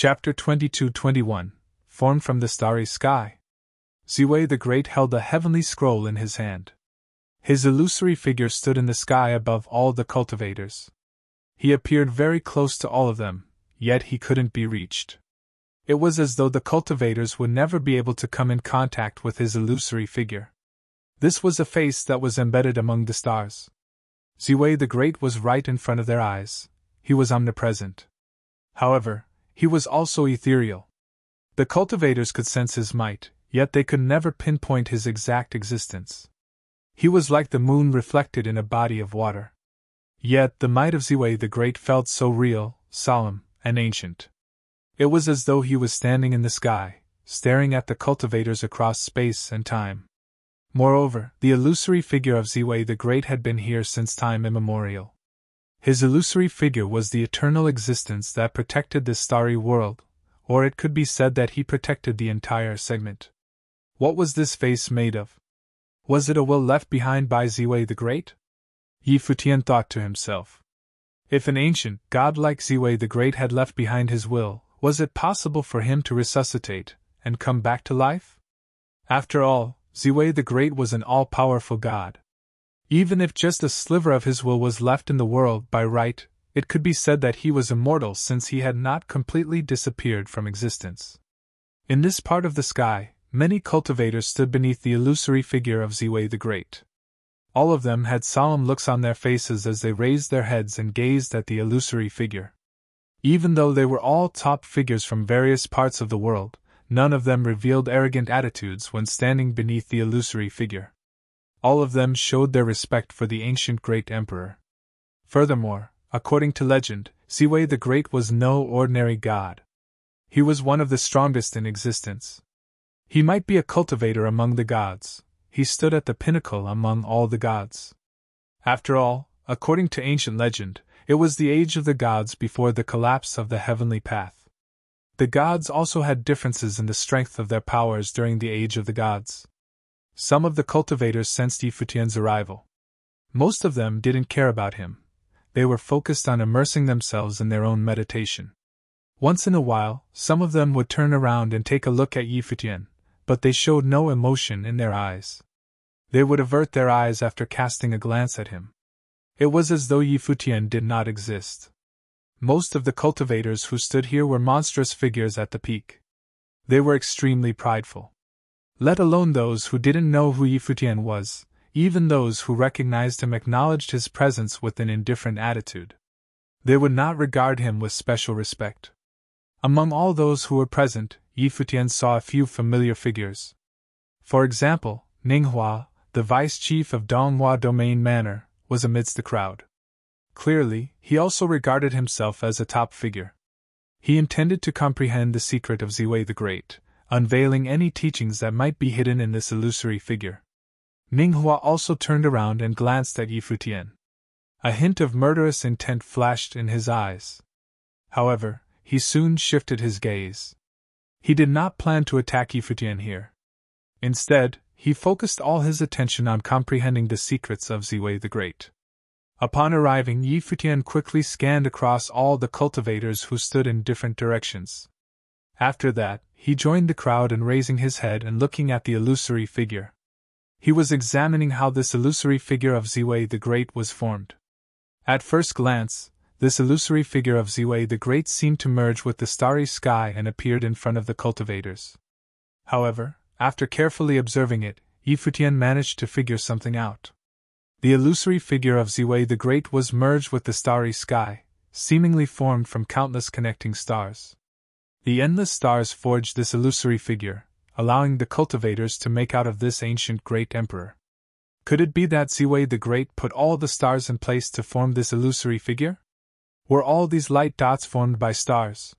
Chapter 22-21, Formed from the Starry Sky. Ziwei the Great held a heavenly scroll in his hand. His illusory figure stood in the sky above all the cultivators. He appeared very close to all of them, yet he couldn't be reached. It was as though the cultivators would never be able to come in contact with his illusory figure. This was a face that was embedded among the stars. Ziwei the Great was right in front of their eyes. He was omnipresent. However, he was also ethereal. The cultivators could sense his might, yet they could never pinpoint his exact existence. He was like the moon reflected in a body of water. Yet the might of Ziwei the Great felt so real, solemn, and ancient. It was as though he was standing in the sky, staring at the cultivators across space and time. Moreover, the illusory figure of Ziwei the Great had been here since time immemorial. His illusory figure was the eternal existence that protected this starry world, or it could be said that he protected the entire segment. What was this face made of? Was it a will left behind by Ziwei the Great? Futian thought to himself. If an ancient god like Ziwei the Great had left behind his will, was it possible for him to resuscitate and come back to life? After all, Ziwei the Great was an all-powerful god. Even if just a sliver of his will was left in the world by right, it could be said that he was immortal since he had not completely disappeared from existence. In this part of the sky, many cultivators stood beneath the illusory figure of Ziwei the Great. All of them had solemn looks on their faces as they raised their heads and gazed at the illusory figure. Even though they were all top figures from various parts of the world, none of them revealed arrogant attitudes when standing beneath the illusory figure. All of them showed their respect for the ancient great emperor. Furthermore, according to legend, Ziwei the Great was no ordinary god. He was one of the strongest in existence. He might be a cultivator among the gods. He stood at the pinnacle among all the gods. After all, according to ancient legend, it was the age of the gods before the collapse of the heavenly path. The gods also had differences in the strength of their powers during the age of the gods. Some of the cultivators sensed Futian's arrival. Most of them didn't care about him. They were focused on immersing themselves in their own meditation. Once in a while, some of them would turn around and take a look at Futian, but they showed no emotion in their eyes. They would avert their eyes after casting a glance at him. It was as though Futian did not exist. Most of the cultivators who stood here were monstrous figures at the peak. They were extremely prideful. Let alone those who didn't know who Futian was, even those who recognized him acknowledged his presence with an indifferent attitude. They would not regard him with special respect. Among all those who were present, Futian saw a few familiar figures. For example, Ninghua, the vice-chief of Donghua Domain Manor, was amidst the crowd. Clearly, he also regarded himself as a top figure. He intended to comprehend the secret of Ziwei the Great, unveiling any teachings that might be hidden in this illusory figure. Ninghua also turned around and glanced at Futian. A hint of murderous intent flashed in his eyes. However, he soon shifted his gaze. He did not plan to attack Futian here. Instead, he focused all his attention on comprehending the secrets of Ziwei the Great. Upon arriving, Futian quickly scanned across all the cultivators who stood in different directions. After that, he joined the crowd and raising his head and looking at the illusory figure. He was examining how this illusory figure of Ziwei the Great was formed. At first glance, this illusory figure of Ziwei the Great seemed to merge with the starry sky and appeared in front of the cultivators. However, after carefully observing it, Futian managed to figure something out. The illusory figure of Ziwei the Great was merged with the starry sky, seemingly formed from countless connecting stars. The endless stars forged this illusory figure, allowing the cultivators to make out of this ancient great emperor. Could it be that Ziwei the Great put all the stars in place to form this illusory figure? Were all these light dots formed by stars?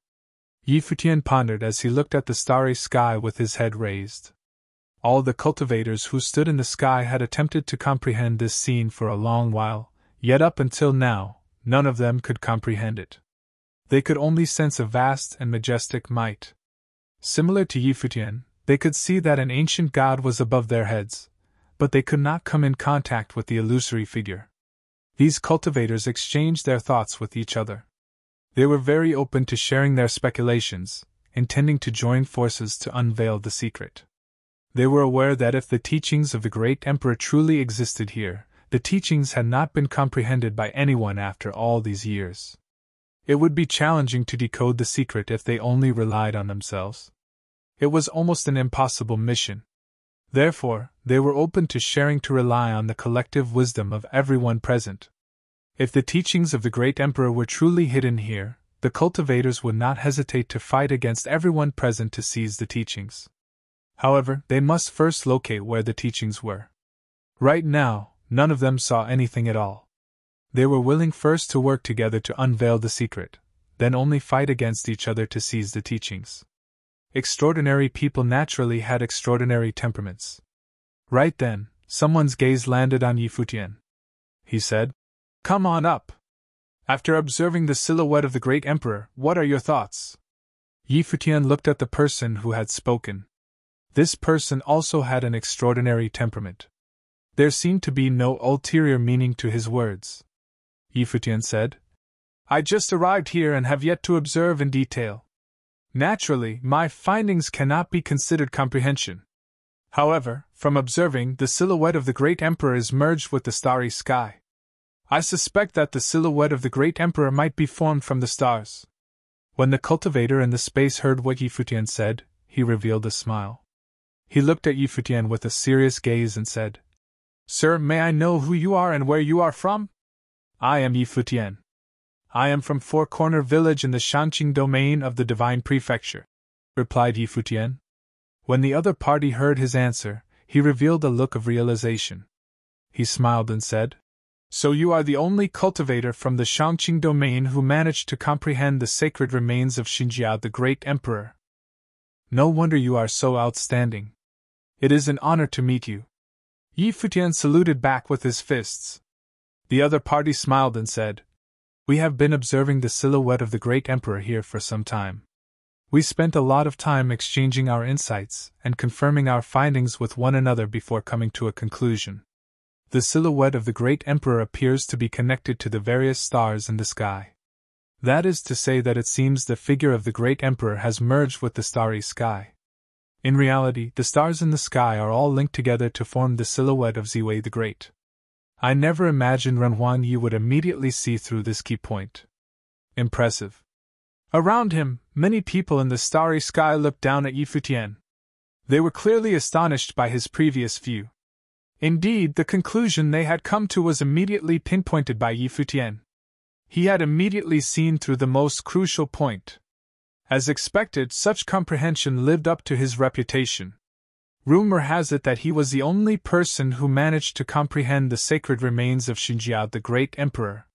Futian pondered as he looked at the starry sky with his head raised. All the cultivators who stood in the sky had attempted to comprehend this scene for a long while, yet up until now, none of them could comprehend it. They could only sense a vast and majestic might. Similar to Futian, they could see that an ancient god was above their heads, but they could not come in contact with the illusory figure. These cultivators exchanged their thoughts with each other. They were very open to sharing their speculations, intending to join forces to unveil the secret. They were aware that if the teachings of the great emperor truly existed here, the teachings had not been comprehended by anyone after all these years. It would be challenging to decode the secret if they only relied on themselves. It was almost an impossible mission. Therefore, they were open to sharing to rely on the collective wisdom of everyone present. If the teachings of the great emperor were truly hidden here, the cultivators would not hesitate to fight against everyone present to seize the teachings. However, they must first locate where the teachings were. Right now, none of them saw anything at all. They were willing first to work together to unveil the secret, then only fight against each other to seize the teachings. Extraordinary people naturally had extraordinary temperaments. Right then, someone's gaze landed on Futian. He said, "Come on up. After observing the silhouette of the great emperor, what are your thoughts?" Futian looked at the person who had spoken. This person also had an extraordinary temperament. There seemed to be no ulterior meaning to his words. Futian said, "I just arrived here and have yet to observe in detail. Naturally, my findings cannot be considered comprehension. However, from observing, the silhouette of the great emperor is merged with the starry sky. I suspect that the silhouette of the great emperor might be formed from the stars." When the cultivator in the space heard what Futian said, he revealed a smile. He looked at Futian with a serious gaze and said, "Sir, may I know who you are and where you are from?" "I am Futian. I am from Four Corner Village in the Shanqing domain of the Divine Prefecture," replied Futian. When the other party heard his answer, he revealed a look of realization. He smiled and said, "So you are the only cultivator from the Shanqing domain who managed to comprehend the sacred remains of Xinjiao the great emperor. No wonder you are so outstanding. It is an honor to meet you." Futian saluted back with his fists. The other party smiled and said, "We have been observing the silhouette of the great emperor here for some time. We spent a lot of time exchanging our insights and confirming our findings with one another before coming to a conclusion. The silhouette of the great emperor appears to be connected to the various stars in the sky. That is to say that it seems the figure of the great emperor has merged with the starry sky. In reality, the stars in the sky are all linked together to form the silhouette of Ziwei the Great. I never imagined Renhuan Yi would immediately see through this key point. Impressive." Around him, many people in the starry sky looked down at Futian. They were clearly astonished by his previous view. Indeed, the conclusion they had come to was immediately pinpointed by Futian. He had immediately seen through the most crucial point. As expected, such comprehension lived up to his reputation. Rumor has it that he was the only person who managed to comprehend the sacred remains of Xinjiao the great emperor.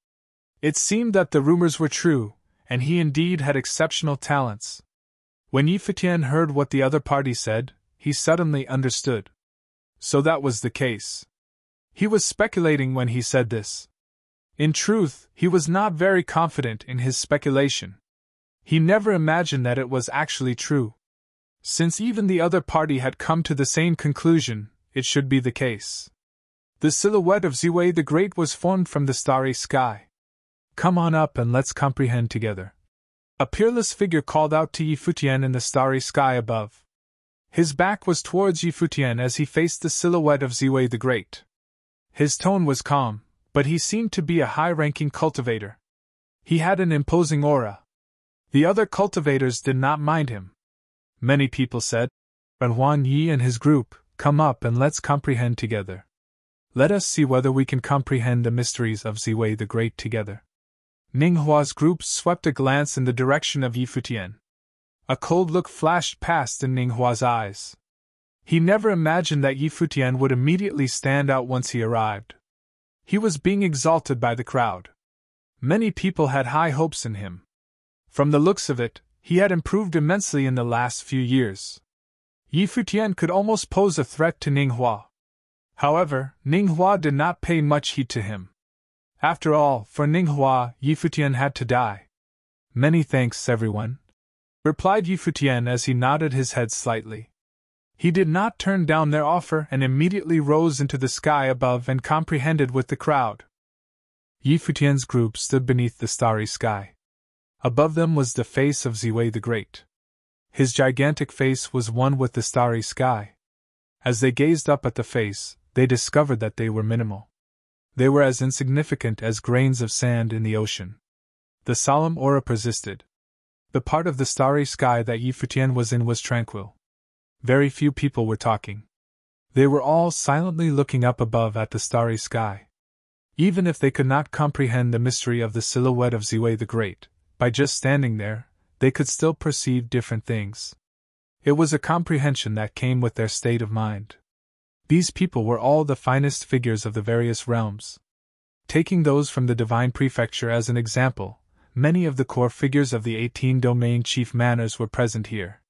It seemed that the rumors were true, and he indeed had exceptional talents. When Futian heard what the other party said, he suddenly understood. So that was the case. He was speculating when he said this. In truth, he was not very confident in his speculation. He never imagined that it was actually true. Since even the other party had come to the same conclusion, it should be the case. The silhouette of Ziwei the Great was formed from the starry sky. "Come on up and let's comprehend together." A peerless figure called out to Futian in the starry sky above. His back was towards Futian as he faced the silhouette of Ziwei the Great. His tone was calm, but he seemed to be a high-ranking cultivator. He had an imposing aura. The other cultivators did not mind him. Many people said, "Renhuan Yi and his group, come up and let's comprehend together. Let us see whether we can comprehend the mysteries of Ziwei the Great together." Ninghua's group swept a glance in the direction of Futian. A cold look flashed past in Ninghua's eyes. He never imagined that Futian would immediately stand out once he arrived. He was being exalted by the crowd. Many people had high hopes in him. From the looks of it, he had improved immensely in the last few years. Futian could almost pose a threat to Ninghua. However, Ninghua did not pay much heed to him. After all, for Ninghua, Futian had to die. "Many thanks, everyone," replied Futian as he nodded his head slightly. He did not turn down their offer and immediately rose into the sky above and comprehended with the crowd. Futian's group stood beneath the starry sky. Above them was the face of Ziwei the Great. His gigantic face was one with the starry sky. As they gazed up at the face, they discovered that they were minimal. They were as insignificant as grains of sand in the ocean. The solemn aura persisted. The part of the starry sky that Futian was in was tranquil. Very few people were talking. They were all silently looking up above at the starry sky. Even if they could not comprehend the mystery of the silhouette of Ziwei the Great, by just standing there, they could still perceive different things. It was a comprehension that came with their state of mind. These people were all the finest figures of the various realms. Taking those from the Divine Prefecture as an example, many of the core figures of the 18 domain chief manners were present here.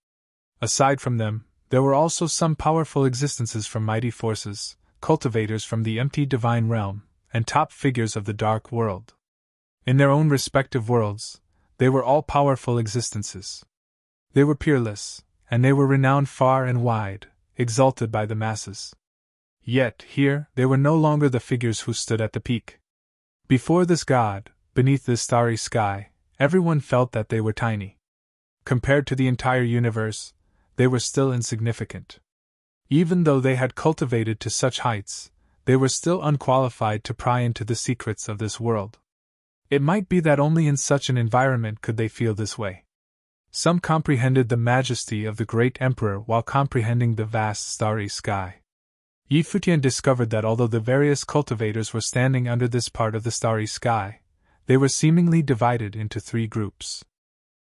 Aside from them, there were also some powerful existences from mighty forces, cultivators from the empty divine realm, and top figures of the dark world. In their own respective worlds, they were all powerful existences. They were peerless, and they were renowned far and wide, exalted by the masses. Yet, here, they were no longer the figures who stood at the peak. Before this god, beneath this starry sky, everyone felt that they were tiny. Compared to the entire universe, they were still insignificant. Even though they had cultivated to such heights, they were still unqualified to pry into the secrets of this world. It might be that only in such an environment could they feel this way. Some comprehended the majesty of the great emperor while comprehending the vast starry sky. Futian discovered that although the various cultivators were standing under this part of the starry sky, they were seemingly divided into 3 groups.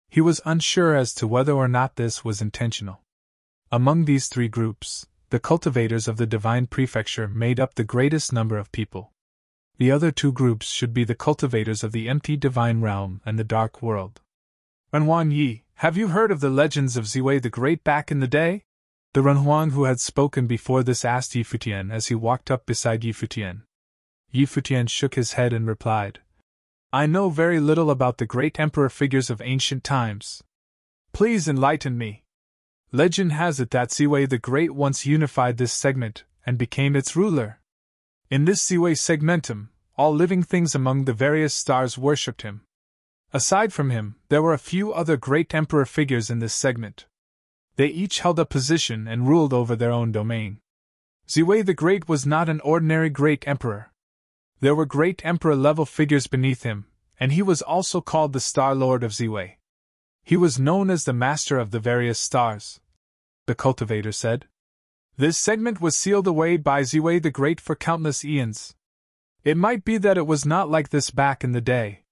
He was unsure as to whether or not this was intentional. Among these 3 groups, the cultivators of the Divine Prefecture made up the greatest number of people. The other 2 groups should be the cultivators of the empty divine realm and the dark world. Renhuan Yi, have you heard of the legends of Ziwei the Great back in the day? The Renhuan who had spoken before this asked Futian as he walked up beside Futian. Futian shook his head and replied, I know very little about the great emperor figures of ancient times. Please enlighten me. Legend has it that Ziwei the Great once unified this segment and became its ruler. In this Ziwei segmentum, all living things among the various stars worshipped him. Aside from him, there were a few other great emperor figures in this segment. They each held a position and ruled over their own domain. Ziwei the Great was not an ordinary great emperor. There were great emperor-level figures beneath him, and he was also called the Star Lord of Ziwei. He was known as the Master of the various stars. The cultivator said. This segment was sealed away by Ziwei the Great for countless eons. It might be that it was not like this back in the day.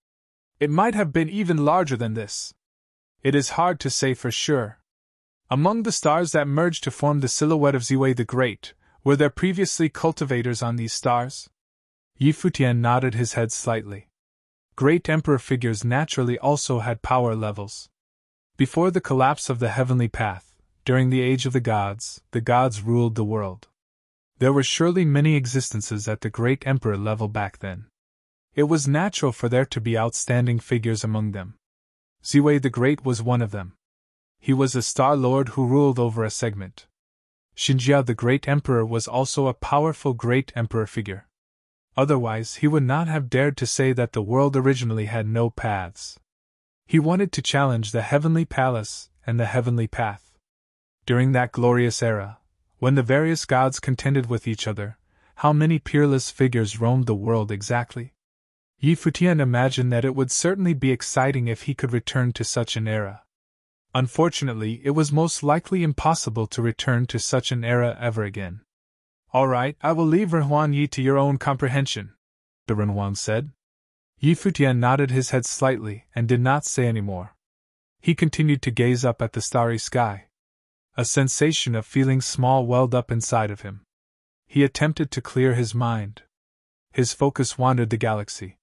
It might have been even larger than this. It is hard to say for sure. Among the stars that merged to form the silhouette of Ziwei the Great, were there previously cultivators on these stars? Futian nodded his head slightly. Great emperor figures naturally also had power levels. Before the collapse of the heavenly path, during the age of the gods ruled the world. There were surely many existences at the great emperor level back then. It was natural for there to be outstanding figures among them. Ziwei the Great was one of them. He was a Star Lord who ruled over a segment. Xinjia the Great Emperor was also a powerful great emperor figure. Otherwise, he would not have dared to say that the world originally had no paths. He wanted to challenge the heavenly palace and the heavenly path. During that glorious era, when the various gods contended with each other, how many peerless figures roamed the world exactly? Futian imagined that it would certainly be exciting if he could return to such an era. Unfortunately, it was most likely impossible to return to such an era ever again. All right, I will leave Renhuan Yi to your own comprehension, the Renhuan said. Futian nodded his head slightly and did not say any more. He continued to gaze up at the starry sky. A sensation of feeling small welled up inside of him. He attempted to clear his mind. His focus wandered the galaxy.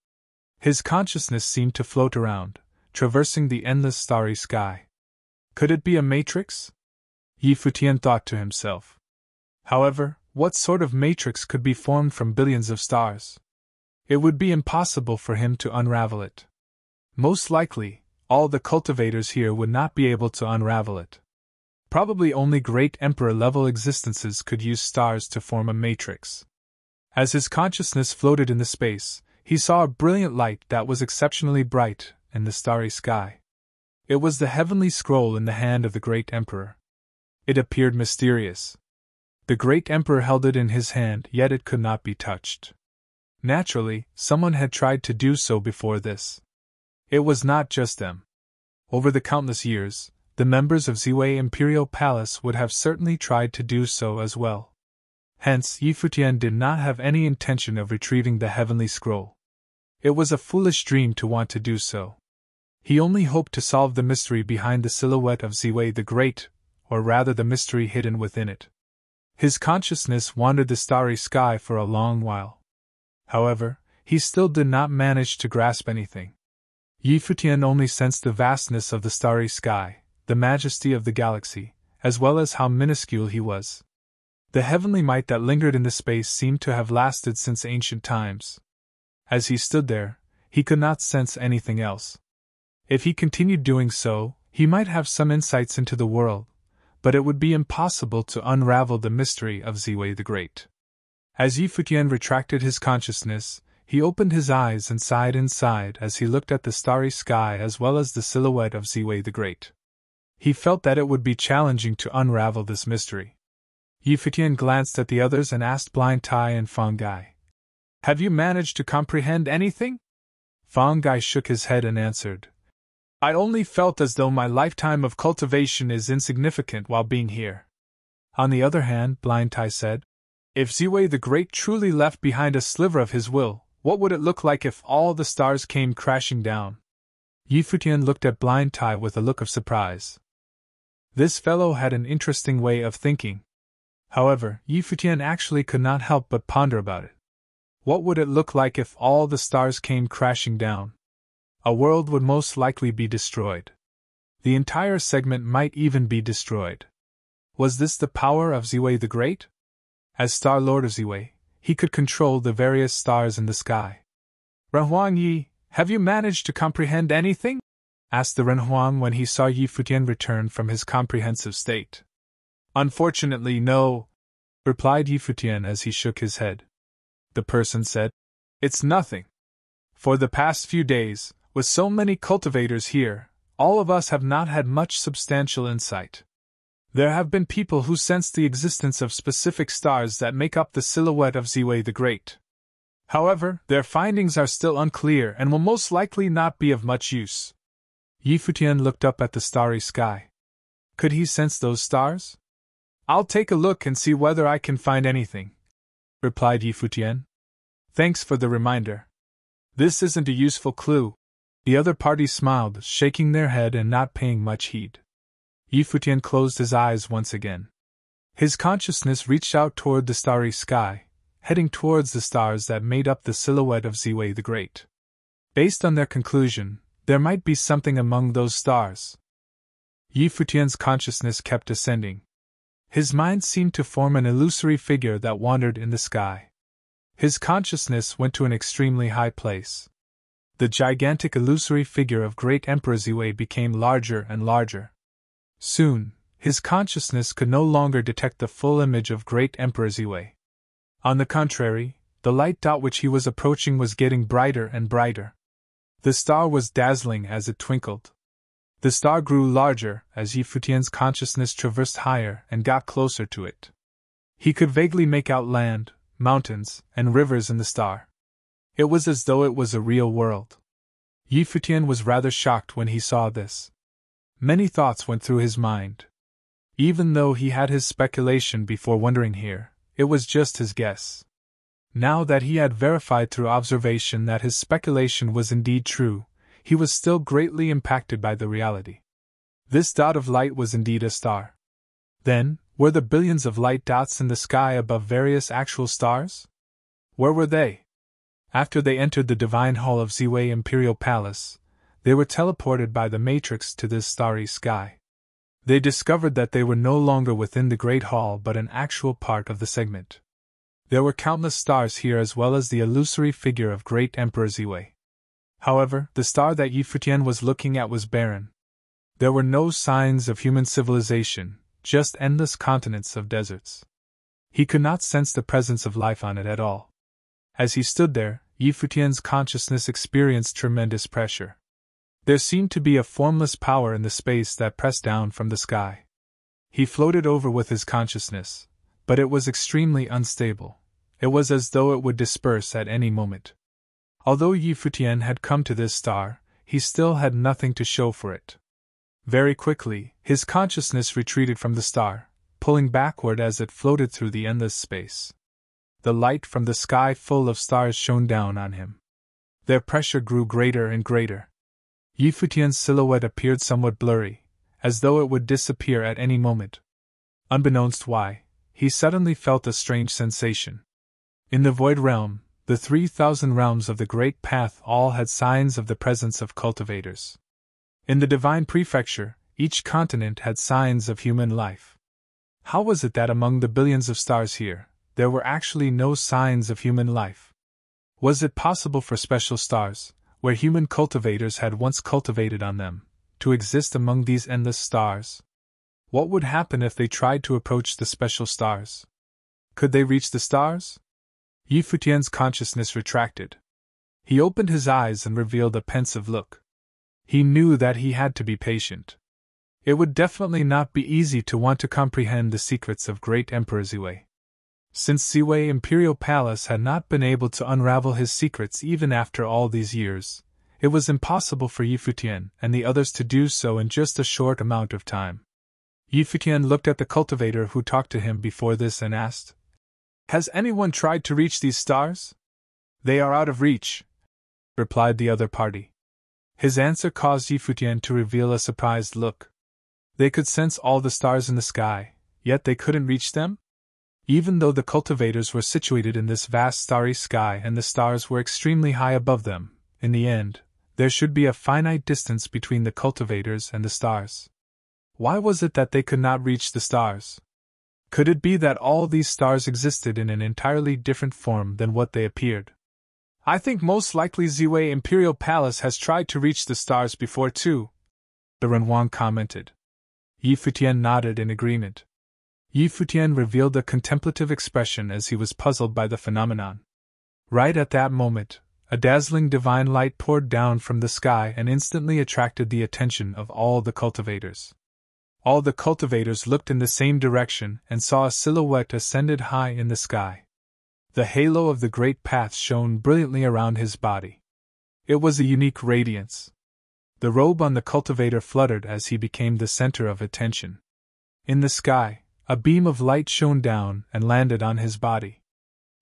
His consciousness seemed to float around, traversing the endless starry sky. Could it be a matrix? Futian thought to himself. However, what sort of matrix could be formed from billions of stars? It would be impossible for him to unravel it. Most likely, all the cultivators here would not be able to unravel it. Probably only great emperor-level existences could use stars to form a matrix. As his consciousness floated in the space, he saw a brilliant light that was exceptionally bright in the starry sky. It was the heavenly scroll in the hand of the great emperor. It appeared mysterious. The great emperor held it in his hand, yet it could not be touched. Naturally, someone had tried to do so before this. It was not just them. Over the countless years, the members of Ziwei Imperial Palace would have certainly tried to do so as well. Hence, Futian did not have any intention of retrieving the heavenly scroll. It was a foolish dream to want to do so. He only hoped to solve the mystery behind the silhouette of Ziwei the Great, or rather the mystery hidden within it. His consciousness wandered the starry sky for a long while. However, he still did not manage to grasp anything. Futian only sensed the vastness of the starry sky, the majesty of the galaxy, as well as how minuscule he was. The heavenly might that lingered in the space seemed to have lasted since ancient times. As he stood there, he could not sense anything else. If he continued doing so, he might have some insights into the world, but it would be impossible to unravel the mystery of Ziwei the Great. As Futian retracted his consciousness, he opened his eyes and sighed inside as he looked at the starry sky as well as the silhouette of Ziwei the Great. He felt that it would be challenging to unravel this mystery. Futian glanced at the others and asked Blind Tai and Fang Gai, "Have you managed to comprehend anything?" Fang Gai shook his head and answered, "I only felt as though my lifetime of cultivation is insignificant while being here." On the other hand, Blind Tai said, "If Ziwei the Great truly left behind a sliver of his will, what would it look like if all the stars came crashing down?" Futian looked at Blind Tai with a look of surprise. This fellow had an interesting way of thinking. However, Futian actually could not help but ponder about it. What would it look like if all the stars came crashing down? A world would most likely be destroyed. The entire segment might even be destroyed. Was this the power of Ziwei the Great? As Star Lord of Ziwei, he could control the various stars in the sky. "Renhuang Yi, have you managed to comprehend anything?" asked the Renhuang when he saw Futian return from his comprehensive state. "Unfortunately, no," replied Futian as he shook his head. The person said, "It's nothing. For the past few days, with so many cultivators here, all of us have not had much substantial insight. There have been people who sensed the existence of specific stars that make up the silhouette of Ziwei the Great. However, their findings are still unclear and will most likely not be of much use." Futian looked up at the starry sky. Could he sense those stars? "I'll take a look and see whether I can find anything," replied Futian. "Thanks for the reminder. This isn't a useful clue." The other party smiled, shaking their head and not paying much heed. Futian closed his eyes once again. His consciousness reached out toward the starry sky, heading towards the stars that made up the silhouette of Ziwei the Great. Based on their conclusion, there might be something among those stars. Futian's consciousness kept ascending. His mind seemed to form an illusory figure that wandered in the sky. His consciousness went to an extremely high place. The gigantic illusory figure of Great Emperor Ziwei became larger and larger. Soon, his consciousness could no longer detect the full image of Great Emperor Ziwei. On the contrary, the light dot which he was approaching was getting brighter and brighter. The star was dazzling as it twinkled. The star grew larger as Futian's consciousness traversed higher and got closer to it. He could vaguely make out land, mountains, and rivers in the star. It was as though it was a real world. Futian was rather shocked when he saw this. Many thoughts went through his mind. Even though he had his speculation before wandering here, it was just his guess. Now that he had verified through observation that his speculation was indeed true, he was still greatly impacted by the reality. This dot of light was indeed a star. Then, were the billions of light dots in the sky above various actual stars? Where were they? After they entered the divine hall of Ziwei Imperial Palace, they were teleported by the matrix to this starry sky. They discovered that they were no longer within the Great Hall but an actual part of the segment. There were countless stars here as well as the illusory figure of Great Emperor Ziwei. However, the star that Futian was looking at was barren. There were no signs of human civilization, just endless continents of deserts. He could not sense the presence of life on it at all. As he stood there, Futian's consciousness experienced tremendous pressure. There seemed to be a formless power in the space that pressed down from the sky. He floated over with his consciousness, but it was extremely unstable. It was as though it would disperse at any moment. Although Futian had come to this star, he still had nothing to show for it. Very quickly, his consciousness retreated from the star, pulling backward as it floated through the endless space. The light from the sky full of stars shone down on him. Their pressure grew greater and greater. Futian's silhouette appeared somewhat blurry, as though it would disappear at any moment. Unbeknownst why, he suddenly felt a strange sensation. In the void realm, the 3,000 realms of the Great Path all had signs of the presence of cultivators. In the Divine Prefecture, each continent had signs of human life. How was it that among the billions of stars here, there were actually no signs of human life? Was it possible for special stars, where human cultivators had once cultivated on them, to exist among these endless stars? What would happen if they tried to approach the special stars? Could they reach the stars? Futian's consciousness retracted. He opened his eyes and revealed a pensive look. He knew that he had to be patient. It would definitely not be easy to want to comprehend the secrets of great Emperor Ziwei. Since Ziwei Imperial Palace had not been able to unravel his secrets even after all these years, it was impossible for Futian and the others to do so in just a short amount of time. Futian looked at the cultivator who talked to him before this and asked, "Has anyone tried to reach these stars?" "They are out of reach," replied the other party. His answer caused Futian to reveal a surprised look. They could sense all the stars in the sky, yet they couldn't reach them? Even though the cultivators were situated in this vast starry sky and the stars were extremely high above them, in the end, there should be a finite distance between the cultivators and the stars. Why was it that they could not reach the stars? Could it be that all these stars existed in an entirely different form than what they appeared? "I think most likely Ziwei Imperial Palace has tried to reach the stars before too," the Renwang commented. Futian nodded in agreement. Futian revealed a contemplative expression as he was puzzled by the phenomenon. Right at that moment, a dazzling divine light poured down from the sky and instantly attracted the attention of all the cultivators. All the cultivators looked in the same direction and saw a silhouette ascended high in the sky. The halo of the Great Path shone brilliantly around his body. It was a unique radiance. The robe on the cultivator fluttered as he became the center of attention. In the sky, a beam of light shone down and landed on his body.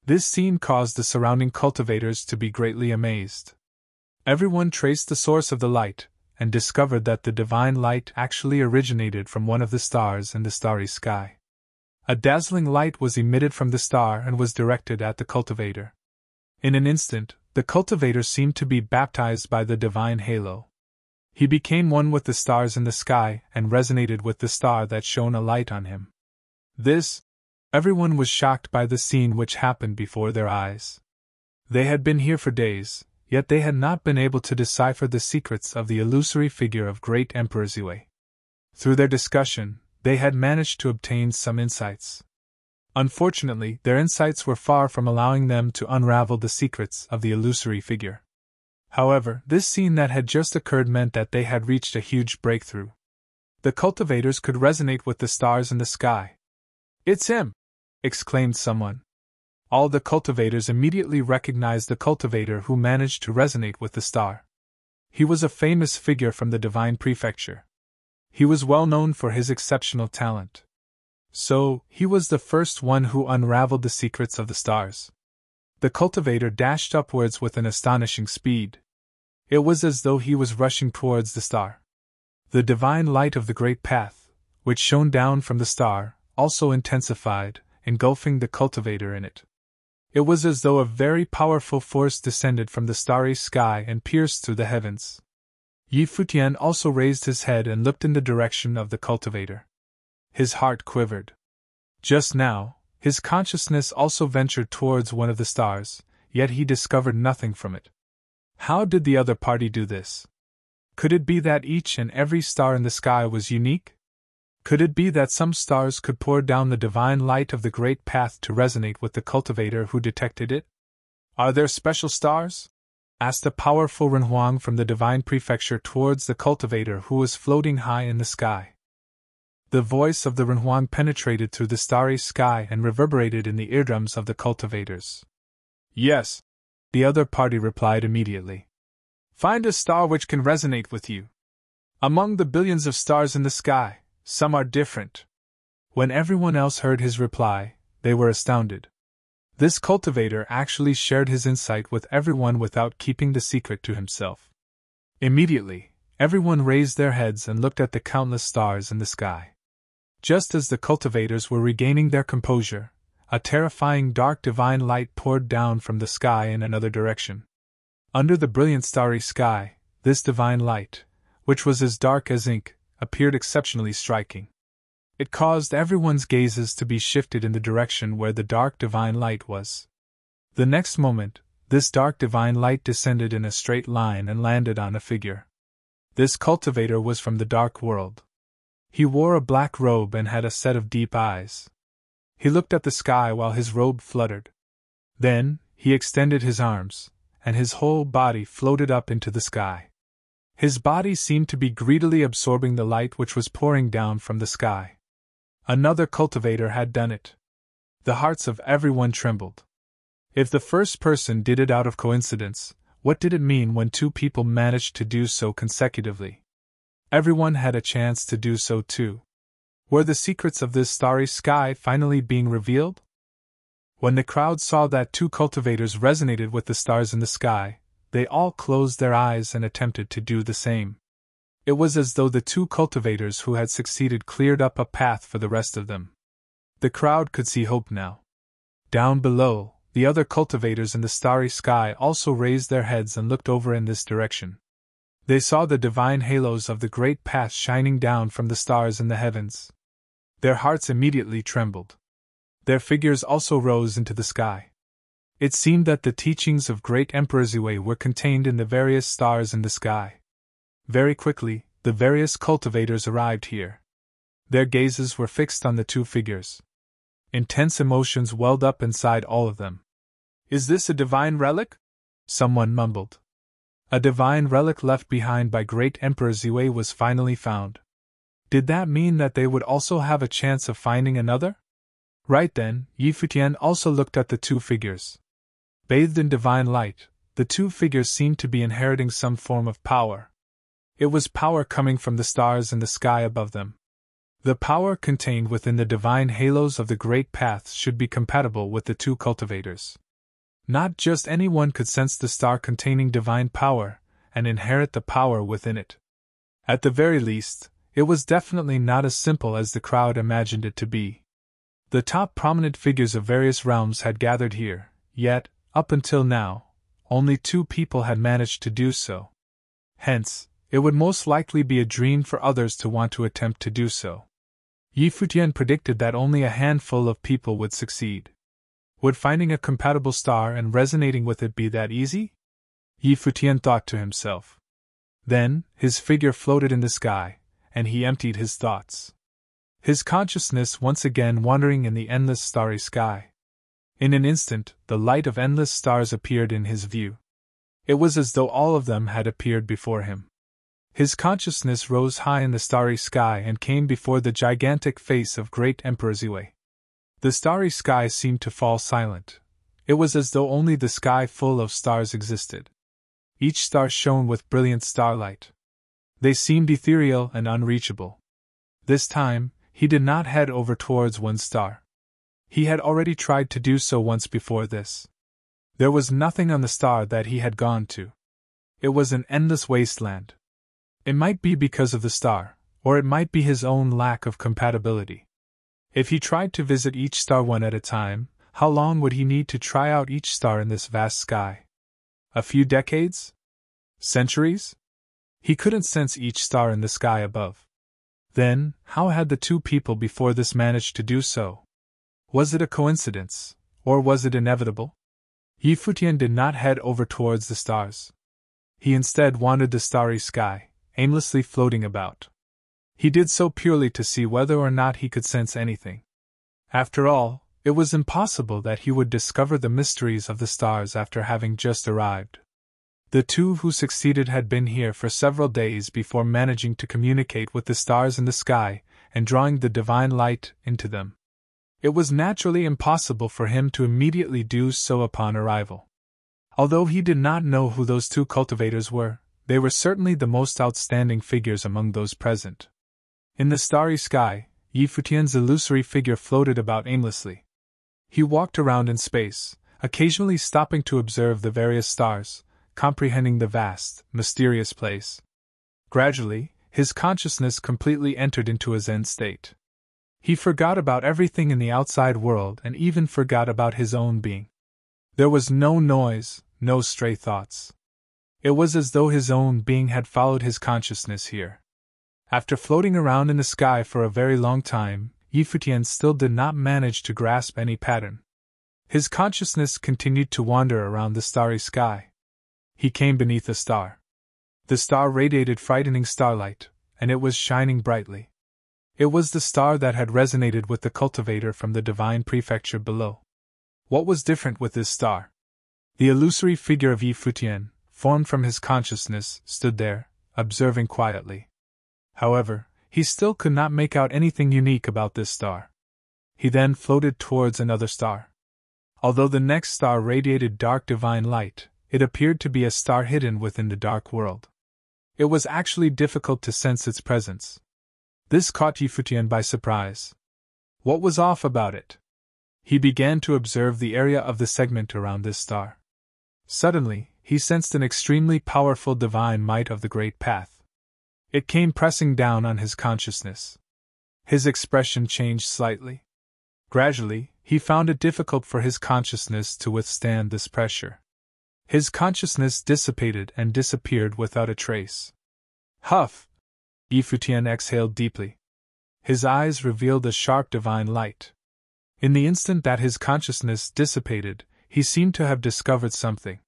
This scene caused the surrounding cultivators to be greatly amazed. Everyone traced the source of the light, and discovered that the divine light actually originated from one of the stars in the starry sky. A dazzling light was emitted from the star and was directed at the cultivator. In an instant, the cultivator seemed to be baptized by the divine halo. He became one with the stars in the sky and resonated with the star that shone a light on him. Everyone was shocked by the scene which happened before their eyes. They had been here for days, yet they had not been able to decipher the secrets of the illusory figure of great Emperor Ziwei. Through their discussion, they had managed to obtain some insights. Unfortunately, their insights were far from allowing them to unravel the secrets of the illusory figure. However, this scene that had just occurred meant that they had reached a huge breakthrough. The cultivators could resonate with the stars in the sky. "It's him!" exclaimed someone. All the cultivators immediately recognized the cultivator who managed to resonate with the star. He was a famous figure from the Divine Prefecture. He was well known for his exceptional talent. So, he was the first one who unraveled the secrets of the stars. The cultivator dashed upwards with an astonishing speed. It was as though he was rushing towards the star. The divine light of the Great Path, which shone down from the star, also intensified, engulfing the cultivator in it. It was as though a very powerful force descended from the starry sky and pierced through the heavens. Futian also raised his head and looked in the direction of the cultivator. His heart quivered. Just now, his consciousness also ventured towards one of the stars, yet he discovered nothing from it. How did the other party do this? Could it be that each and every star in the sky was unique? Could it be that some stars could pour down the divine light of the Great Path to resonate with the cultivator who detected it? Are there special stars? asked a powerful renhuang from the divine prefecture towards the cultivator who was floating high in the sky. The voice of the renhuang penetrated through the starry sky and reverberated in the eardrums of the cultivators. Yes, the other party replied immediately. Find a star which can resonate with you. Among the billions of stars in the sky, some are different. When everyone else heard his reply, they were astounded. This cultivator actually shared his insight with everyone without keeping the secret to himself. Immediately, everyone raised their heads and looked at the countless stars in the sky. Just as the cultivators were regaining their composure, a terrifying dark divine light poured down from the sky in another direction. Under the brilliant starry sky, this divine light, which was as dark as ink, appeared exceptionally striking. It caused everyone's gazes to be shifted in the direction where the dark divine light was. The next moment, this dark divine light descended in a straight line and landed on a figure. This cultivator was from the dark world. He wore a black robe and had a set of deep eyes. He looked at the sky while his robe fluttered. Then, he extended his arms, and his whole body floated up into the sky. His body seemed to be greedily absorbing the light which was pouring down from the sky. Another cultivator had done it. The hearts of everyone trembled. If the first person did it out of coincidence, what did it mean when two people managed to do so consecutively? Everyone had a chance to do so too. Were the secrets of this starry sky finally being revealed? When the crowd saw that two cultivators resonated with the stars in the sky, they all closed their eyes and attempted to do the same. It was as though the two cultivators who had succeeded cleared up a path for the rest of them. The crowd could see hope now. Down below, the other cultivators in the starry sky also raised their heads and looked over in this direction. They saw the divine halos of the great path shining down from the stars in the heavens. Their hearts immediately trembled. Their figures also rose into the sky. It seemed that the teachings of great Emperor Ziwei were contained in the various stars in the sky. Very quickly, the various cultivators arrived here. Their gazes were fixed on the two figures. Intense emotions welled up inside all of them. Is this a divine relic? Someone mumbled. A divine relic left behind by great Emperor Ziwei was finally found. Did that mean that they would also have a chance of finding another? Right then, Futian also looked at the two figures. Bathed in divine light, the two figures seemed to be inheriting some form of power. It was power coming from the stars in the sky above them. The power contained within the divine halos of the great paths should be compatible with the two cultivators. Not just anyone could sense the star containing divine power and inherit the power within it. At the very least, it was definitely not as simple as the crowd imagined it to be. The top prominent figures of various realms had gathered here, yet, up until now, only two people had managed to do so. Hence, it would most likely be a dream for others to want to attempt to do so. Futian predicted that only a handful of people would succeed. Would finding a compatible star and resonating with it be that easy? Futian thought to himself. Then, his figure floated in the sky, and he emptied his thoughts. His consciousness once again wandering in the endless starry sky. In an instant, the light of endless stars appeared in his view. It was as though all of them had appeared before him. His consciousness rose high in the starry sky and came before the gigantic face of great Emperor Ziwei. The starry sky seemed to fall silent. It was as though only the sky full of stars existed. Each star shone with brilliant starlight. They seemed ethereal and unreachable. This time, he did not head over towards one star. He had already tried to do so once before this. There was nothing on the star that he had gone to. It was an endless wasteland. It might be because of the star, or it might be his own lack of compatibility. If he tried to visit each star one at a time, how long would he need to try out each star in this vast sky? A few decades? Centuries? He couldn't sense each star in the sky above. Then, how had the two people before this managed to do so? Was it a coincidence, or was it inevitable? Futian did not head over towards the stars. He instead wandered the starry sky, aimlessly floating about. He did so purely to see whether or not he could sense anything. After all, it was impossible that he would discover the mysteries of the stars after having just arrived. The two who succeeded had been here for several days before managing to communicate with the stars in the sky and drawing the divine light into them. It was naturally impossible for him to immediately do so upon arrival. Although he did not know who those two cultivators were, they were certainly the most outstanding figures among those present. In the starry sky, Futian's illusory figure floated about aimlessly. He walked around in space, occasionally stopping to observe the various stars, comprehending the vast, mysterious place. Gradually, his consciousness completely entered into a Zen state. He forgot about everything in the outside world and even forgot about his own being. There was no noise, no stray thoughts. It was as though his own being had followed his consciousness here. After floating around in the sky for a very long time, Futian still did not manage to grasp any pattern. His consciousness continued to wander around the starry sky. He came beneath a star. The star radiated frightening starlight, and it was shining brightly. It was the star that had resonated with the cultivator from the divine prefecture below. What was different with this star? The illusory figure of Futian, formed from his consciousness, stood there, observing quietly. However, he still could not make out anything unique about this star. He then floated towards another star. Although the next star radiated dark divine light, it appeared to be a star hidden within the dark world. It was actually difficult to sense its presence. This caught Futian by surprise. What was off about it? He began to observe the area of the segment around this star. Suddenly, he sensed an extremely powerful divine might of the Great Path. It came pressing down on his consciousness. His expression changed slightly. Gradually, he found it difficult for his consciousness to withstand this pressure. His consciousness dissipated and disappeared without a trace. Huff! Futian exhaled deeply. His eyes revealed a sharp divine light. In the instant that his consciousness dissipated, he seemed to have discovered something.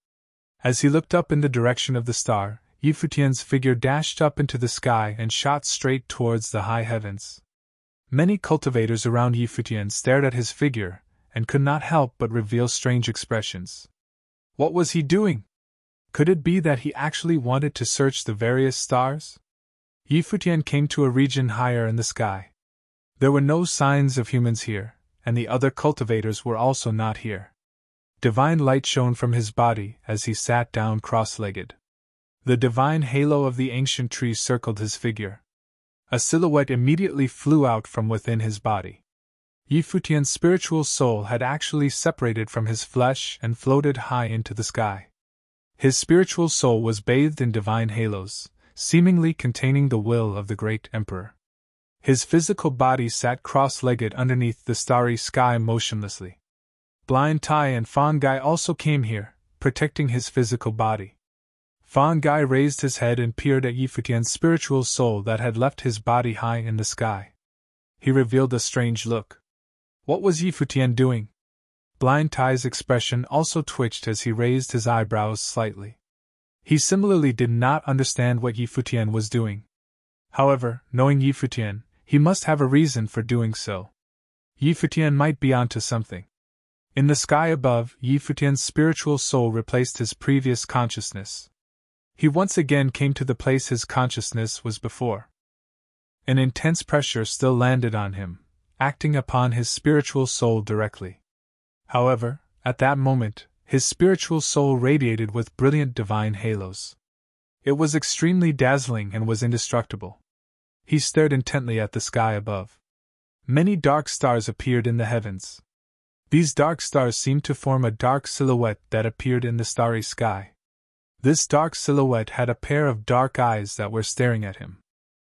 As he looked up in the direction of the star, Futian's figure dashed up into the sky and shot straight towards the high heavens. Many cultivators around Futian stared at his figure, and could not help but reveal strange expressions. What was he doing? Could it be that he actually wanted to search the various stars? Futian came to a region higher in the sky. There were no signs of humans here, and the other cultivators were also not here. Divine light shone from his body as he sat down cross-legged. The divine halo of the ancient tree circled his figure. A silhouette immediately flew out from within his body. Futian's spiritual soul had actually separated from his flesh and floated high into the sky. His spiritual soul was bathed in divine halos, seemingly containing the will of the great emperor. His physical body sat cross-legged underneath the starry sky motionlessly. Blind Tai and Fang Gai also came here, protecting his physical body. Fang Gai raised his head and peered at Futian's spiritual soul that had left his body high in the sky. He revealed a strange look. What was Futian doing? Blind Tai's expression also twitched as he raised his eyebrows slightly. He similarly did not understand what Futian was doing. However, knowing Futian, he must have a reason for doing so. Futian might be onto something. In the sky above, Futian's spiritual soul replaced his previous consciousness. He once again came to the place his consciousness was before. An intense pressure still landed on him, acting upon his spiritual soul directly. However, at that moment, his spiritual soul radiated with brilliant divine halos. It was extremely dazzling and was indestructible. He stared intently at the sky above. Many dark stars appeared in the heavens. These dark stars seemed to form a dark silhouette that appeared in the starry sky. This dark silhouette had a pair of dark eyes that were staring at him.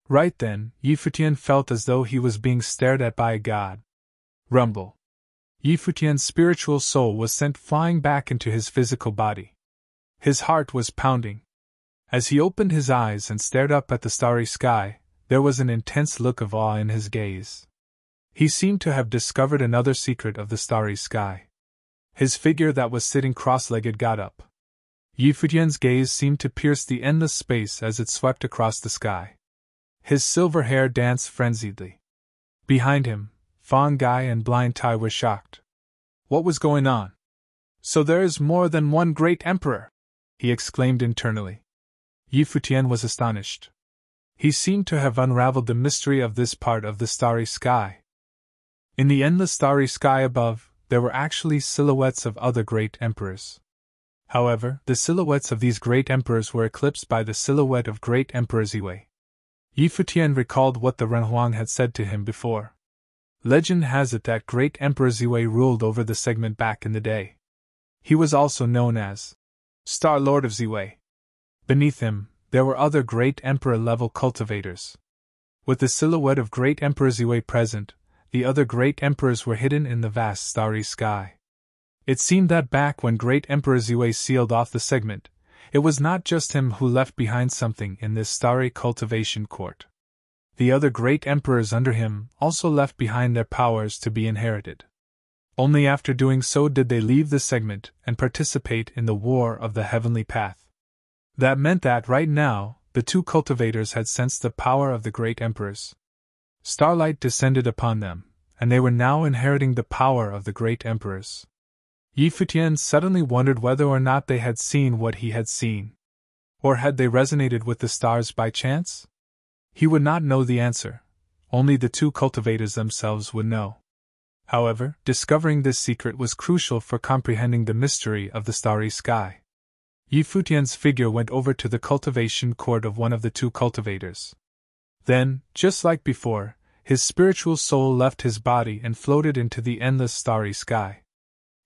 Right then, Futian felt as though he was being stared at by a god. Rumble. Futian's spiritual soul was sent flying back into his physical body. His heart was pounding. As he opened his eyes and stared up at the starry sky, there was an intense look of awe in his gaze. He seemed to have discovered another secret of the starry sky. His figure that was sitting cross-legged got up. Futian's gaze seemed to pierce the endless space as it swept across the sky. His silver hair danced frenziedly. Behind him, Fang Gai and Blind Tai were shocked. What was going on? So there is more than one great emperor? he exclaimed internally. Futian was astonished. He seemed to have unraveled the mystery of this part of the starry sky. In the endless starry sky above, there were actually silhouettes of other great emperors. However, the silhouettes of these great emperors were eclipsed by the silhouette of great Emperor Ziwei. Futian recalled what the Renhuang had said to him before. Legend has it that great Emperor Ziwei ruled over the segment back in the day. He was also known as Star Lord of Ziwei. Beneath him, there were other great emperor-level cultivators. With the silhouette of great Emperor Ziwei present, the other great emperors were hidden in the vast starry sky. It seemed that back when great Emperor Ziwei sealed off the segment, it was not just him who left behind something in this starry cultivation court. The other great emperors under him also left behind their powers to be inherited. Only after doing so did they leave the segment and participate in the War of the Heavenly Path. That meant that right now, the two cultivators had sensed the power of the great emperors. Starlight descended upon them, and they were now inheriting the power of the great emperors. Futian suddenly wondered whether or not they had seen what he had seen. Or had they resonated with the stars by chance? He would not know the answer. Only the two cultivators themselves would know. However, discovering this secret was crucial for comprehending the mystery of the starry sky. Futian's figure went over to the cultivation court of one of the two cultivators. Then, just like before, his spiritual soul left his body and floated into the endless starry sky.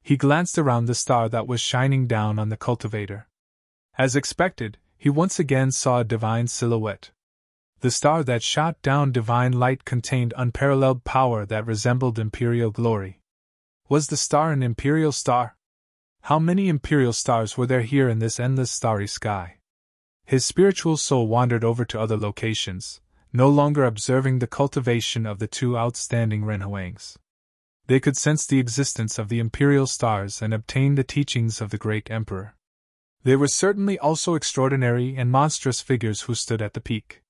He glanced around the star that was shining down on the cultivator. As expected, he once again saw a divine silhouette. The star that shot down divine light contained unparalleled power that resembled imperial glory. Was the star an imperial star? How many imperial stars were there here in this endless starry sky? His spiritual soul wandered over to other locations, no longer observing the cultivation of the two outstanding Renhuangs. They could sense the existence of the imperial stars and obtain the teachings of the great emperor. They were certainly also extraordinary and monstrous figures who stood at the peak.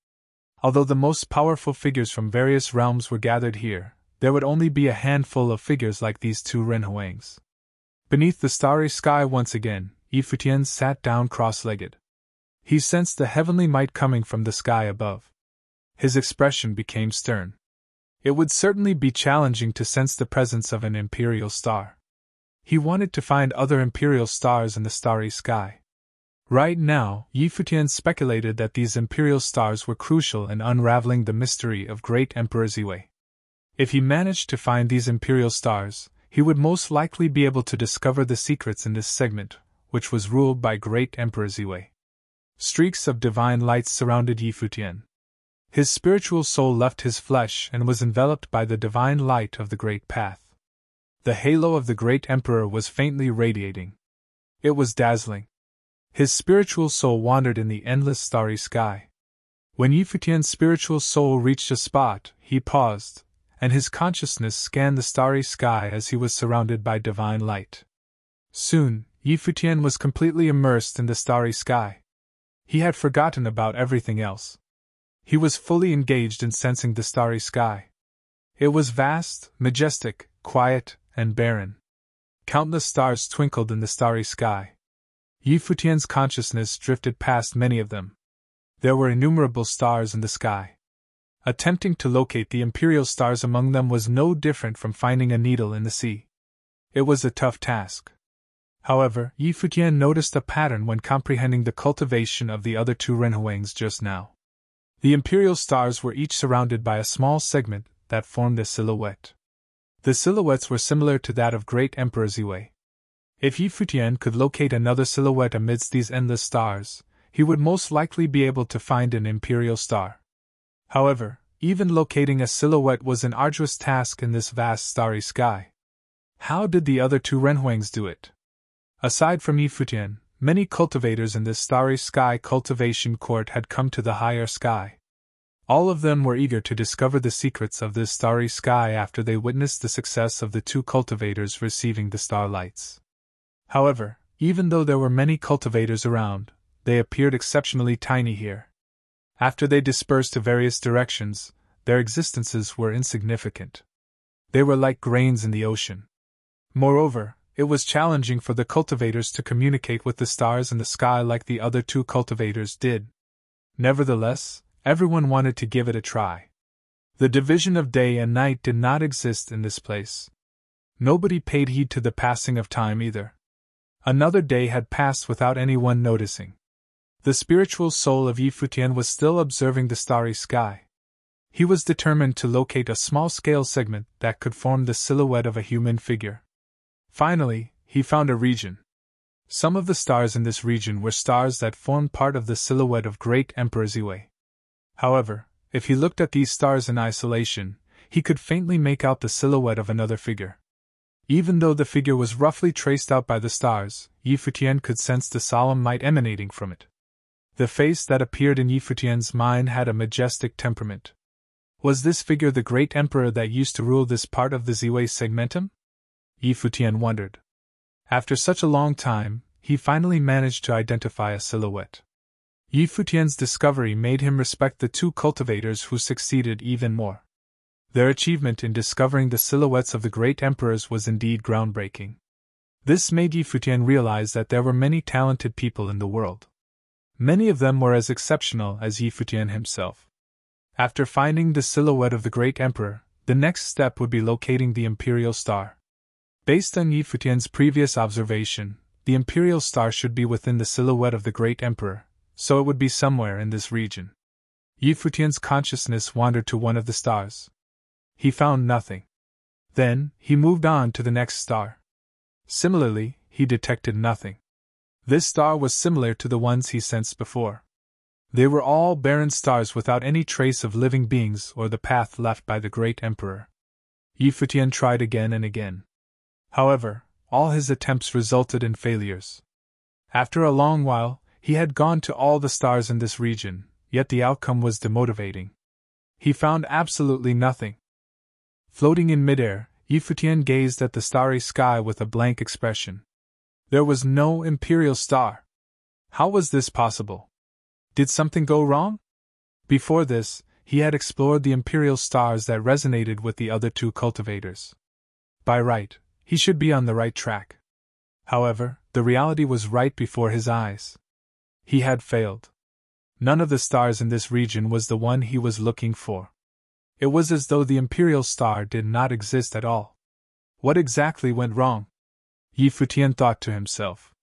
Although the most powerful figures from various realms were gathered here, there would only be a handful of figures like these two Renhuangs. Beneath the starry sky once again, Futian sat down cross-legged. He sensed the heavenly might coming from the sky above. His expression became stern. It would certainly be challenging to sense the presence of an imperial star. He wanted to find other imperial stars in the starry sky. Right now, Futian speculated that these imperial stars were crucial in unraveling the mystery of great Emperor Ziwei. If he managed to find these imperial stars, he would most likely be able to discover the secrets in this segment, which was ruled by great Emperor Ziwei. Streaks of divine light surrounded Futian. His spiritual soul left his flesh and was enveloped by the divine light of the great path. The halo of the great emperor was faintly radiating. It was dazzling. His spiritual soul wandered in the endless starry sky. When Futian's spiritual soul reached a spot, he paused, and his consciousness scanned the starry sky as he was surrounded by divine light. Soon, Futian was completely immersed in the starry sky. He had forgotten about everything else. He was fully engaged in sensing the starry sky. It was vast, majestic, quiet, and barren. Countless stars twinkled in the starry sky. Futian's consciousness drifted past many of them. There were innumerable stars in the sky. Attempting to locate the imperial stars among them was no different from finding a needle in the sea. It was a tough task. However, Futian noticed a pattern when comprehending the cultivation of the other two Renhuangs just now. The imperial stars were each surrounded by a small segment that formed a silhouette. The silhouettes were similar to that of great Emperor Ziwei. If Futian could locate another silhouette amidst these endless stars, he would most likely be able to find an imperial star. However, even locating a silhouette was an arduous task in this vast starry sky. How did the other two Renhuangs do it? Aside from Futian, many cultivators in this starry sky cultivation court had come to the higher sky. All of them were eager to discover the secrets of this starry sky after they witnessed the success of the two cultivators receiving the starlights. However, even though there were many cultivators around, they appeared exceptionally tiny here. After they dispersed to various directions, their existences were insignificant. They were like grains in the ocean. Moreover, It was challenging for the cultivators to communicate with the stars in the sky like the other two cultivators did. Nevertheless, everyone wanted to give it a try. The division of day and night did not exist in this place. Nobody paid heed to the passing of time either. Another day had passed without anyone noticing. The spiritual soul of Futian was still observing the starry sky. He was determined to locate a small-scale segment that could form the silhouette of a human figure. Finally, he found a region. Some of the stars in this region were stars that formed part of the silhouette of Great Emperor Ziwei. However, if he looked at these stars in isolation, he could faintly make out the silhouette of another figure. Even though the figure was roughly traced out by the stars, Futian could sense the solemn might emanating from it. The face that appeared in Futian's mind had a majestic temperament. Was this figure the great emperor that used to rule this part of the Ziwei segmentum? Futian wondered. After such a long time, he finally managed to identify a silhouette. Futian's discovery made him respect the two cultivators who succeeded even more. Their achievement in discovering the silhouettes of the great emperors was indeed groundbreaking. This made Futian realize that there were many talented people in the world. Many of them were as exceptional as Futian himself. After finding the silhouette of the great emperor, the next step would be locating the imperial star. Based on Futian's previous observation, the imperial star should be within the silhouette of the great emperor, so it would be somewhere in this region. Futian's consciousness wandered to one of the stars. He found nothing. Then, he moved on to the next star. Similarly, he detected nothing. This star was similar to the ones he sensed before. They were all barren stars without any trace of living beings or the path left by the great emperor. Futian tried again and again. However, all his attempts resulted in failures. After a long while, he had gone to all the stars in this region, yet the outcome was demotivating. He found absolutely nothing. Floating in midair, Futian gazed at the starry sky with a blank expression. There was no imperial star. How was this possible? Did something go wrong? Before this, he had explored the imperial stars that resonated with the other two cultivators. By right, he should be on the right track. However, the reality was right before his eyes. He had failed. None of the stars in this region was the one he was looking for. It was as though the imperial star did not exist at all. What exactly went wrong? Futian thought to himself.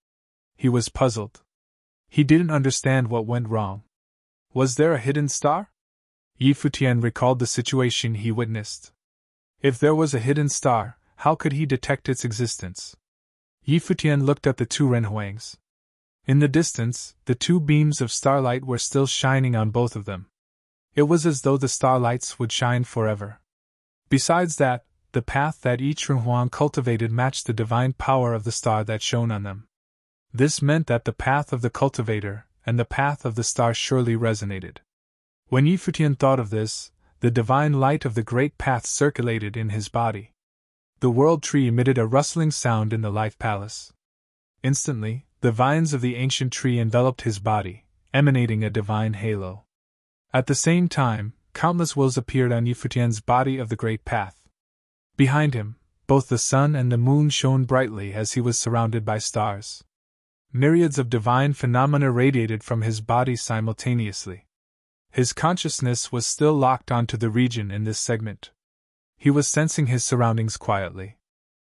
He was puzzled. He didn't understand what went wrong. Was there a hidden star? Futian recalled the situation he witnessed. If there was a hidden star, how could he detect its existence? Futian looked at the two renhuangs. In the distance, the two beams of starlight were still shining on both of them. It was as though the starlights would shine forever. Besides that, the path that each renhuang cultivated matched the divine power of the star that shone on them. This meant that the path of the cultivator and the path of the star surely resonated. When Futian thought of this, the divine light of the great path circulated in his body. The world tree emitted a rustling sound in the life palace. Instantly, the vines of the ancient tree enveloped his body, emanating a divine halo. At the same time, countless wills appeared on Futian's body of the great path. Behind him, both the sun and the moon shone brightly as he was surrounded by stars. Myriads of divine phenomena radiated from his body simultaneously. His consciousness was still locked onto the region in this segment. He was sensing his surroundings quietly.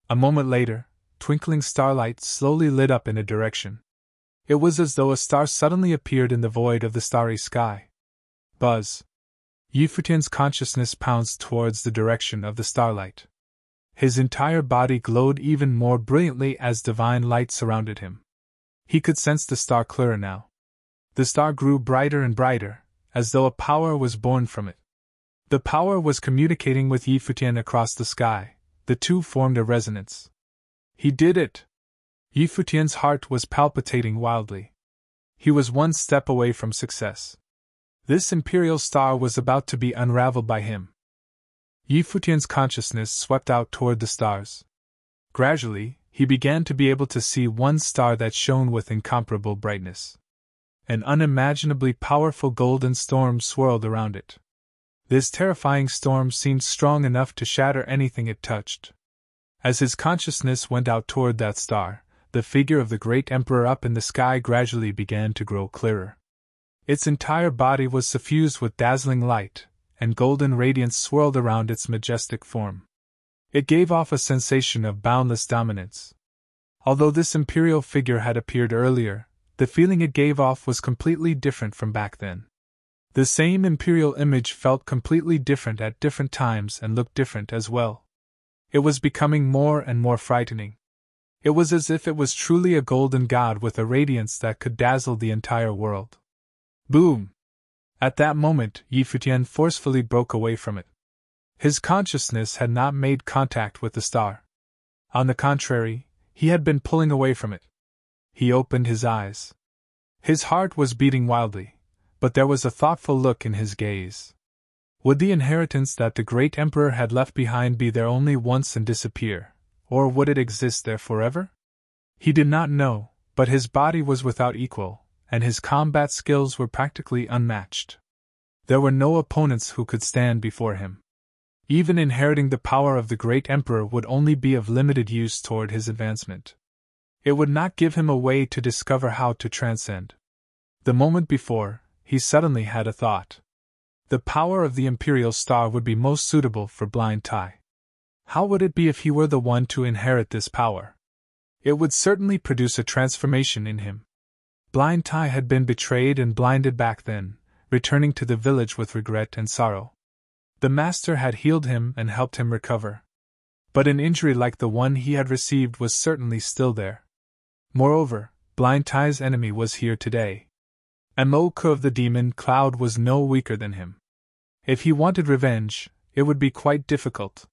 A moment later, twinkling starlight slowly lit up in a direction. It was as though a star suddenly appeared in the void of the starry sky. Buzz! Futian's consciousness pounced towards the direction of the starlight. His entire body glowed even more brilliantly as divine light surrounded him. He could sense the star clearer now. The star grew brighter and brighter, as though a power was born from it. The power was communicating with Futian across the sky. The two formed a resonance. He did it! Futian's heart was palpitating wildly. He was one step away from success. This imperial star was about to be unraveled by him. Futian's consciousness swept out toward the stars. Gradually, he began to be able to see one star that shone with incomparable brightness. An unimaginably powerful golden storm swirled around it. This terrifying storm seemed strong enough to shatter anything it touched. As his consciousness went out toward that star, the figure of the great emperor up in the sky gradually began to grow clearer. Its entire body was suffused with dazzling light, and golden radiance swirled around its majestic form. It gave off a sensation of boundless dominance. Although this imperial figure had appeared earlier, the feeling it gave off was completely different from back then. The same imperial image felt completely different at different times and looked different as well. It was becoming more and more frightening. It was as if it was truly a golden god with a radiance that could dazzle the entire world. Boom! At that moment, Futian forcefully broke away from it. His consciousness had not made contact with the star. On the contrary, he had been pulling away from it. He opened his eyes. His heart was beating wildly, but there was a thoughtful look in his gaze. Would the inheritance that the great emperor had left behind be there only once and disappear, or would it exist there forever? He did not know, but his body was without equal, and his combat skills were practically unmatched. There were no opponents who could stand before him. Even inheriting the power of the great emperor would only be of limited use toward his advancement. It would not give him a way to discover how to transcend. The moment before, he suddenly had a thought. The power of the imperial star would be most suitable for Blind Tai. How would it be if he were the one to inherit this power? It would certainly produce a transformation in him. Blind Tai had been betrayed and blinded back then, returning to the village with regret and sorrow. The master had healed him and helped him recover. But an injury like the one he had received was certainly still there. Moreover, Blind Tai's enemy was here today. Embark of the demon cloud was no weaker than him. If he wanted revenge, it would be quite difficult.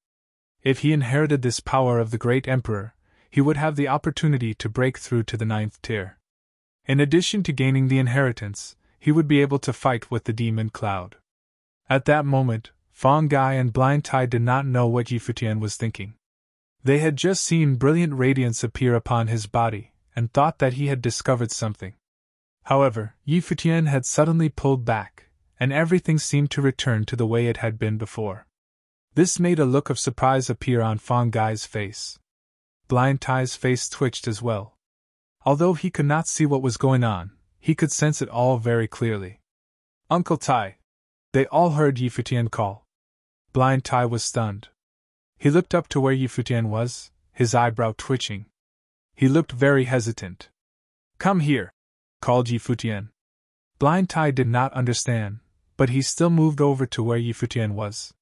If he inherited this power of the great emperor, he would have the opportunity to break through to the 9th tier. In addition to gaining the inheritance, he would be able to fight with the demon cloud. At that moment, Fong Gai and Blind Tai did not know what Futian was thinking. They had just seen brilliant radiance appear upon his body, and thought that he had discovered something. However, Futian had suddenly pulled back, and everything seemed to return to the way it had been before. This made a look of surprise appear on Fong Gai's face. Blind Tai's face twitched as well. Although he could not see what was going on, he could sense it all very clearly. "Uncle Tai!" They all heard Futian call. Blind Tai was stunned. He looked up to where Futian was, his eyebrow twitching. He looked very hesitant. "Come here!" called Futian. Blind Tai did not understand, but he still moved over to where Futian was.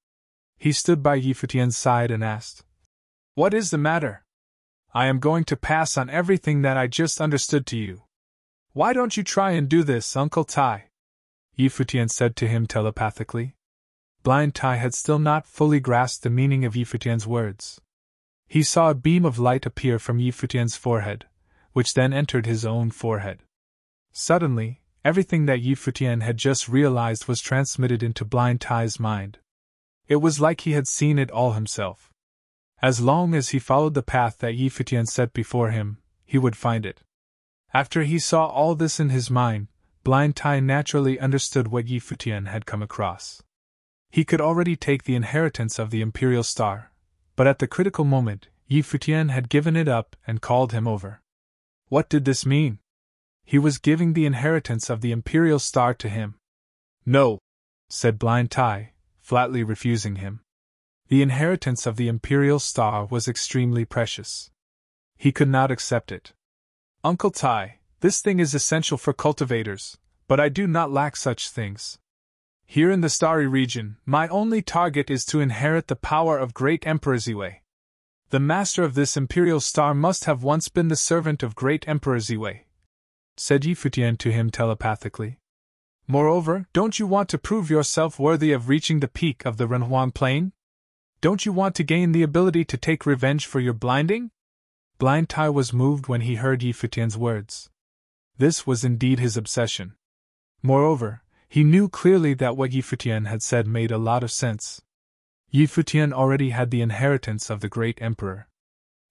He stood by Futian's side and asked, "What is the matter? I am going to pass on everything that I just understood to you. Why don't you try and do this, Uncle Tai?" Futian said to him telepathically. Blind Tai had still not fully grasped the meaning of Futian's words. He saw a beam of light appear from Futian's forehead, which then entered his own forehead. Suddenly, everything that Futian had just realized was transmitted into Blind Tai's mind. It was like he had seen it all himself. As long as he followed the path that Futian set before him, he would find it. After he saw all this in his mind, Blind Tai naturally understood what Futian had come across. He could already take the inheritance of the Imperial Star, but at the critical moment, Futian had given it up and called him over. What did this mean? He was giving the inheritance of the Imperial Star to him. "No," said Blind Tai, flatly refusing him. The inheritance of the Imperial Star was extremely precious. He could not accept it. "Uncle Tai, this thing is essential for cultivators, but I do not lack such things. Here in the Starry region, my only target is to inherit the power of Great Emperor Ziwei. The master of this Imperial Star must have once been the servant of Great Emperor Ziwei," said Futian to him telepathically. "Moreover, don't you want to prove yourself worthy of reaching the peak of the Renhuang Plain? Don't you want to gain the ability to take revenge for your blinding?" Blind Tai was moved when he heard Futian's words. This was indeed his obsession. Moreover, he knew clearly that what Futian had said made a lot of sense. Futian already had the inheritance of the great emperor.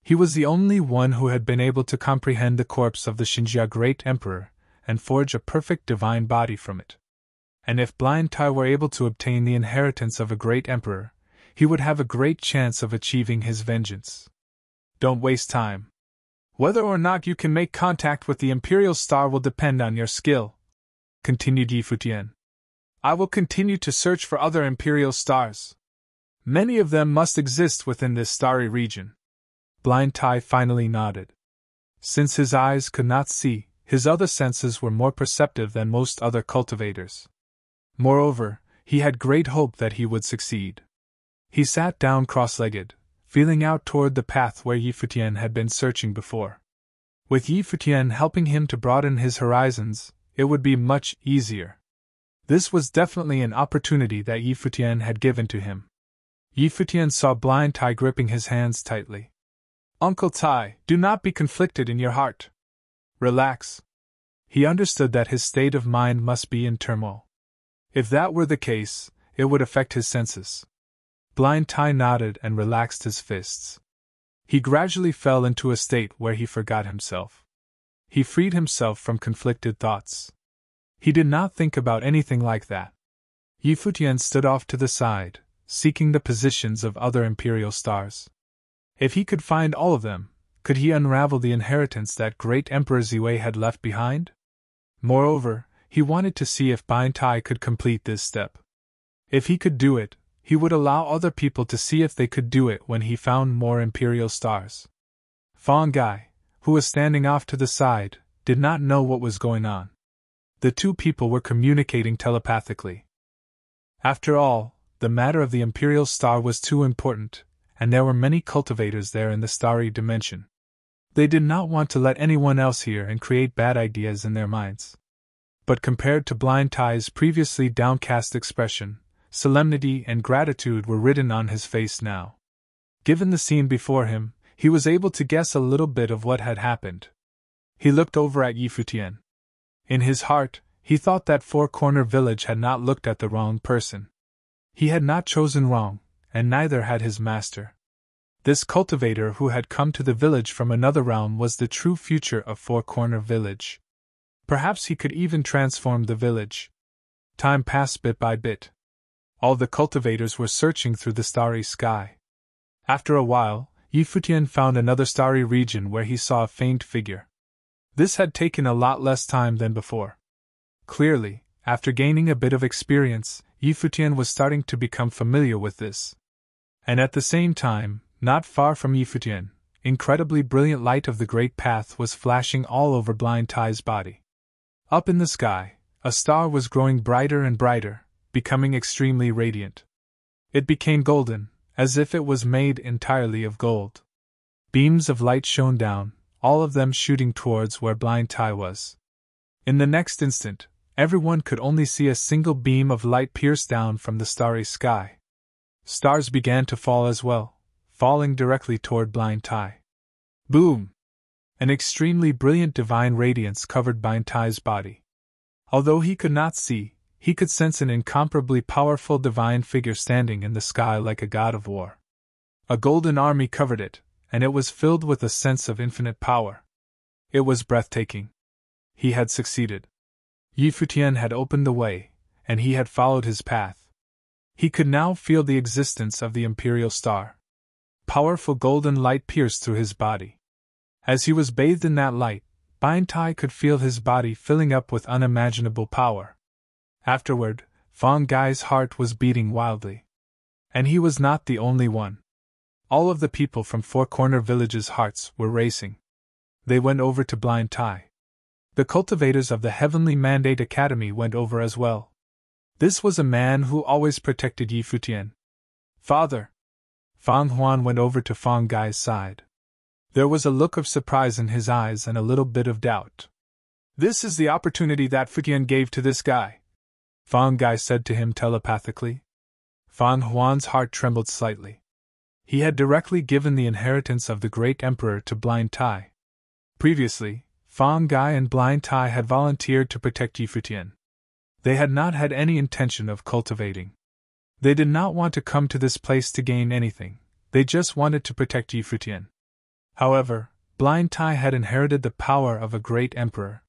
He was the only one who had been able to comprehend the corpse of the Xinjia great emperor and forge a perfect divine body from it. And if Blind Tai were able to obtain the inheritance of a great emperor, he would have a great chance of achieving his vengeance. Don't waste time. Whether or not you can make contact with the Imperial Star will depend on your skill, continued Yi Futian. I will continue to search for other Imperial Stars. Many of them must exist within this starry region. Blind Tai finally nodded. Since his eyes could not see, his other senses were more perceptive than most other cultivators. Moreover, he had great hope that he would succeed. He sat down cross-legged, feeling out toward the path where Yi Futian had been searching before. With Yi Futian helping him to broaden his horizons, it would be much easier. This was definitely an opportunity that Yi Futian had given to him. Yi Futian saw Blind Tai gripping his hands tightly. Uncle Tai, do not be conflicted in your heart. Relax. He understood that his state of mind must be in turmoil. If that were the case, it would affect his senses. Blind Tai nodded and relaxed his fists. He gradually fell into a state where he forgot himself. He freed himself from conflicted thoughts. He did not think about anything like that. Yi Futian stood off to the side, seeking the positions of other Imperial Stars. If he could find all of them, could he unravel the inheritance that great Emperor Ziwei had left behind? Moreover, he wanted to see if Blind Tai could complete this step. If he could do it, he would allow other people to see if they could do it when he found more Imperial Stars. Fang Gai, who was standing off to the side, did not know what was going on. The two people were communicating telepathically. After all, the matter of the Imperial Star was too important, and there were many cultivators there in the starry dimension. They did not want to let anyone else hear and create bad ideas in their minds. But compared to Blind Tai's previously downcast expression, solemnity and gratitude were written on his face now. Given the scene before him, he was able to guess a little bit of what had happened. He looked over at Yi Futian. In his heart, he thought that Four Corner Village had not looked at the wrong person. He had not chosen wrong, and neither had his master. This cultivator who had come to the village from another realm was the true future of Four Corner Village. Perhaps he could even transform the village. Time passed bit by bit. All the cultivators were searching through the starry sky. After a while, Yi Futian found another starry region where he saw a faint figure. This had taken a lot less time than before. Clearly, after gaining a bit of experience, Yi Futian was starting to become familiar with this. And at the same time, not far from Yi Futian, incredibly brilliant light of the Great Path was flashing all over Blind Tai's body. Up in the sky, a star was growing brighter and brighter, becoming extremely radiant. It became golden, as if it was made entirely of gold. Beams of light shone down, all of them shooting towards where Blind Tai was. In the next instant, everyone could only see a single beam of light pierce down from the starry sky. Stars began to fall as well, falling directly toward Blind Tai. Boom! An extremely brilliant divine radiance covered Blind Tai's body. Although he could not see, he could sense an incomparably powerful divine figure standing in the sky like a god of war. A golden army covered it, and it was filled with a sense of infinite power. It was breathtaking. He had succeeded. Yi Futian had opened the way, and he had followed his path. He could now feel the existence of the Imperial Star. Powerful golden light pierced through his body. As he was bathed in that light, Blind Tai could feel his body filling up with unimaginable power. Afterward, Fang Gai's heart was beating wildly. And he was not the only one. All of the people from Four Corner Village's hearts were racing. They went over to Blind Tai. The cultivators of the Heavenly Mandate Academy went over as well. This was a man who always protected Yi Futian. Father! Fang Huan went over to Fang Gai's side. There was a look of surprise in his eyes and a little bit of doubt. This is the opportunity that Futian gave to this guy, Fang Gai said to him telepathically. Fang Huan's heart trembled slightly. He had directly given the inheritance of the great emperor to Blind Tai. Previously, Fang Gai and Blind Tai had volunteered to protect Yi Futian. They had not had any intention of cultivating. They did not want to come to this place to gain anything, they just wanted to protect Yi Futian. However, Blind Tai had inherited the power of a great emperor.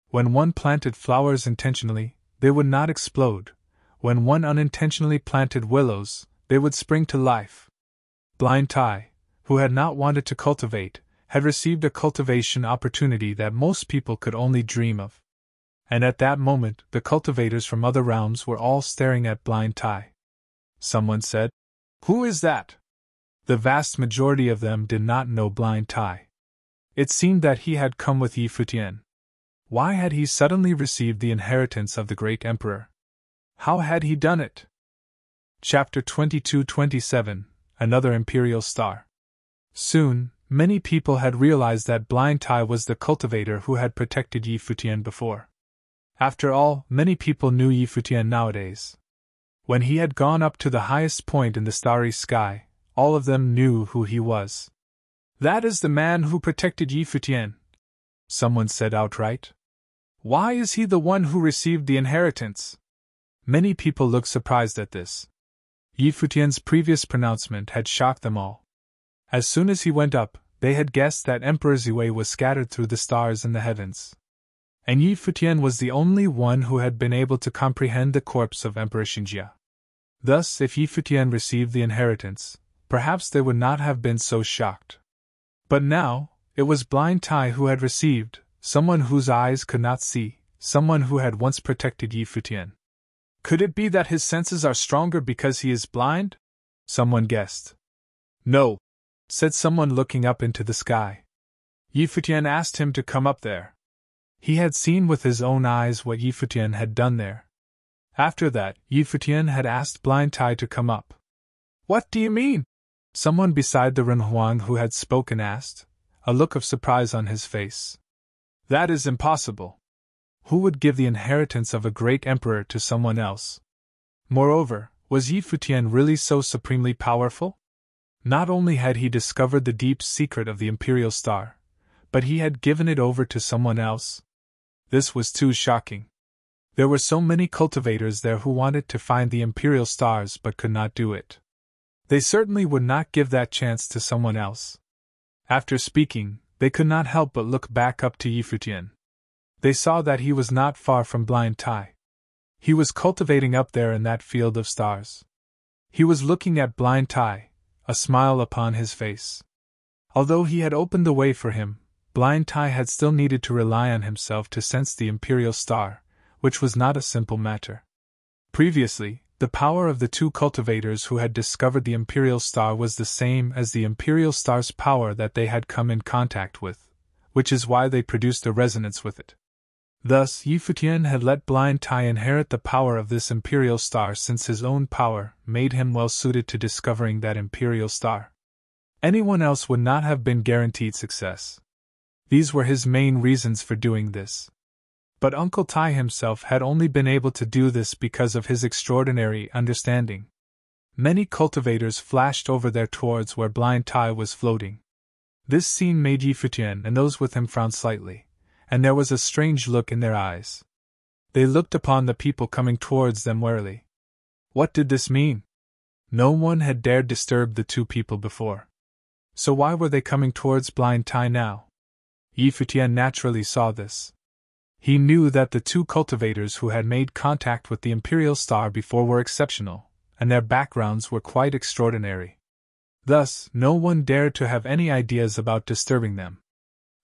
When one planted flowers intentionally, they would not explode. When one unintentionally planted willows, they would spring to life. Blind Tai, who had not wanted to cultivate, had received a cultivation opportunity that most people could only dream of. And at that moment, the cultivators from other realms were all staring at Blind Tai. Someone said, "Who is that?" The vast majority of them did not know Blind Tai. It seemed that he had come with Yi Futian. Why had he suddenly received the inheritance of the great emperor? How had he done it? Chapter 22-27, Another Imperial Star. Soon, many people had realized that Blind Tai was the cultivator who had protected Yi Futian before. After all, many people knew Yi Futian nowadays. When he had gone up to the highest point in the starry sky, all of them knew who he was. "That is the man who protected Yi Futian," someone said outright. "Why is he the one who received the inheritance?" Many people looked surprised at this. Yi Futian's previous pronouncement had shocked them all. As soon as he went up, they had guessed that Emperor Ziwei was scattered through the stars in the heavens. And Yi Futian was the only one who had been able to comprehend the corpse of Emperor Xinjia. Thus, if Yi Futian received the inheritance, perhaps they would not have been so shocked. But now, it was Blind Tai who had received, someone whose eyes could not see, someone who had once protected Yi Futian. Could it be that his senses are stronger because he is blind? Someone guessed. "No," said someone looking up into the sky. Yi Futian asked him to come up there. He had seen with his own eyes what Yi Futian had done there. After that, Yi Futian had asked Blind Tai to come up. "What do you mean?" Someone beside the Renhuang who had spoken asked, a look of surprise on his face. "That is impossible. Who would give the inheritance of a great emperor to someone else? Moreover, was Yi Futian really so supremely powerful? Not only had he discovered the deep secret of the Imperial Star, but he had given it over to someone else. This was too shocking. There were so many cultivators there who wanted to find the Imperial Stars but could not do it. They certainly would not give that chance to someone else. After speaking, they could not help but look back up to Yi Futian. They saw that he was not far from Blind Tai. He was cultivating up there in that field of stars. He was looking at Blind Tai, a smile upon his face. Although he had opened the way for him, Blind Tai had still needed to rely on himself to sense the Imperial Star, which was not a simple matter. Previously, the power of the two cultivators who had discovered the Imperial Star was the same as the Imperial Star's power that they had come in contact with, which is why they produced a resonance with it. Thus, Yi Futian had let Blind Tai inherit the power of this Imperial Star since his own power made him well suited to discovering that Imperial Star. Anyone else would not have been guaranteed success. These were his main reasons for doing this. But Uncle Tai himself had only been able to do this because of his extraordinary understanding. Many cultivators flashed over there towards where Blind Tai was floating. This scene made Yi Futian and those with him frown slightly, and there was a strange look in their eyes. They looked upon the people coming towards them warily. What did this mean? No one had dared disturb the two people before. So why were they coming towards Blind Tai now? Yi Futian naturally saw this. He knew that the two cultivators who had made contact with the Imperial Star before were exceptional, and their backgrounds were quite extraordinary. Thus, no one dared to have any ideas about disturbing them.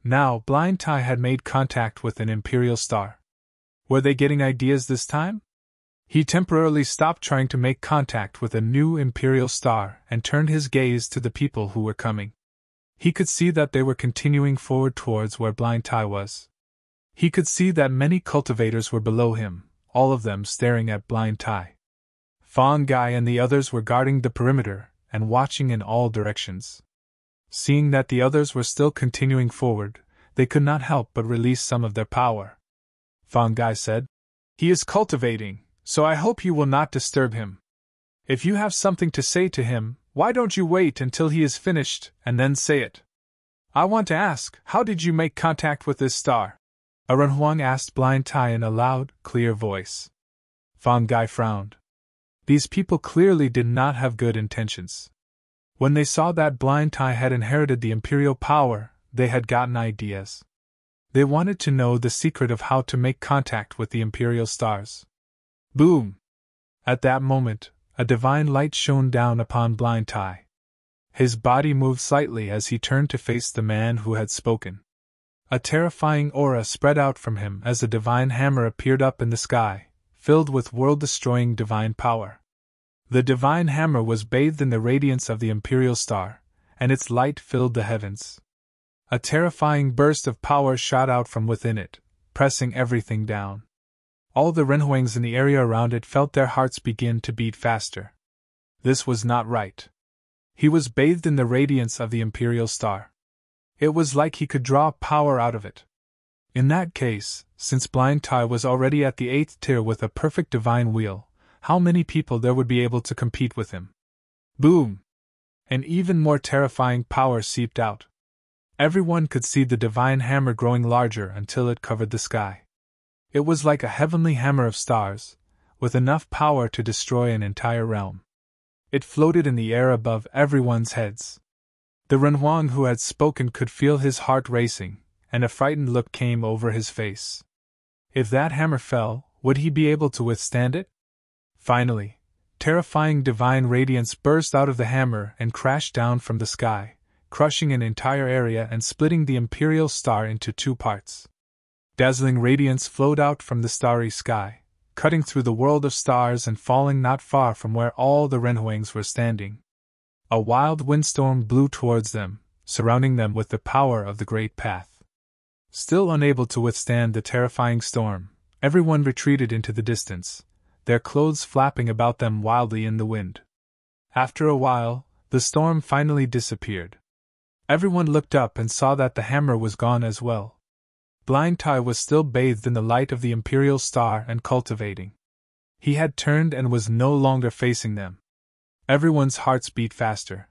Now, Blind Tai had made contact with an Imperial Star. Were they getting ideas this time? He temporarily stopped trying to make contact with a new Imperial Star and turned his gaze to the people who were coming. He could see that they were continuing forward towards where Blind Tai was. He could see that many cultivators were below him, all of them staring at Blind Tai. Fang Gai and the others were guarding the perimeter and watching in all directions. Seeing that the others were still continuing forward, they could not help but release some of their power. Fang Gai said, "He is cultivating, so I hope you will not disturb him. If you have something to say to him, why don't you wait until he is finished and then say it? I want to ask, how did you make contact with this star?" A Renhuang asked Blind Tai in a loud, clear voice. Fang Gai frowned. These people clearly did not have good intentions. When they saw that Blind Tai had inherited the imperial power, they had gotten ideas. They wanted to know the secret of how to make contact with the imperial stars. Boom! At that moment, a divine light shone down upon Blind Tai. His body moved slightly as he turned to face the man who had spoken. A terrifying aura spread out from him as a divine hammer appeared up in the sky, filled with world-destroying divine power. The divine hammer was bathed in the radiance of the imperial star, and its light filled the heavens. A terrifying burst of power shot out from within it, pressing everything down. All the Renhuangs in the area around it felt their hearts begin to beat faster. This was not right. He was bathed in the radiance of the imperial star. It was like he could draw power out of it. In that case, since Blind Tai was already at the 8th tier with a perfect divine wheel, how many people there would be able to compete with him? Boom! An even more terrifying power seeped out. Everyone could see the divine hammer growing larger until it covered the sky. It was like a heavenly hammer of stars, with enough power to destroy an entire realm. It floated in the air above everyone's heads. The Renhuang who had spoken could feel his heart racing, and a frightened look came over his face. If that hammer fell, would he be able to withstand it? Finally, terrifying divine radiance burst out of the hammer and crashed down from the sky, crushing an entire area and splitting the imperial star into 2 parts. Dazzling radiance flowed out from the starry sky, cutting through the world of stars and falling not far from where all the Renhuangs were standing. A wild windstorm blew towards them, surrounding them with the power of the Great Path. Still unable to withstand the terrifying storm, everyone retreated into the distance, their clothes flapping about them wildly in the wind. After a while, the storm finally disappeared. Everyone looked up and saw that the hammer was gone as well. Blind Tai was still bathed in the light of the imperial star and cultivating. He had turned and was no longer facing them. Everyone's hearts beat faster.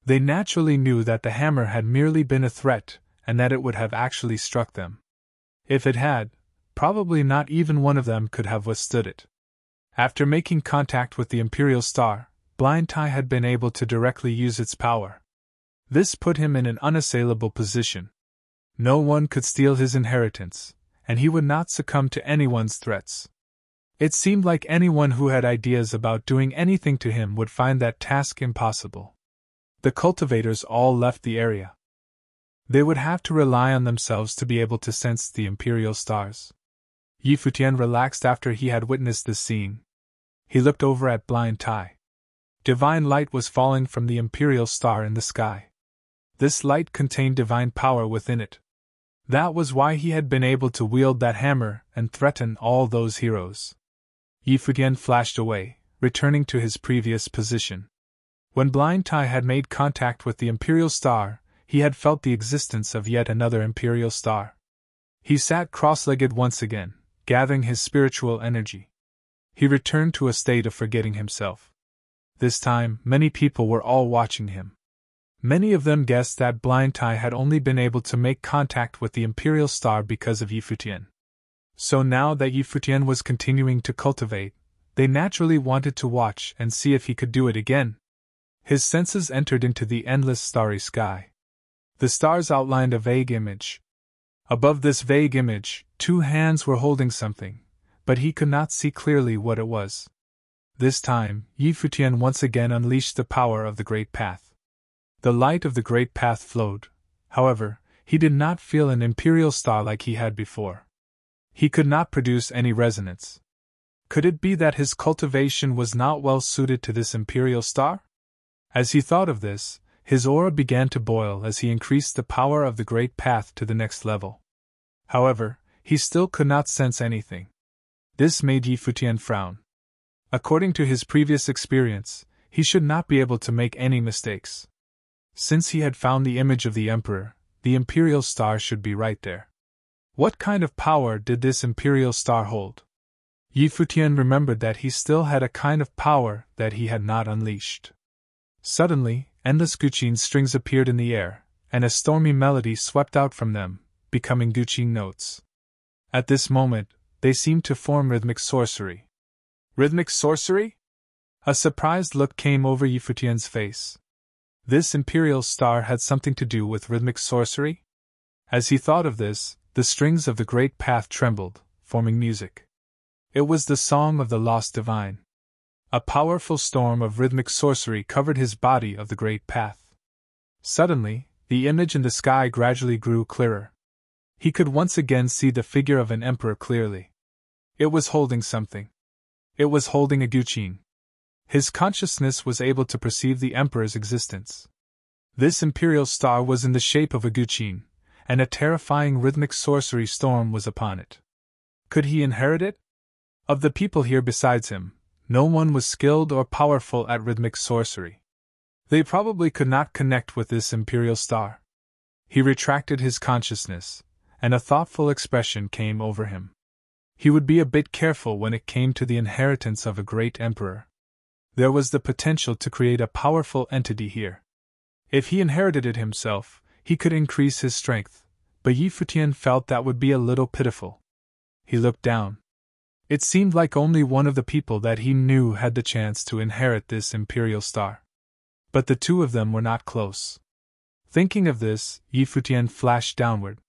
They naturally knew that the hammer had merely been a threat and that it would have actually struck them. If it had, probably not even one of them could have withstood it. After making contact with the imperial star, Blind Tai had been able to directly use its power. This put him in an unassailable position. No one could steal his inheritance, and he would not succumb to anyone's threats. It seemed like anyone who had ideas about doing anything to him would find that task impossible. The cultivators all left the area. They would have to rely on themselves to be able to sense the imperial stars. Futian relaxed after he had witnessed this scene. He looked over at Blind Tai. Divine light was falling from the imperial star in the sky. This light contained divine power within it. That was why he had been able to wield that hammer and threaten all those heroes. Futian flashed away, returning to his previous position. When Blind Tai had made contact with the imperial star, he had felt the existence of yet another imperial star. He sat cross-legged once again, gathering his spiritual energy. He returned to a state of forgetting himself. This time, many people were all watching him. Many of them guessed that Blind Tai had only been able to make contact with the imperial star because of Futian. So now that Futian was continuing to cultivate, they naturally wanted to watch and see if he could do it again. His senses entered into the endless starry sky. The stars outlined a vague image. Above this vague image, 2 hands were holding something, but he could not see clearly what it was. This time, Futian once again unleashed the power of the Great Path. The light of the Great Path flowed. However, he did not feel an imperial star like he had before. He could not produce any resonance. Could it be that his cultivation was not well suited to this imperial star? As he thought of this, his aura began to boil as he increased the power of the Great Path to the next level. However, he still could not sense anything. This made Futian frown. According to his previous experience, he should not be able to make any mistakes. Since he had found the image of the Emperor, the imperial star should be right there. What kind of power did this imperial star hold? Futian remembered that he still had a kind of power that he had not unleashed. Suddenly, endless Guqin strings appeared in the air, and a stormy melody swept out from them, becoming Guqin notes. At this moment, they seemed to form rhythmic sorcery. Rhythmic sorcery? A surprised look came over Futian's face. This imperial star had something to do with rhythmic sorcery? As he thought of this, the strings of the Great Path trembled, forming music. It was the song of the lost divine. A powerful storm of rhythmic sorcery covered his body of the Great Path. Suddenly, the image in the sky gradually grew clearer. He could once again see the figure of an emperor clearly. It was holding something. It was holding a guqin. His consciousness was able to perceive the emperor's existence. This imperial star was in the shape of a guqin, and a terrifying rhythmic sorcery storm was upon it. Could he inherit it? Of the people here besides him, no one was skilled or powerful at rhythmic sorcery. They probably could not connect with this imperial star. He retracted his consciousness, and a thoughtful expression came over him. He would be a bit careful when it came to the inheritance of a great emperor. There was the potential to create a powerful entity here. If he inherited it himself, he could increase his strength, but Yi Futian felt that would be a little pitiful. He looked down. It seemed like only one of the people that he knew had the chance to inherit this imperial star. But the two of them were not close. Thinking of this, Yi Futian flashed downward.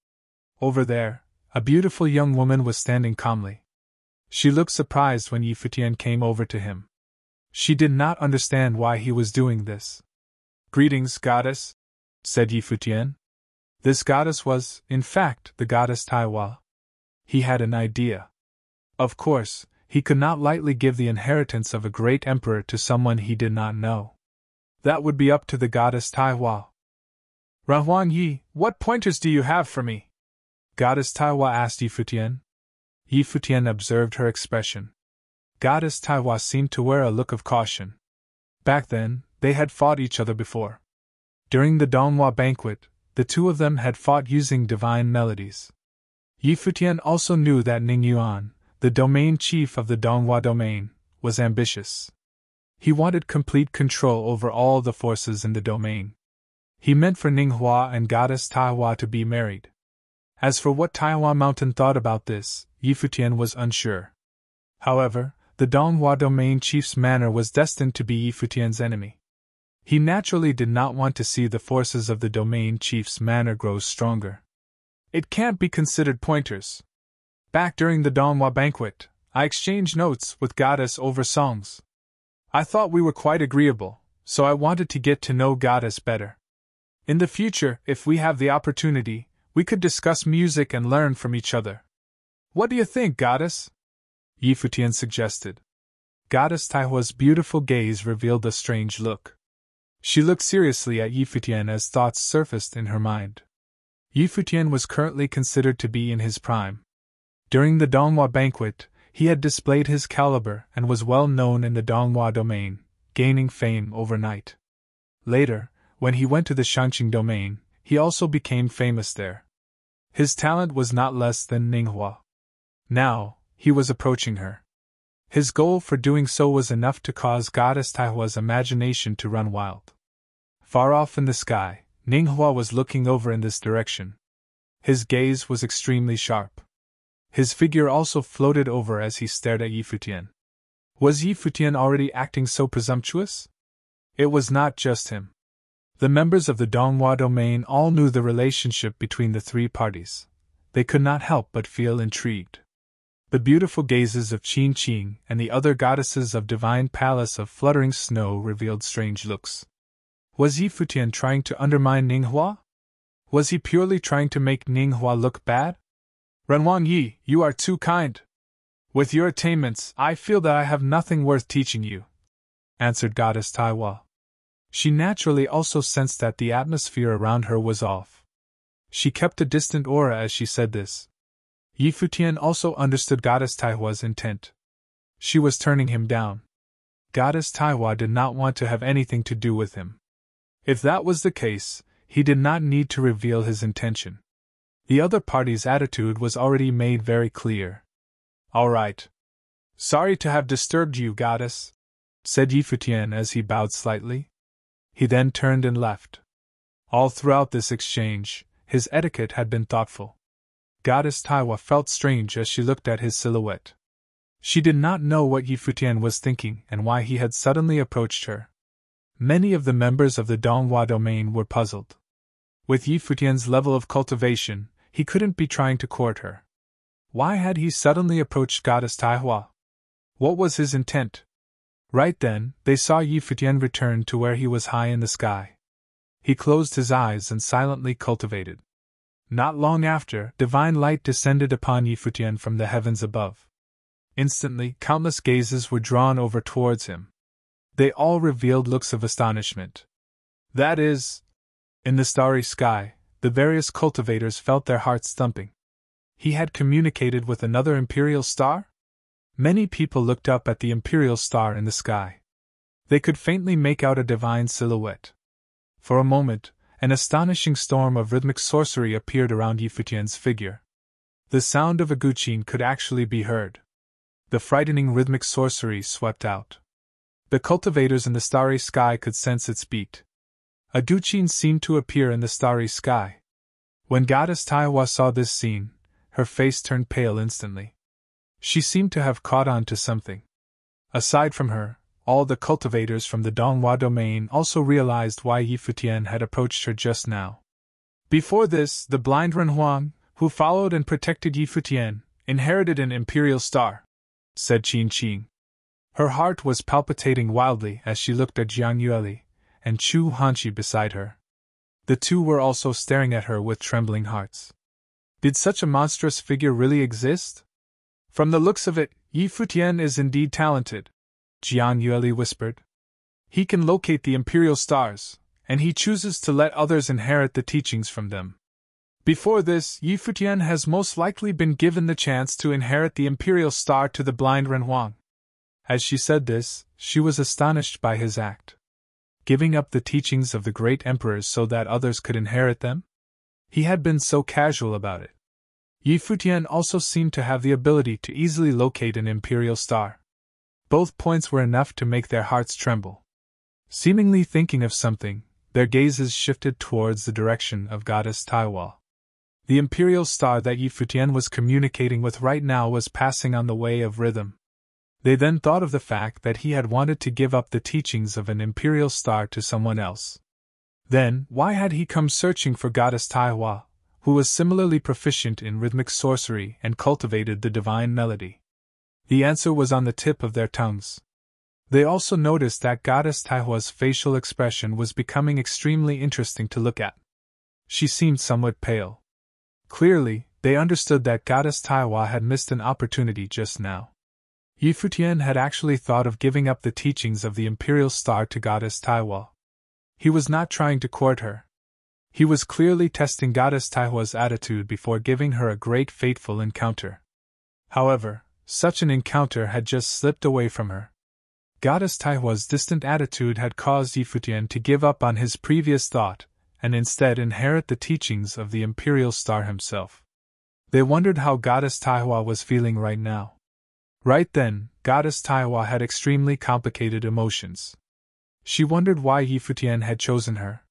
Over there, a beautiful young woman was standing calmly. She looked surprised when Yi Futian came over to him. She did not understand why he was doing this. "Greetings, goddess," said Yi Futian. This goddess was, in fact, the goddess Taiwa. He had an idea. Of course, he could not lightly give the inheritance of a great emperor to someone he did not know. That would be up to the goddess Taiwa. "Rahuan Yi, what pointers do you have for me?" Goddess Taiwa asked Yi Futian. Yi Futian observed her expression. Goddess Taiwa seemed to wear a look of caution. Back then, they had fought each other before. During the Donghua banquet, the two of them had fought using divine melodies. Yi Futian also knew that Ning Yuan, the domain chief of the Donghua domain, was ambitious. He wanted complete control over all the forces in the domain. He meant for Ninghua and Goddess Taiwa to be married. As for what Taiwan Mountain thought about this, Yi Futian was unsure. However, the Donghua domain chief's manner was destined to be Yi Futian's enemy. He naturally did not want to see the forces of the domain chief's manner grow stronger. It can't be considered pointers. Back during the Donghua banquet, I exchanged notes with Goddess over songs. I thought we were quite agreeable, so I wanted to get to know Goddess better. In the future, if we have the opportunity, we could discuss music and learn from each other. What do you think, Goddess? Yi Futian suggested. Goddess Taihua's beautiful gaze revealed a strange look. She looked seriously at Yi Futian as thoughts surfaced in her mind. Yi Futian was currently considered to be in his prime. During the Donghua banquet, he had displayed his caliber and was well known in the Donghua domain, gaining fame overnight. Later, when he went to the Shangqing domain, he also became famous there. His talent was not less than Ninghua. Now, he was approaching her. His goal for doing so was enough to cause Goddess Taihua's imagination to run wild. Far off in the sky, Ninghua was looking over in this direction. His gaze was extremely sharp. His figure also floated over as he stared at Yi Futian. Was Yi Futian already acting so presumptuous? It was not just him. The members of the Donghua domain all knew the relationship between the three parties. They could not help but feel intrigued. The beautiful gazes of Qin Qing and the other goddesses of Divine Palace of Fluttering Snow revealed strange looks. Was Yi Futian trying to undermine Ninghua? Was he purely trying to make Ninghua look bad? Renhuang Yi, you are too kind. With your attainments, I feel that I have nothing worth teaching you, answered Goddess Taiwa. She naturally also sensed that the atmosphere around her was off. She kept a distant aura as she said this. Yi Futian also understood Goddess Taihua's intent. She was turning him down. Goddess Taiwa did not want to have anything to do with him. If that was the case, he did not need to reveal his intention. The other party's attitude was already made very clear. All right. Sorry to have disturbed you, Goddess, said Yi Futian as he bowed slightly. He then turned and left. All throughout this exchange, his etiquette had been thoughtful. Goddess Taiwa felt strange as she looked at his silhouette. She did not know what Yi Futian was thinking and why he had suddenly approached her. Many of the members of the Donghua domain were puzzled. With Yi Futian's level of cultivation, he couldn't be trying to court her. Why had he suddenly approached Goddess Taiwa? What was his intent? Right then, they saw Yi Futian return to where he was high in the sky. He closed his eyes and silently cultivated. Not long after, divine light descended upon Futian from the heavens above. Instantly, countless gazes were drawn over towards him. They all revealed looks of astonishment. That is, in the starry sky, the various cultivators felt their hearts thumping. He had communicated with another imperial star? Many people looked up at the imperial star in the sky. They could faintly make out a divine silhouette. For a moment, an astonishing storm of rhythmic sorcery appeared around Futian's figure. The sound of a guqin could actually be heard. The frightening rhythmic sorcery swept out. The cultivators in the starry sky could sense its beat. A guqin seemed to appear in the starry sky. When Goddess Taiwa saw this scene, her face turned pale instantly. She seemed to have caught on to something. Aside from her, all the cultivators from the Donghua domain also realized why Futian had approached her just now. Before this, the blind Renhuang, who followed and protected Futian, inherited an imperial star, said Qin Qing. Her heart was palpitating wildly as she looked at Jiang Yueli and Chu Hanqi beside her. The two were also staring at her with trembling hearts. Did such a monstrous figure really exist? From the looks of it, Futian is indeed talented, Jiang Yueli whispered. He can locate the imperial stars, and he chooses to let others inherit the teachings from them. Before this, Futian has most likely been given the chance to inherit the imperial star to the blind Renhuang. As she said this, she was astonished by his act. Giving up the teachings of the great emperors so that others could inherit them? He had been so casual about it. Futian also seemed to have the ability to easily locate an imperial star. Both points were enough to make their hearts tremble. Seemingly thinking of something, their gazes shifted towards the direction of Goddess Taiwa. The imperial star that Futian was communicating with right now was passing on the way of rhythm. They then thought of the fact that he had wanted to give up the teachings of an imperial star to someone else. Then, why had he come searching for Goddess Taiwa, who was similarly proficient in rhythmic sorcery and cultivated the divine melody? The answer was on the tip of their tongues. They also noticed that Goddess Taiwa's facial expression was becoming extremely interesting to look at. She seemed somewhat pale. Clearly, they understood that Goddess Taiwa had missed an opportunity just now. Futian had actually thought of giving up the teachings of the imperial star to Goddess Taiwa. He was not trying to court her. He was clearly testing Goddess Taiwa's attitude before giving her a great fateful encounter. However, such an encounter had just slipped away from her. Goddess Taiwa's distant attitude had caused Futian to give up on his previous thought, and instead inherit the teachings of the imperial star himself. They wondered how Goddess Taiwa was feeling right now. Right then, Goddess Taiwa had extremely complicated emotions. She wondered why Futian had chosen her.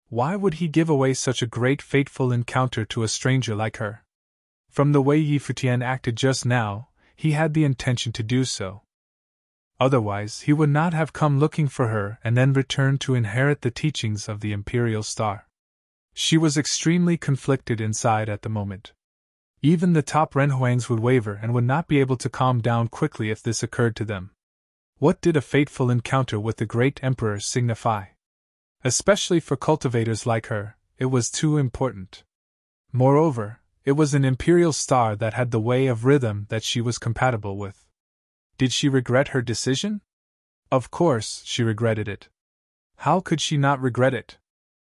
Why would he give away such a great fateful encounter to a stranger like her? From the way Futian acted just now, he had the intention to do so. Otherwise, he would not have come looking for her and then returned to inherit the teachings of the imperial star. She was extremely conflicted inside at the moment. Even the top Renhuangs would waver and would not be able to calm down quickly if this occurred to them. What did a fateful encounter with the great emperor signify? Especially for cultivators like her, it was too important. Moreover, it was an imperial star that had the way of rhythm that she was compatible with. Did she regret her decision? Of course, she regretted it. How could she not regret it?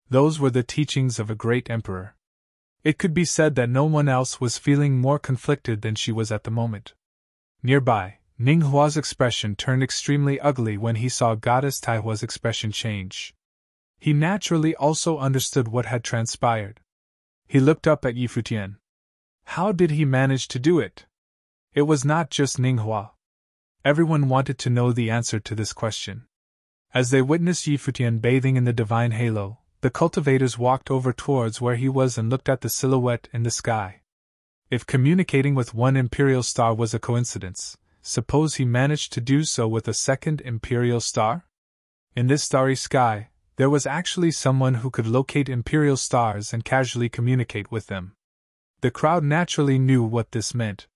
Those were the teachings of a great emperor. It could be said that no one else was feeling more conflicted than she was at the moment. Nearby, Ninghua's expression turned extremely ugly when he saw Goddess Taihua's expression change. He naturally also understood what had transpired. He looked up at Futian. How did he manage to do it? It was not just Ninghua. Everyone wanted to know the answer to this question. As they witnessed Futian bathing in the divine halo, the cultivators walked over towards where he was and looked at the silhouette in the sky. If communicating with one imperial star was a coincidence, suppose he managed to do so with a second imperial star? In this starry sky, there was actually someone who could locate imperial stars and casually communicate with them. The crowd naturally knew what this meant.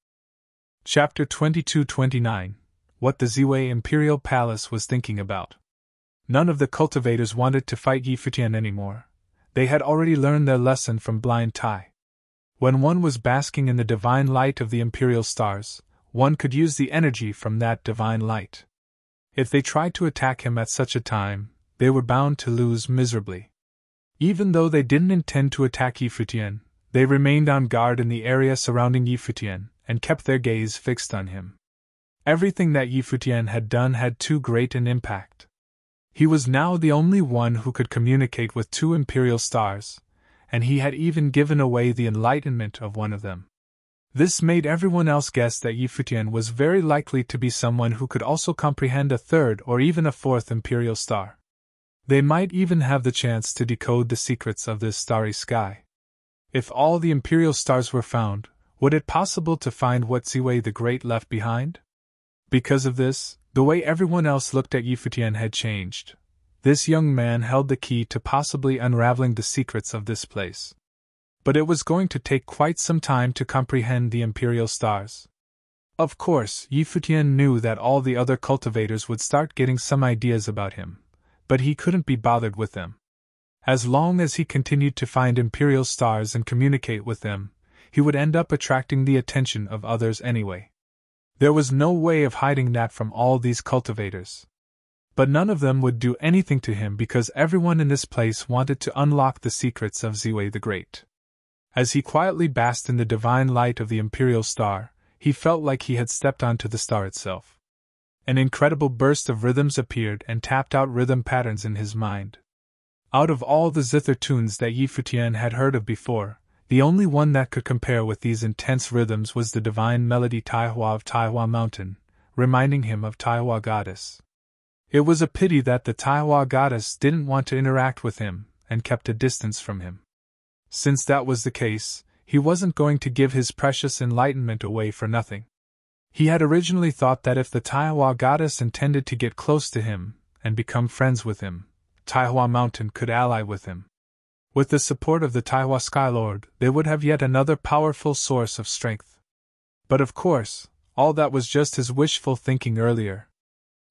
Chapter 22-29 What the Ziwei Imperial Palace was thinking about. None of the cultivators wanted to fight Yi Futian anymore. They had already learned their lesson from blind Tai. When one was basking in the divine light of the imperial stars, one could use the energy from that divine light. If they tried to attack him at such a time, they were bound to lose miserably. Even though they didn't intend to attack Yi Futian, they remained on guard in the area surrounding Yi Futian and kept their gaze fixed on him. Everything that Yi Futian had done had too great an impact. He was now the only one who could communicate with two imperial stars, and he had even given away the enlightenment of one of them. This made everyone else guess that Yi Futian was very likely to be someone who could also comprehend a third or even a fourth imperial star. They might even have the chance to decode the secrets of this starry sky. If all the imperial stars were found, would it be possible to find what Ziwei the Great left behind? Because of this, the way everyone else looked at Yi Futian had changed. This young man held the key to possibly unraveling the secrets of this place. But it was going to take quite some time to comprehend the imperial stars. Of course, Yi Futian knew that all the other cultivators would start getting some ideas about him, but he couldn't be bothered with them. As long as he continued to find imperial stars and communicate with them, he would end up attracting the attention of others anyway. There was no way of hiding that from all these cultivators. But none of them would do anything to him because everyone in this place wanted to unlock the secrets of Ziwei the Great. As he quietly basked in the divine light of the imperial star, he felt like he had stepped onto the star itself. An incredible burst of rhythms appeared and tapped out rhythm patterns in his mind. Out of all the zither tunes that Yi Futian had heard of before, the only one that could compare with these intense rhythms was the divine melody Taihua of Taihua Mountain, reminding him of Taihua Goddess. It was a pity that the Taihua Goddess didn't want to interact with him and kept a distance from him. Since that was the case, he wasn't going to give his precious enlightenment away for nothing. He had originally thought that if the Taihua Goddess intended to get close to him and become friends with him, Taihua Mountain could ally with him. With the support of the Taihua Skylord, they would have yet another powerful source of strength. But of course, all that was just his wishful thinking earlier.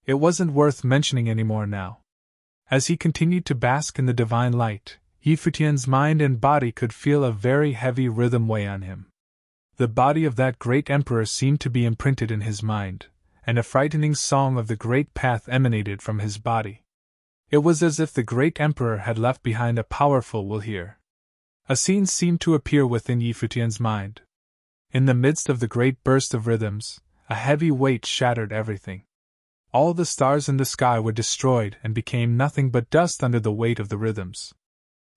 It wasn't worth mentioning anymore now. As he continued to bask in the divine light, Yi Futian's mind and body could feel a very heavy rhythm weigh on him. The body of that great emperor seemed to be imprinted in his mind, and a frightening song of the great path emanated from his body. It was as if the great emperor had left behind a powerful will here. A scene seemed to appear within Yi Futian's mind. In the midst of the great burst of rhythms, a heavy weight shattered everything. All the stars in the sky were destroyed and became nothing but dust under the weight of the rhythms.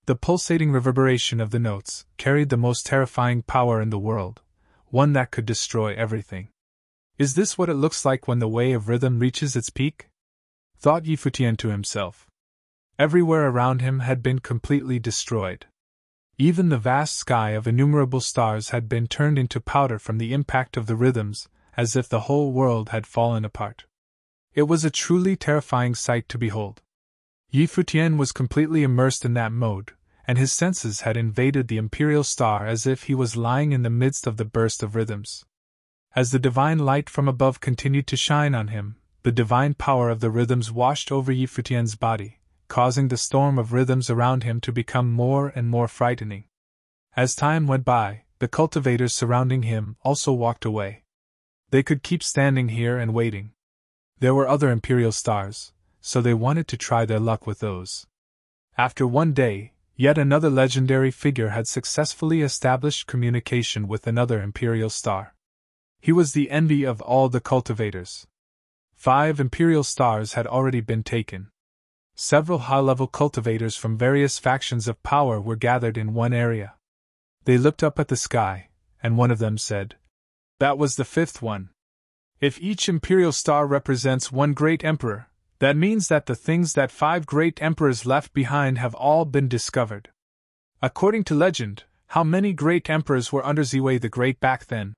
The pulsating reverberation of the notes carried the most terrifying power in the world, one that could destroy everything. Is this what it looks like when the wave of rhythm reaches its peak? Thought Yi Futian to himself. Everywhere around him had been completely destroyed. Even the vast sky of innumerable stars had been turned into powder from the impact of the rhythms, as if the whole world had fallen apart. It was a truly terrifying sight to behold. Yi Futian was completely immersed in that mode, and his senses had invaded the imperial star as if he was lying in the midst of the burst of rhythms. As the divine light from above continued to shine on him, the divine power of the rhythms washed over Yi Futian's body, causing the storm of rhythms around him to become more and more frightening. As time went by, the cultivators surrounding him also walked away. They could keep standing here and waiting. There were other imperial stars, so they wanted to try their luck with those. After one day, yet another legendary figure had successfully established communication with another imperial star. He was the envy of all the cultivators. 5 imperial stars had already been taken. Several high-level cultivators from various factions of power were gathered in one area. They looked up at the sky, and one of them said, "That was the 5th one. If each imperial star represents one great emperor, that means that the things that 5 great emperors left behind have all been discovered. According to legend, how many great emperors were under Ziwei the Great back then?"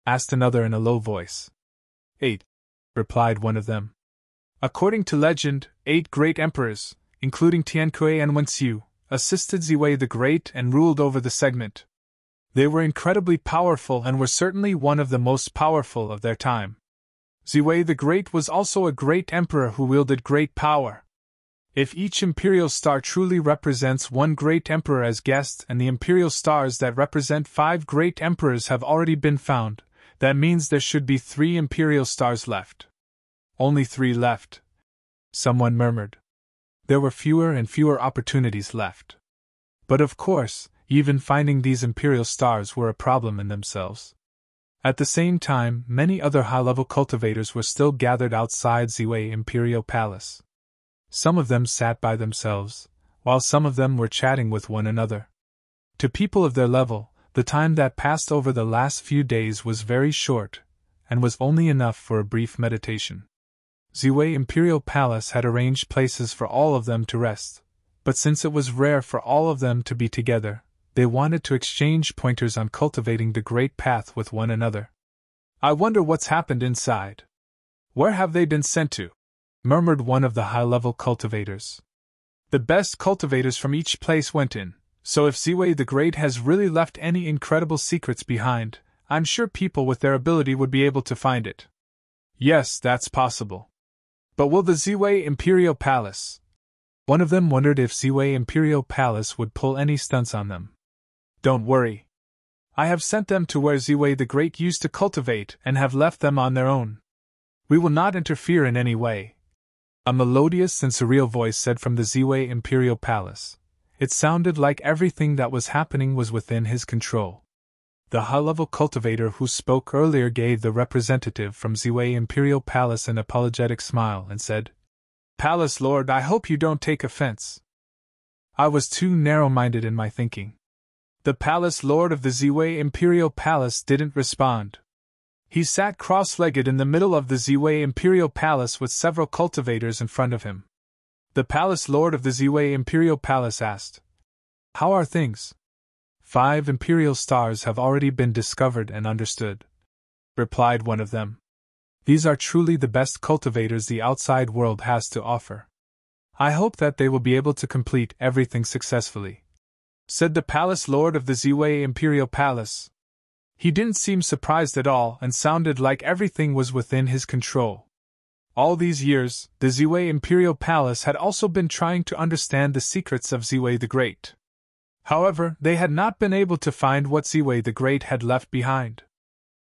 asked another in a low voice. 8, replied one of them. According to legend, 8 great emperors, including Tiankui and Wenxiu, assisted Ziwei the Great and ruled over the segment. They were incredibly powerful and were certainly one of the most powerful of their time. Ziwei the Great was also a great emperor who wielded great power. If each imperial star truly represents one great emperor as guest and the imperial stars that represent 5 great emperors have already been found, that means there should be 3 imperial stars left. Only 3 left, someone murmured. There were fewer and fewer opportunities left. But of course, even finding these imperial stars were a problem in themselves. At the same time, many other high-level cultivators were still gathered outside Ziwei Imperial Palace. Some of them sat by themselves, while some of them were chatting with one another. To people of their level, the time that passed over the last few days was very short, and was only enough for a brief meditation. Ziwei Imperial Palace had arranged places for all of them to rest, but since it was rare for all of them to be together, they wanted to exchange pointers on cultivating the Great Path with one another. "I wonder what's happened inside. Where have they been sent to?" murmured one of the high-level cultivators. "The best cultivators from each place went in, so if Ziwei the Great has really left any incredible secrets behind, I'm sure people with their ability would be able to find it." "Yes, that's possible. But will the Ziwei Imperial Palace?" One of them wondered if Ziwei Imperial Palace would pull any stunts on them. "Don't worry. I have sent them to where Ziwei the Great used to cultivate and have left them on their own. We will not interfere in any way," a melodious and surreal voice said from the Ziwei Imperial Palace. It sounded like everything that was happening was within his control. The high-level cultivator who spoke earlier gave the representative from Ziwei Imperial Palace an apologetic smile and said, "Palace Lord, I hope you don't take offense. I was too narrow-minded in my thinking." The Palace Lord of the Ziwei Imperial Palace didn't respond. He sat cross-legged in the middle of the Ziwei Imperial Palace with several cultivators in front of him. The Palace Lord of the Ziwei Imperial Palace asked, "How are things?" 5 imperial stars have already been discovered and understood," replied one of them. "These are truly the best cultivators the outside world has to offer. I hope that they will be able to complete everything successfully," said the Palace Lord of the Ziwei Imperial Palace. He didn't seem surprised at all and sounded like everything was within his control. All these years, the Ziwei Imperial Palace had also been trying to understand the secrets of Ziwei the Great. However, they had not been able to find what Ziwei the Great had left behind.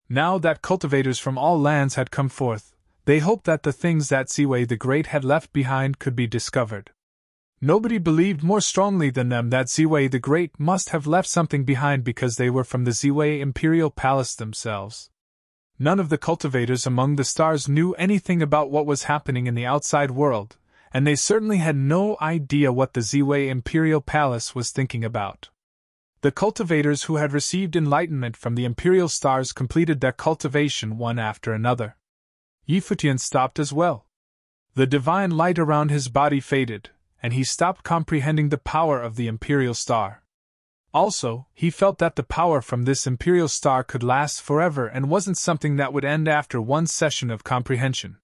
Now that cultivators from all lands had come forth, they hoped that the things that Ziwei the Great had left behind could be discovered. Nobody believed more strongly than them that Ziwei the Great must have left something behind because they were from the Ziwei Imperial Palace themselves. None of the cultivators among the stars knew anything about what was happening in the outside world, and they certainly had no idea what the Ziwei Imperial Palace was thinking about. The cultivators who had received enlightenment from the Imperial Stars completed their cultivation one after another. Futian stopped as well. The divine light around his body faded, and he stopped comprehending the power of the Imperial Star. Also, he felt that the power from this Imperial Star could last forever and wasn't something that would end after one session of comprehension.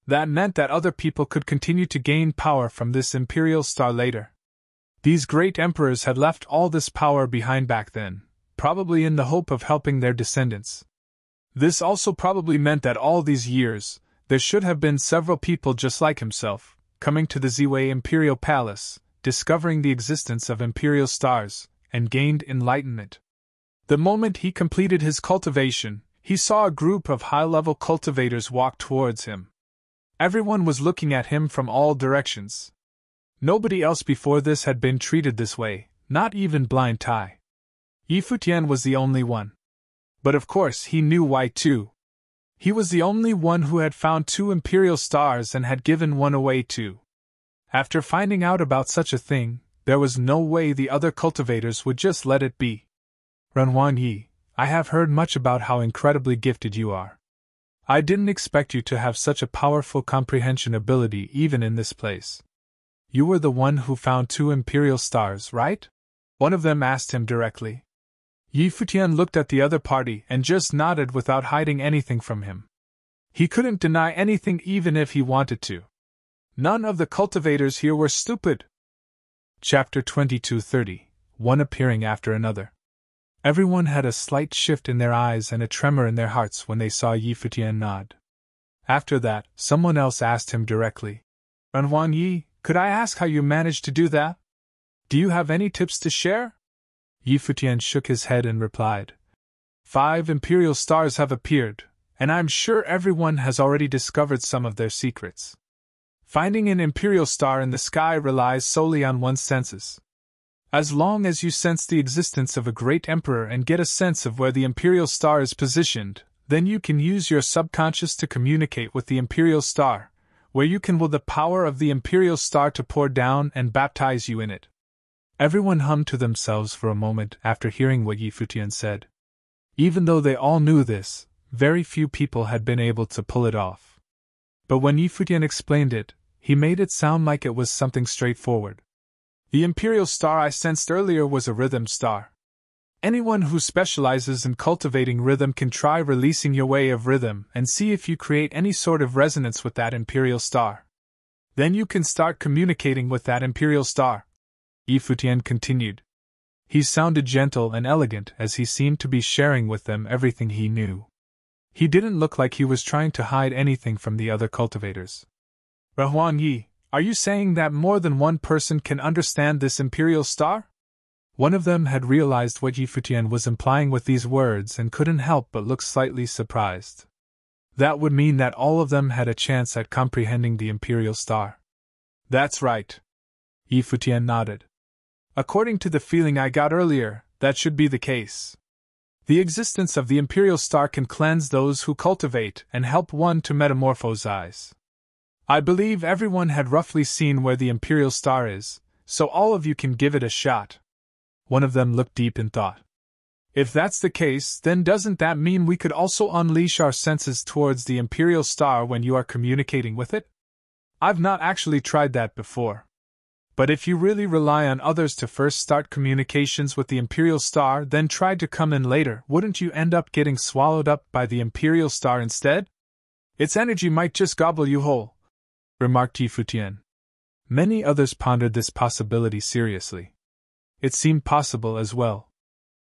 That meant that other people could continue to gain power from this Imperial Star later. These great emperors had left all this power behind back then, probably in the hope of helping their descendants. This also probably meant that all these years, there should have been several people just like himself, coming to the Ziwei Imperial Palace, discovering the existence of Imperial Stars, and gained enlightenment. The moment he completed his cultivation, he saw a group of high-level cultivators walk towards him. Everyone was looking at him from all directions. Nobody else before this had been treated this way, not even Blind Tai. Futian was the only one. But of course he knew why too. He was the only one who had found 2 Imperial Stars and had given one away too. After finding out about such a thing, there was no way the other cultivators would just let it be. "Renwan Yi, I have heard much about how incredibly gifted you are. I didn't expect you to have such a powerful comprehension ability even in this place. You were the one who found 2 Imperial Stars, right?" one of them asked him directly. Futian looked at the other party and just nodded without hiding anything from him. He couldn't deny anything even if he wanted to. None of the cultivators here were stupid. Chapter 22:30, One appearing after another. Everyone had a slight shift in their eyes and a tremor in their hearts when they saw Futian nod. After that, someone else asked him directly, "Renwan Yi, Could I ask how you managed to do that? Do you have any tips to share? Yi Futian shook his head and replied, 5 imperial stars have appeared, and I'm sure everyone has already discovered some of their secrets. Finding an imperial star in the sky relies solely on one's senses. As long as you sense the existence of a great emperor and get a sense of where the imperial star is positioned, then you can use your subconscious to communicate with the imperial star, where you can will the power of the imperial star to pour down and baptize you in it. Everyone hummed to themselves for a moment after hearing what Yi Futian said. Even though they all knew this, very few people had been able to pull it off. But when Yi Futian explained it, he made it sound like it was something straightforward. The imperial star I sensed earlier was a rhythm star. Anyone who specializes in cultivating rhythm can try releasing your way of rhythm and see if you create any sort of resonance with that imperial star. Then you can start communicating with that imperial star. Yi Futian continued. He sounded gentle and elegant as he seemed to be sharing with them everything he knew. He didn't look like he was trying to hide anything from the other cultivators. Huang Yi, are you saying that more than one person can understand this imperial star? One of them had realized what Yi Futian was implying with these words and couldn't help but look slightly surprised. That would mean that all of them had a chance at comprehending the imperial star. That's right. Yi Futian nodded. According to the feeling I got earlier, that should be the case. The existence of the imperial star can cleanse those who cultivate and help one to metamorphosize. I believe everyone had roughly seen where the imperial star is, so all of you can give it a shot. One of them looked deep in thought. If that's the case, then doesn't that mean we could also unleash our senses towards the imperial star when you are communicating with it? I've not actually tried that before. But if you really rely on others to first start communications with the imperial star, then try to come in later, wouldn't you end up getting swallowed up by the imperial star instead? Its energy might just gobble you whole, remarked Yi Futian. Many others pondered this possibility seriously. It seemed possible as well.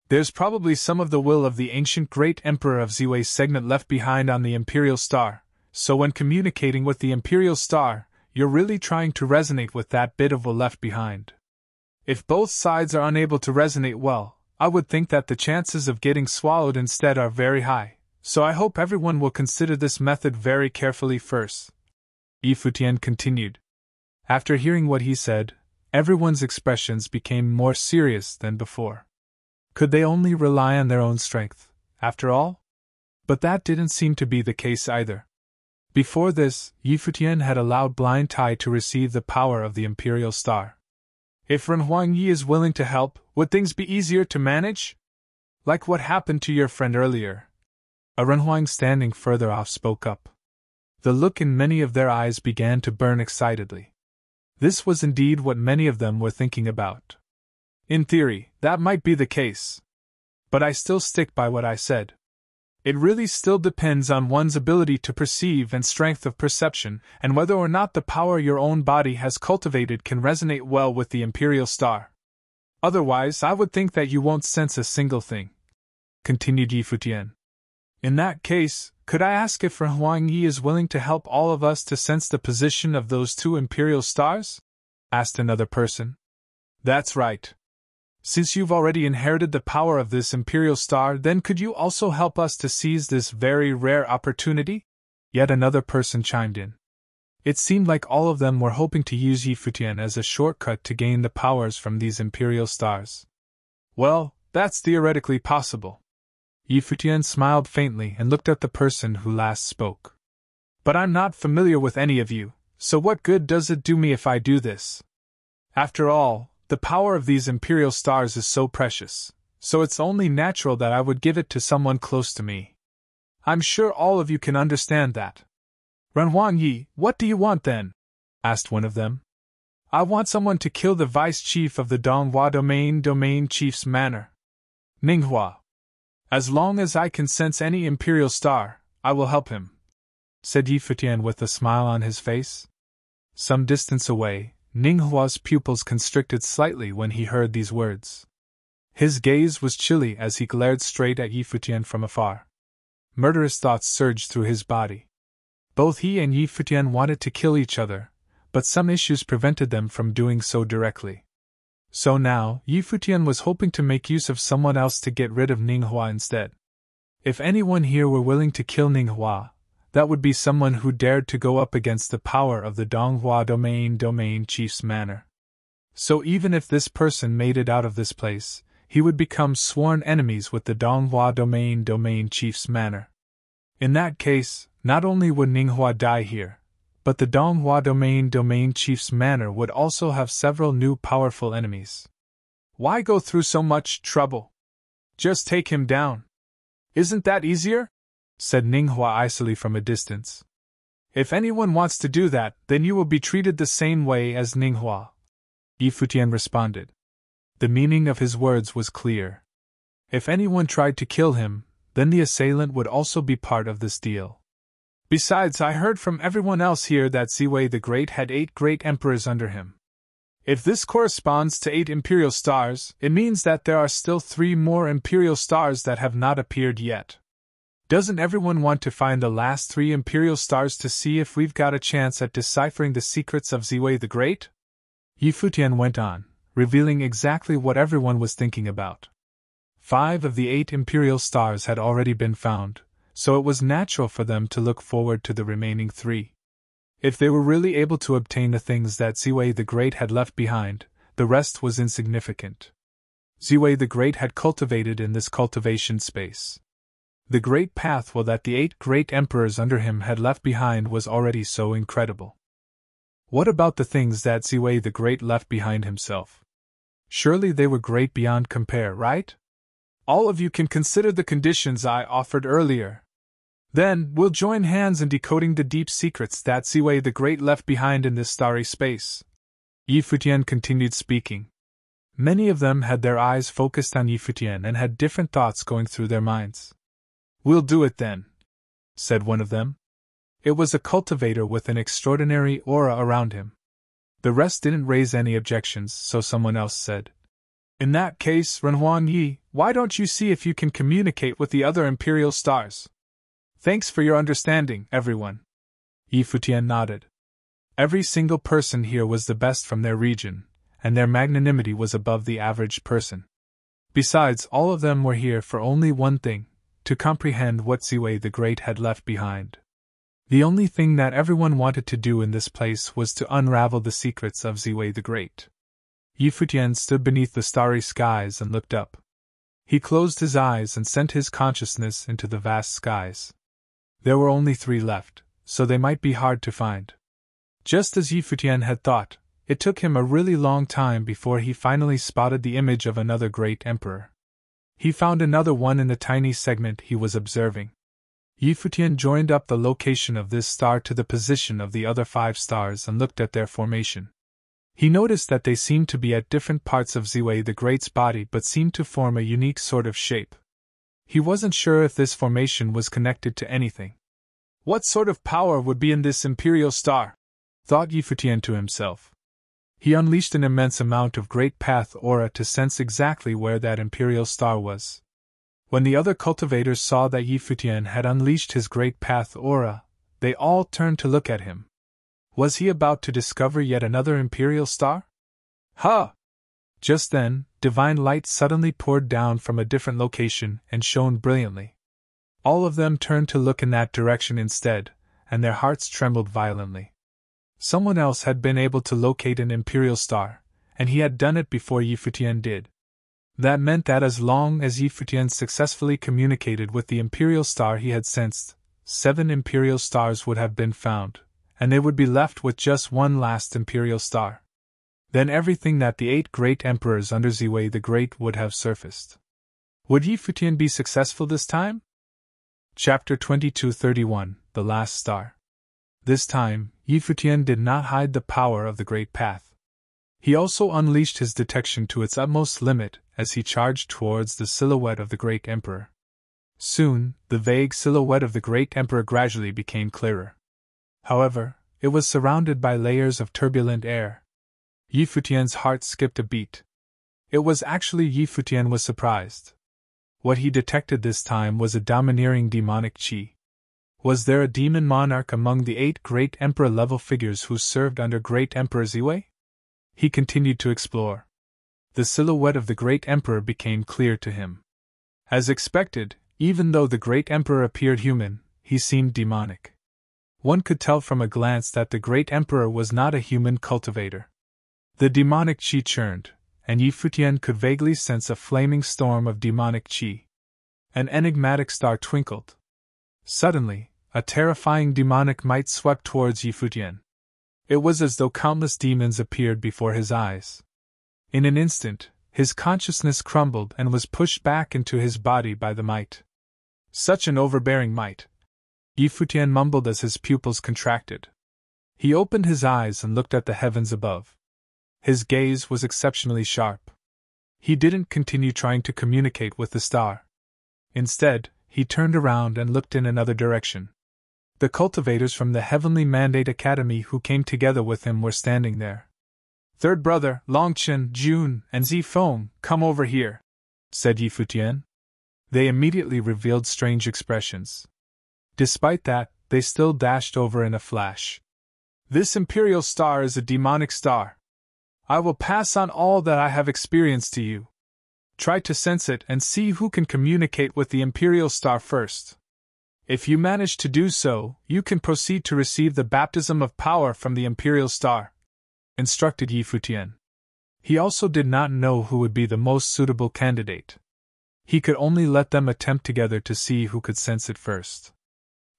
There's probably some of the will of the ancient great emperor of Ziwei segment left behind on the imperial star, so when communicating with the imperial star, you're really trying to resonate with that bit of will left behind. If both sides are unable to resonate well, I would think that the chances of getting swallowed instead are very high, so I hope everyone will consider this method very carefully first. Yi Futian continued. After hearing what he said, everyone's expressions became more serious than before. Could they only rely on their own strength, after all? But that didn't seem to be the case either. Before this, Yi Futian had allowed Blind Tai to receive the power of the imperial star. If Huang Yi is willing to help, would things be easier to manage? Like what happened to your friend earlier? A Huang standing further off spoke up. The look in many of their eyes began to burn excitedly. This was indeed what many of them were thinking about. In theory, that might be the case. But I still stick by what I said. It really still depends on one's ability to perceive and strength of perception, and whether or not the power your own body has cultivated can resonate well with the imperial star. Otherwise, I would think that you won't sense a single thing, continued Yi Futian. In that case, could I ask if Huang Yi is willing to help all of us to sense the position of those 2 imperial stars? Asked another person. That's right. Since you've already inherited the power of this imperial star, then could you also help us to seize this very rare opportunity? Yet another person chimed in. It seemed like all of them were hoping to use Yi Futian as a shortcut to gain the powers from these imperial stars. Well, that's theoretically possible. Yi Futian smiled faintly and looked at the person who last spoke. But I'm not familiar with any of you, so what good does it do me if I do this? After all, the power of these imperial stars is so precious, so it's only natural that I would give it to someone close to me. I'm sure all of you can understand that. Huang Yi, what do you want then? Asked one of them. I want someone to kill the vice chief of the Donghua domain chief's manor. Ninghua. As long as I can sense any imperial star, I will help him, said Yi Futian with a smile on his face. Some distance away, Ninghua's pupils constricted slightly when he heard these words. His gaze was chilly as he glared straight at Yi Futian from afar. Murderous thoughts surged through his body. Both he and Yi Futian wanted to kill each other, but some issues prevented them from doing so directly. So now, Futian was hoping to make use of someone else to get rid of Ninghua instead. If anyone here were willing to kill Ninghua, that would be someone who dared to go up against the power of the Donghua domain chief's manor. So even if this person made it out of this place, he would become sworn enemies with the Donghua domain chief's manor. In that case, not only would Ninghua die here, but the Donghua domain chief's manor would also have several new powerful enemies. Why go through so much trouble? Just take him down. Isn't that easier? Said Ninghua icily from a distance. If anyone wants to do that, then you will be treated the same way as Ninghua. Futian responded. The meaning of his words was clear. If anyone tried to kill him, then the assailant would also be part of this deal. Besides, I heard from everyone else here that Ziwei the Great had 8 great emperors under him. If this corresponds to 8 imperial stars, it means that there are still 3 more imperial stars that have not appeared yet. Doesn't everyone want to find the last 3 imperial stars to see if we've got a chance at deciphering the secrets of Ziwei the Great? Futian went on, revealing exactly what everyone was thinking about. 5 of the 8 imperial stars had already been found, so it was natural for them to look forward to the remaining 3. If they were really able to obtain the things that Ziwei the Great had left behind, the rest was insignificant. Ziwei the Great had cultivated in this cultivation space. The great path that the 8 great emperors under him had left behind was already so incredible. What about the things that Ziwei the Great left behind himself? Surely they were great beyond compare, right? All of you can consider the conditions I offered earlier. Then, we'll join hands in decoding the deep secrets that Ziwei the Great left behind in this starry space. Futian continued speaking. Many of them had their eyes focused on Futian and had different thoughts going through their minds. We'll do it then, said one of them. It was a cultivator with an extraordinary aura around him. The rest didn't raise any objections, so someone else said, In that case, Renhuan Yi, why don't you see if you can communicate with the other imperial stars? Thanks for your understanding, everyone. Futian nodded. Every single person here was the best from their region, and their magnanimity was above the average person. Besides, all of them were here for only one thing, to comprehend what Ziwei the Great had left behind. The only thing that everyone wanted to do in this place was to unravel the secrets of Ziwei the Great. Futian stood beneath the starry skies and looked up. He closed his eyes and sent his consciousness into the vast skies. There were only 3 left, so they might be hard to find. Just as Futian had thought, it took him a really long time before he finally spotted the image of another great emperor. He found another one in the tiny segment he was observing. Futian joined up the location of this star to the position of the other 5 stars and looked at their formation. He noticed that they seemed to be at different parts of Ziwei the Great's body but seemed to form a unique sort of shape. He wasn't sure if this formation was connected to anything. What sort of power would be in this imperial star? Thought Futian to himself. He unleashed an immense amount of great path aura to sense exactly where that imperial star was. When the other cultivators saw that Futian had unleashed his great path aura, they all turned to look at him. Was he about to discover yet another imperial star? Huh! Just then, divine light suddenly poured down from a different location and shone brilliantly. All of them turned to look in that direction instead, and their hearts trembled violently. Someone else had been able to locate an imperial star, and he had done it before Futian did. That meant that as long as Futian successfully communicated with the imperial star he had sensed, 7 imperial stars would have been found, and they would be left with just one last imperial star. Then everything that the 8 great emperors under Ziwei the Great would have surfaced. Would Futian be successful this time? Chapter 2231, The Last Star. This time, Futian did not hide the power of the Great Path. He also unleashed his detection to its utmost limit as he charged towards the silhouette of the Great Emperor. Soon, the vague silhouette of the Great Emperor gradually became clearer. However, it was surrounded by layers of turbulent air. Futian's heart skipped a beat. It was actually Futian was surprised. What he detected this time was a domineering demonic qi. Was there a demon monarch among the 8 great emperor-level figures who served under Great Emperor Ziwei? He continued to explore. The silhouette of the great emperor became clear to him. As expected, even though the great emperor appeared human, he seemed demonic. One could tell from a glance that the great emperor was not a human cultivator. The demonic qi churned, and Yi Futian could vaguely sense a flaming storm of demonic qi. An enigmatic star twinkled. Suddenly, a terrifying demonic might swept towards Yi Futian. It was as though countless demons appeared before his eyes. In an instant, his consciousness crumbled and was pushed back into his body by the might. Such an overbearing might! Yi Futian mumbled as his pupils contracted. He opened his eyes and looked at the heavens above. His gaze was exceptionally sharp. He didn't continue trying to communicate with the star. Instead, he turned around and looked in another direction. The cultivators from the Heavenly Mandate Academy who came together with him were standing there. "Third brother, Longchen, Jun, and Zifeng, come over here," said Yi Futian. They immediately revealed strange expressions. Despite that, they still dashed over in a flash. "This imperial star is a demonic star. I will pass on all that I have experienced to you. Try to sense it and see who can communicate with the imperial star first. If you manage to do so, you can proceed to receive the baptism of power from the imperial star," instructed Yi Futian. He also did not know who would be the most suitable candidate. He could only let them attempt together to see who could sense it first.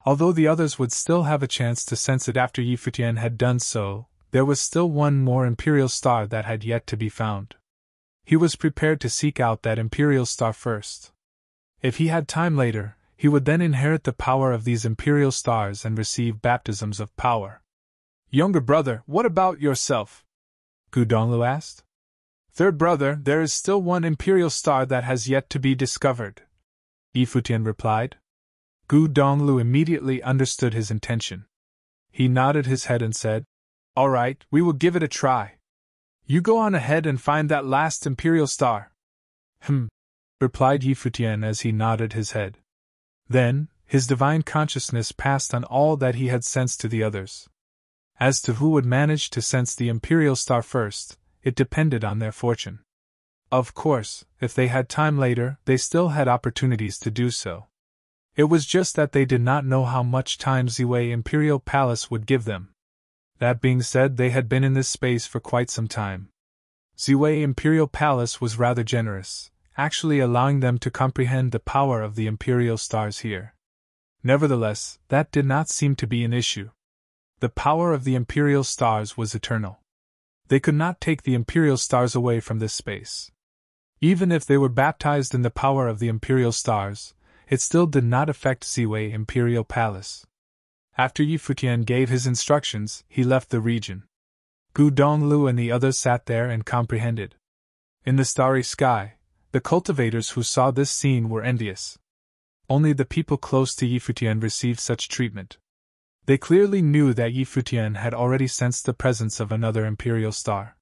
Although the others would still have a chance to sense it after Yi Futian had done so, there was still one more imperial star that had yet to be found. He was prepared to seek out that imperial star first. If he had time later, he would then inherit the power of these imperial stars and receive baptisms of power. "Younger brother, what about yourself?" Gu Donglu asked. "Third brother, there is still one imperial star that has yet to be discovered," Yi Futian replied. Gu Donglu immediately understood his intention. He nodded his head and said, "All right, we will give it a try. You go on ahead and find that last imperial star." Replied Yi Futian as he nodded his head. Then, his divine consciousness passed on all that he had sensed to the others. As to who would manage to sense the imperial star first, it depended on their fortune. Of course, if they had time later, they still had opportunities to do so. It was just that they did not know how much time Ziwei Imperial Palace would give them. That being said, they had been in this space for quite some time. Ziwei Imperial Palace was rather generous, actually allowing them to comprehend the power of the imperial stars here. Nevertheless, that did not seem to be an issue. The power of the imperial stars was eternal. They could not take the imperial stars away from this space. Even if they were baptized in the power of the imperial stars, it still did not affect Ziwei Imperial Palace. After Yi Futian gave his instructions, he left the region. Gu Donglu and the others sat there and comprehended. In the starry sky, the cultivators who saw this scene were envious. Only the people close to Yi Futian received such treatment. They clearly knew that Yi Futian had already sensed the presence of another imperial star.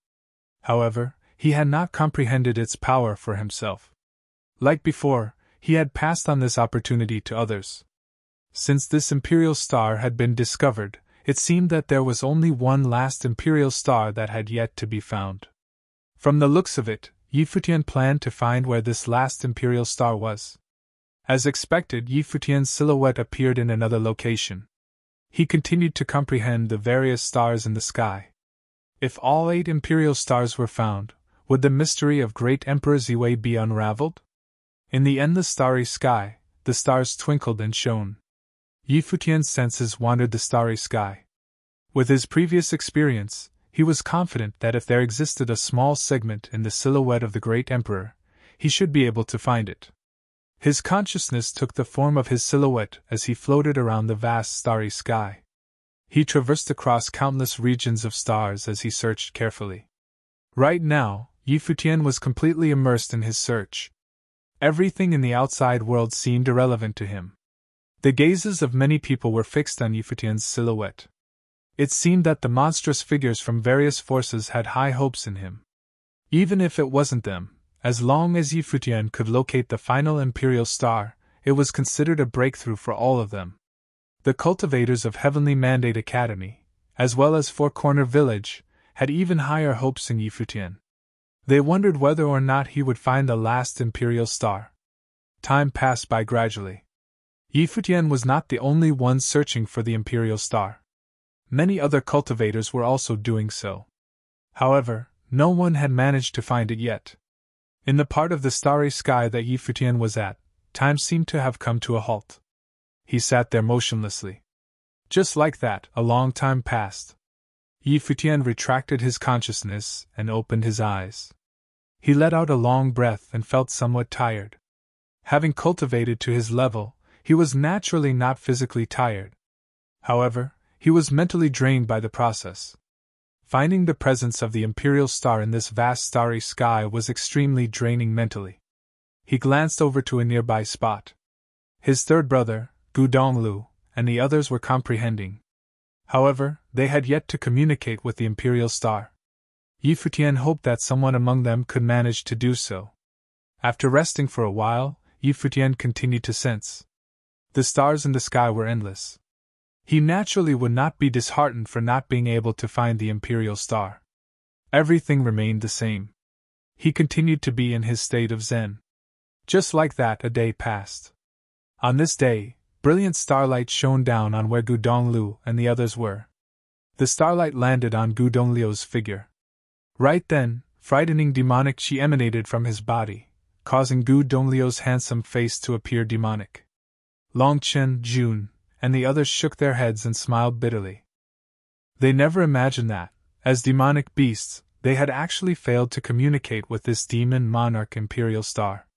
However, he had not comprehended its power for himself. Like before, he had passed on this opportunity to others. Since this imperial star had been discovered, it seemed that there was only one last imperial star that had yet to be found. From the looks of it, Yi Futian planned to find where this last imperial star was. As expected, Yi Futian's silhouette appeared in another location. He continued to comprehend the various stars in the sky. If all 8 imperial stars were found, would the mystery of Great Emperor Ziwei be unraveled? In the endless starry sky, the stars twinkled and shone. Yi Futian's senses wandered the starry sky. With his previous experience, he was confident that if there existed a small segment in the silhouette of the Great Emperor, he should be able to find it. His consciousness took the form of his silhouette as he floated around the vast starry sky. He traversed across countless regions of stars as he searched carefully. Right now, Yi Futian was completely immersed in his search. Everything in the outside world seemed irrelevant to him. The gazes of many people were fixed on Yi Futian's silhouette. It seemed that the monstrous figures from various forces had high hopes in him. Even if it wasn't them, as long as Yi Futian could locate the final imperial star, it was considered a breakthrough for all of them. The cultivators of Heavenly Mandate Academy, as well as Four Corner Village, had even higher hopes in Futian. They wondered whether or not he would find the last Imperial Star. Time passed by gradually. Futian was not the only one searching for the Imperial Star. Many other cultivators were also doing so. However, no one had managed to find it yet. In the part of the starry sky that Futian was at, time seemed to have come to a halt. He sat there motionlessly. Just like that, a long time passed. Futian retracted his consciousness and opened his eyes. He let out a long breath and felt somewhat tired. Having cultivated to his level, he was naturally not physically tired. However, he was mentally drained by the process. Finding the presence of the Imperial Star in this vast starry sky was extremely draining mentally. He glanced over to a nearby spot. His third brother, Gu Donglu, and the others were comprehending. However, they had yet to communicate with the Imperial Star. Futian hoped that someone among them could manage to do so. After resting for a while, Futian continued to sense. The stars in the sky were endless. He naturally would not be disheartened for not being able to find the Imperial Star. Everything remained the same. He continued to be in his state of Zen. Just like that, a day passed. On this day, brilliant starlight shone down on where Gu Donglu and the others were. The starlight landed on Gu Dongliu's figure. Right then, frightening demonic chi emanated from his body, causing Gu Dongliu's handsome face to appear demonic. Long Chen, Jun, and the others shook their heads and smiled bitterly. They never imagined that, as demonic beasts, they had actually failed to communicate with this demon monarch Imperial Star.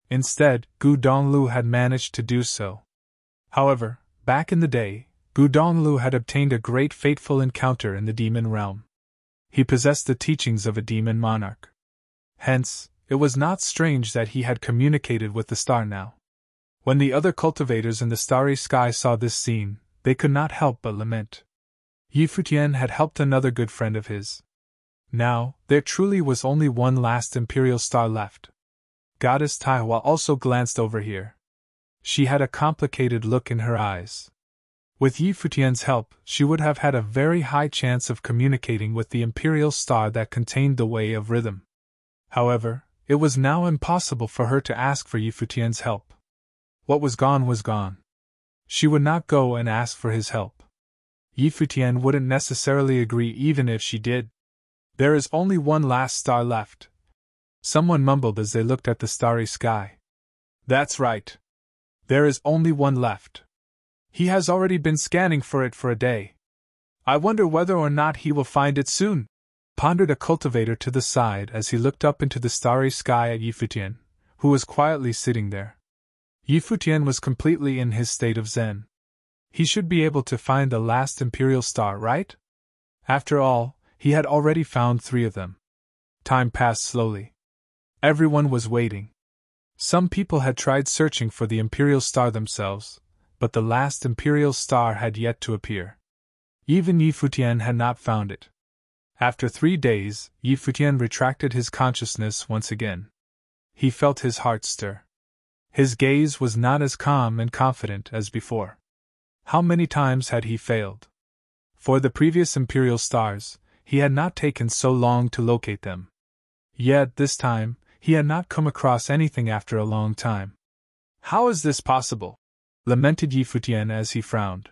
Instead, Gu Donglu had managed to do so. However, back in the day, Gu Donglu had obtained a great fateful encounter in the demon realm. He possessed the teachings of a demon monarch. Hence, it was not strange that he had communicated with the star now. When the other cultivators in the starry sky saw this scene, they could not help but lament. Futian had helped another good friend of his. Now, there truly was only one last Imperial Star left. Goddess Taihua also glanced over here. She had a complicated look in her eyes. With Futian's help, she would have had a very high chance of communicating with the Imperial Star that contained the Way of Rhythm. However, it was now impossible for her to ask for Futian's help. What was gone was gone. She would not go and ask for his help. Futian wouldn't necessarily agree even if she did. There is only one last star left. Someone mumbled as they looked at the starry sky. That's right. There is only one left. He has already been scanning for it for a day. I wonder whether or not he will find it soon, pondered a cultivator to the side as he looked up into the starry sky at Futian, who was quietly sitting there. Futian was completely in his state of Zen. He should be able to find the last Imperial Star, right? After all, he had already found 3 of them. Time passed slowly. Everyone was waiting. Some people had tried searching for the Imperial Star themselves, but the last Imperial Star had yet to appear. Even Futian had not found it. After 3 days, Futian retracted his consciousness once again. He felt his heart stir. His gaze was not as calm and confident as before. How many times had he failed? For the previous Imperial Stars, he had not taken so long to locate them. Yet this time, he had not come across anything after a long time. How is this possible? Lamented Futian as he frowned.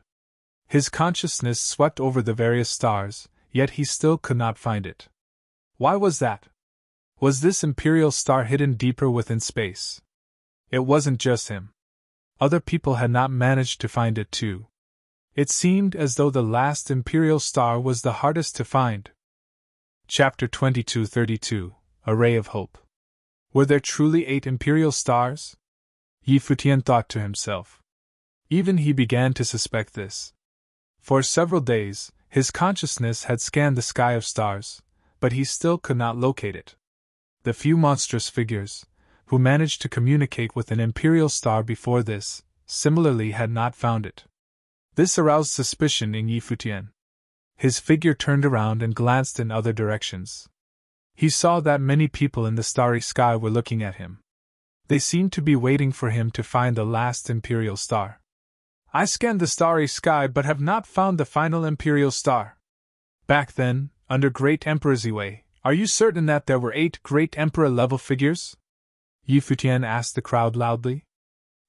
His consciousness swept over the various stars, yet he still could not find it. Why was that? Was this Imperial Star hidden deeper within space? It wasn't just him. Other people had not managed to find it too. It seemed as though the last Imperial Star was the hardest to find. Chapter 2232, A Ray of Hope. Were there truly 8 Imperial Stars? Futian thought to himself. Even he began to suspect this. For several days, his consciousness had scanned the sky of stars, but he still could not locate it. The few monstrous figures, who managed to communicate with an Imperial Star before this, similarly had not found it. This aroused suspicion in Futian. His figure turned around and glanced in other directions. He saw that many people in the starry sky were looking at him. They seemed to be waiting for him to find the last Imperial Star. I scanned the starry sky but have not found the final imperial star. Back then, under Great Emperor Ziwei, are you certain that there were 8 Great Emperor-level figures? Futian asked the crowd loudly.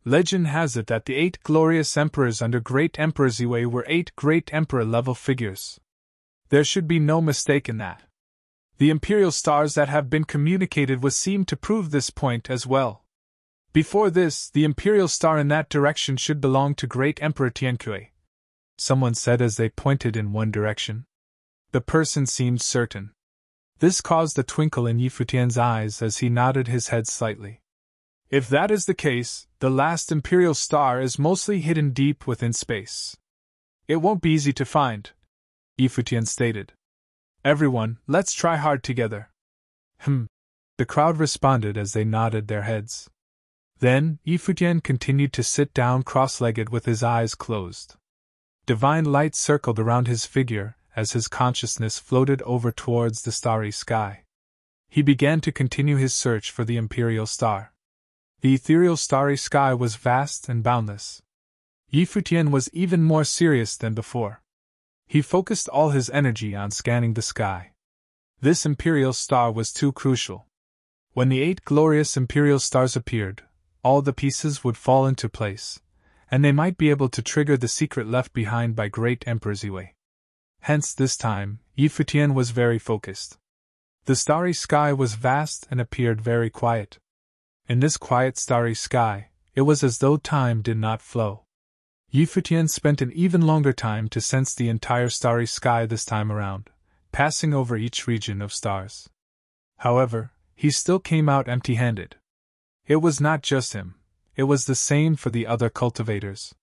Legend has it that the 8 glorious emperors under Great Emperor Ziwei were 8 Great Emperor-level figures. There should be no mistake in that. The imperial stars that have been communicated with seem to prove this point as well. Before this, the imperial star in that direction should belong to Great Emperor Tiankui, someone said as they pointed in one direction. The person seemed certain. This caused a twinkle in Futian's eyes as he nodded his head slightly. If that is the case, the last imperial star is mostly hidden deep within space. It won't be easy to find, Futian stated. Everyone, let's try hard together. The crowd responded as they nodded their heads. Then, Futian continued to sit down cross-legged with his eyes closed. Divine light circled around his figure as his consciousness floated over towards the starry sky. He began to continue his search for the imperial star. The ethereal starry sky was vast and boundless. Futian was even more serious than before. He focused all his energy on scanning the sky. This imperial star was too crucial. When the 8 glorious imperial stars appeared, all the pieces would fall into place, and they might be able to trigger the secret left behind by Great Emperor Ziwei. Hence this time, Futian was very focused. The starry sky was vast and appeared very quiet. In this quiet starry sky, it was as though time did not flow. Futian spent an even longer time to sense the entire starry sky this time around, passing over each region of stars. However, he still came out empty-handed. It was not just him, it was the same for the other cultivators.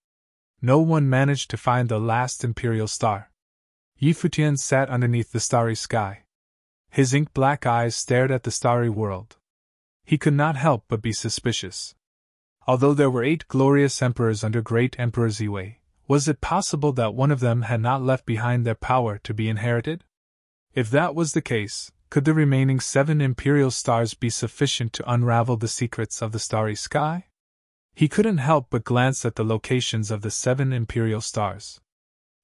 No one managed to find the last imperial star. Futian sat underneath the starry sky. His ink-black eyes stared at the starry world. He could not help but be suspicious. Although there were 8 glorious emperors under Great Emperor Ziwei, was it possible that one of them had not left behind their power to be inherited? If that was the case, could the remaining 7 imperial stars be sufficient to unravel the secrets of the starry sky? He couldn't help but glance at the locations of the 7 imperial stars.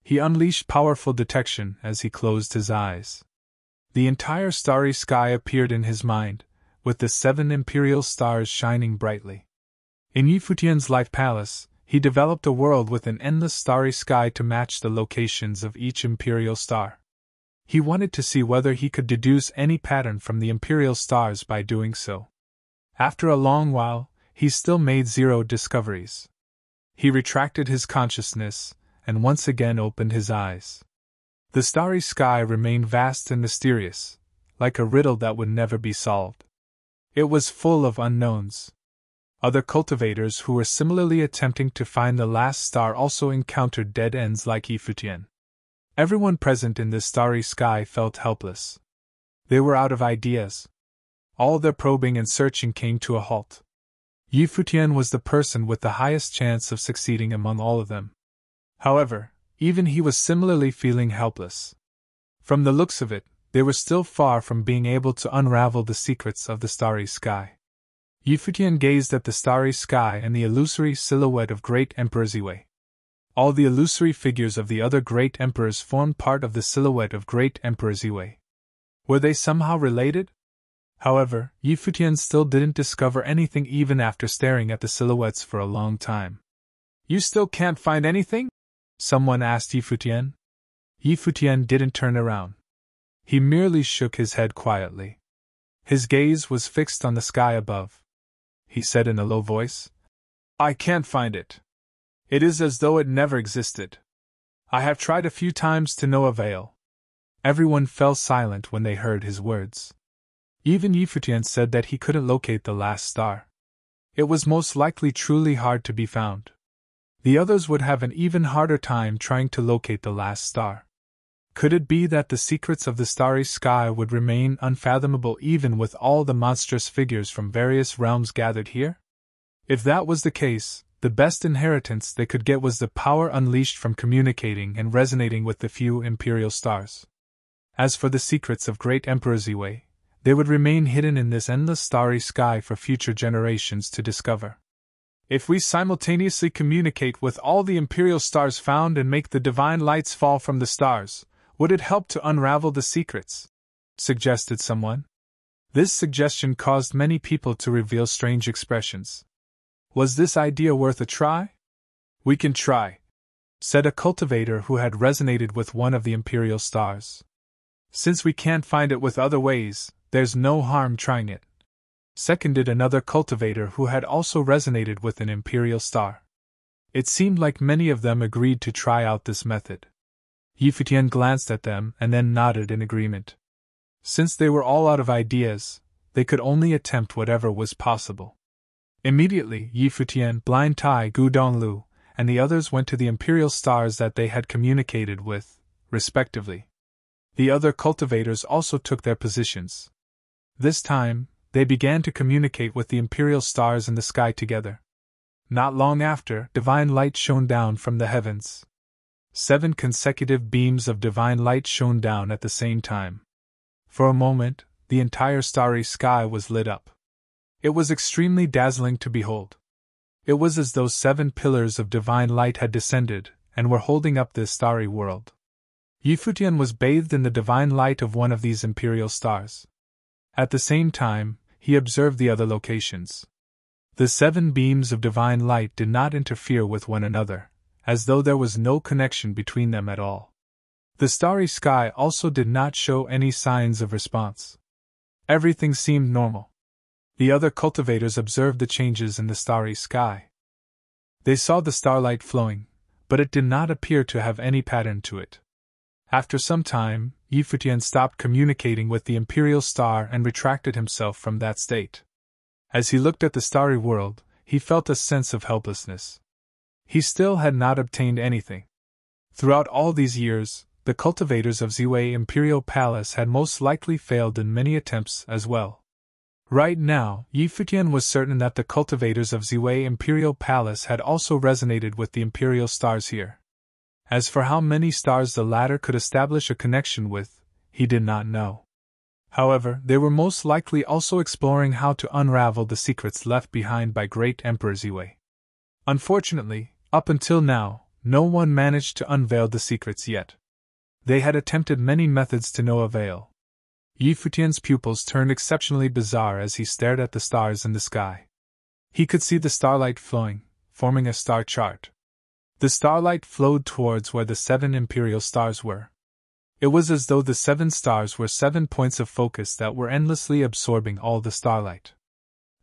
He unleashed powerful detection as he closed his eyes. The entire starry sky appeared in his mind, with the 7 imperial stars shining brightly. In Futian's life palace, he developed a world with an endless starry sky to match the locations of each imperial star. He wanted to see whether he could deduce any pattern from the imperial stars by doing so. After a long while, he still made 0 discoveries. He retracted his consciousness, and once again opened his eyes. The starry sky remained vast and mysterious, like a riddle that would never be solved. It was full of unknowns. Other cultivators who were similarly attempting to find the last star also encountered dead ends like Futian. Everyone present in this starry sky felt helpless. They were out of ideas. All their probing and searching came to a halt. Futian was the person with the highest chance of succeeding among all of them. However, even he was similarly feeling helpless. From the looks of it, they were still far from being able to unravel the secrets of the starry sky. Futian gazed at the starry sky and the illusory silhouette of Great Emperor Ziwei. All the illusory figures of the other great emperors formed part of the silhouette of Great Emperor Ziwei. Were they somehow related? However, Futian still didn't discover anything even after staring at the silhouettes for a long time. You still can't find anything? Someone asked Futian. Futian didn't turn around. He merely shook his head quietly. His gaze was fixed on the sky above. He said in a low voice, I can't find it. It is as though it never existed. I have tried a few times to no avail. Everyone fell silent when they heard his words. Even Futian said that he couldn't locate the last star. It was most likely truly hard to be found. The others would have an even harder time trying to locate the last star. Could it be that the secrets of the starry sky would remain unfathomable even with all the monstrous figures from various realms gathered here? If that was the case, the best inheritance they could get was the power unleashed from communicating and resonating with the few imperial stars. As for the secrets of Great Emperor Ziwei, they would remain hidden in this endless starry sky for future generations to discover. If we simultaneously communicate with all the imperial stars found and make the divine lights fall from the stars, would it help to unravel the secrets? Suggested someone. This suggestion caused many people to reveal strange expressions. Was this idea worth a try? We can try, said a cultivator who had resonated with one of the imperial stars. Since we can't find it with other ways, there's no harm trying it. Seconded another cultivator who had also resonated with an imperial star. It seemed like many of them agreed to try out this method. Futian glanced at them and then nodded in agreement. Since they were all out of ideas, they could only attempt whatever was possible. Immediately, Futian, Blind Tai, Gu Donglu, and the others went to the imperial stars that they had communicated with, respectively. The other cultivators also took their positions. This time, they began to communicate with the imperial stars in the sky together. Not long after, divine light shone down from the heavens. 7 consecutive beams of divine light shone down at the same time. For a moment, the entire starry sky was lit up. It was extremely dazzling to behold. It was as though 7 pillars of divine light had descended and were holding up this starry world. Futian was bathed in the divine light of one of these imperial stars. At the same time, he observed the other locations. The 7 beams of divine light did not interfere with one another, as though there was no connection between them at all. The starry sky also did not show any signs of response. Everything seemed normal. The other cultivators observed the changes in the starry sky. They saw the starlight flowing, but it did not appear to have any pattern to it. After some time, Futian stopped communicating with the imperial star and retracted himself from that state. As he looked at the starry world, he felt a sense of helplessness. He still had not obtained anything. Throughout all these years, the cultivators of Ziwei Imperial Palace had most likely failed in many attempts as well. Right now, Futian was certain that the cultivators of Ziwei Imperial Palace had also resonated with the imperial stars here. As for how many stars the latter could establish a connection with, he did not know. However, they were most likely also exploring how to unravel the secrets left behind by Great Emperor Ziwei. Unfortunately, up until now, no one managed to unveil the secrets yet. They had attempted many methods to no avail. Futian's pupils turned exceptionally bizarre as he stared at the stars in the sky. He could see the starlight flowing, forming a star chart. The starlight flowed towards where the 7 imperial stars were. It was as though the 7 stars were 7 points of focus that were endlessly absorbing all the starlight.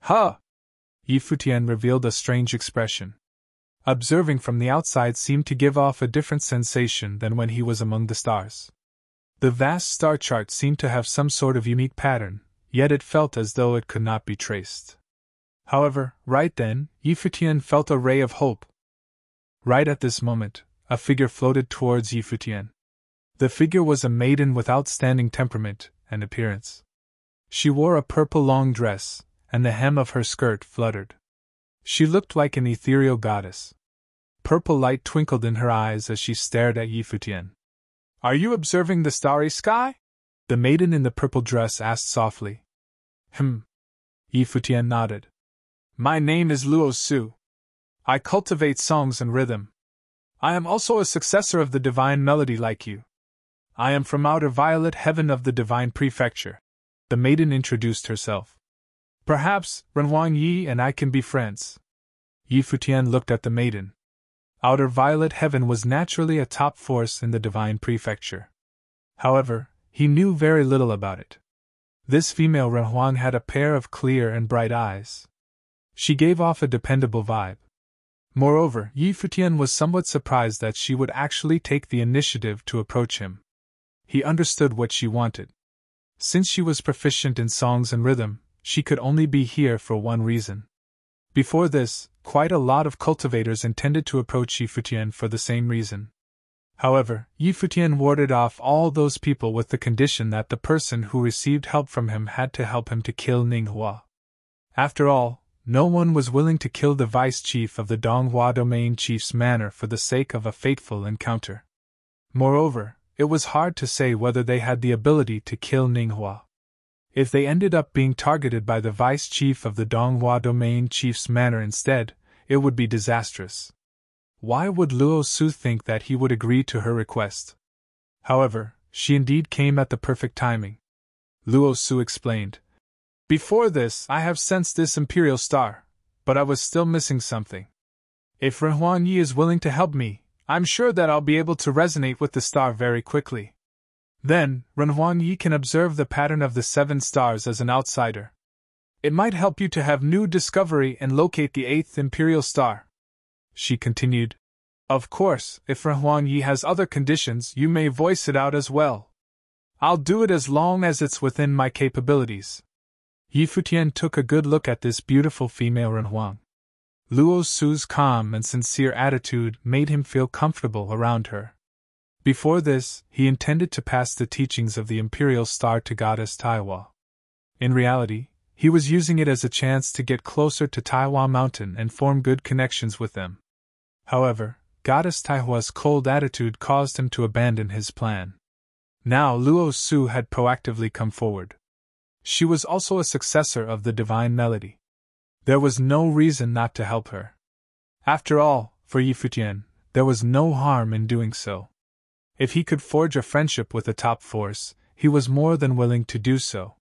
Ha! Futian revealed a strange expression. Observing from the outside seemed to give off a different sensation than when he was among the stars. The vast star chart seemed to have some sort of unique pattern, yet it felt as though it could not be traced. However, right then, Futian felt a ray of hope. Right at this moment, a figure floated towards Futian. The figure was a maiden with outstanding temperament and appearance. She wore a purple long dress, and the hem of her skirt fluttered. She looked like an ethereal goddess. Purple light twinkled in her eyes as she stared at Futian. "Are you observing the starry sky?" the maiden in the purple dress asked softly. Futian nodded. "My name is Luo Su. I cultivate songs and rhythm. I am also a successor of the divine melody like you. I am from outer violet heaven of the divine prefecture." The maiden introduced herself. "Perhaps Renhuang Yi and I can be friends." Futian looked at the maiden. Outer violet heaven was naturally a top force in the divine prefecture. However, he knew very little about it. This female Renhuang had a pair of clear and bright eyes. She gave off a dependable vibe. Moreover, Futian was somewhat surprised that she would actually take the initiative to approach him. He understood what she wanted. Since she was proficient in songs and rhythm, she could only be here for one reason. Before this, quite a lot of cultivators intended to approach Futian for the same reason. However, Futian warded off all those people with the condition that the person who received help from him had to help him to kill Ninghua. After all, no one was willing to kill the vice-chief of the Donghua domain chief's manor for the sake of a fateful encounter. Moreover, it was hard to say whether they had the ability to kill Ninghua. If they ended up being targeted by the vice-chief of the Donghua domain chief's manor instead, it would be disastrous. Why would Luo Su think that he would agree to her request? However, she indeed came at the perfect timing. Luo Su explained. Before this, I have sensed this imperial star, but I was still missing something. If Ren Huangyi is willing to help me, I'm sure that I'll be able to resonate with the star very quickly. Then, Ren Huangyi can observe the pattern of the 7 stars as an outsider. It might help you to have new discovery and locate the 8th imperial star. She continued. Of course, if Ren Huangyi has other conditions, you may voice it out as well. I'll do it as long as it's within my capabilities. Yi Futian took a good look at this beautiful female Ren Huang. Luo Su's calm and sincere attitude made him feel comfortable around her. Before this, he intended to pass the teachings of the imperial star to Goddess Taiwa. In reality, he was using it as a chance to get closer to Taiwa Mountain and form good connections with them. However, Goddess Taihua's cold attitude caused him to abandon his plan. Now Luo Su had proactively come forward. She was also a successor of the Divine Melody. There was no reason not to help her. After all, for Yi Futian, there was no harm in doing so. If he could forge a friendship with the top force, he was more than willing to do so.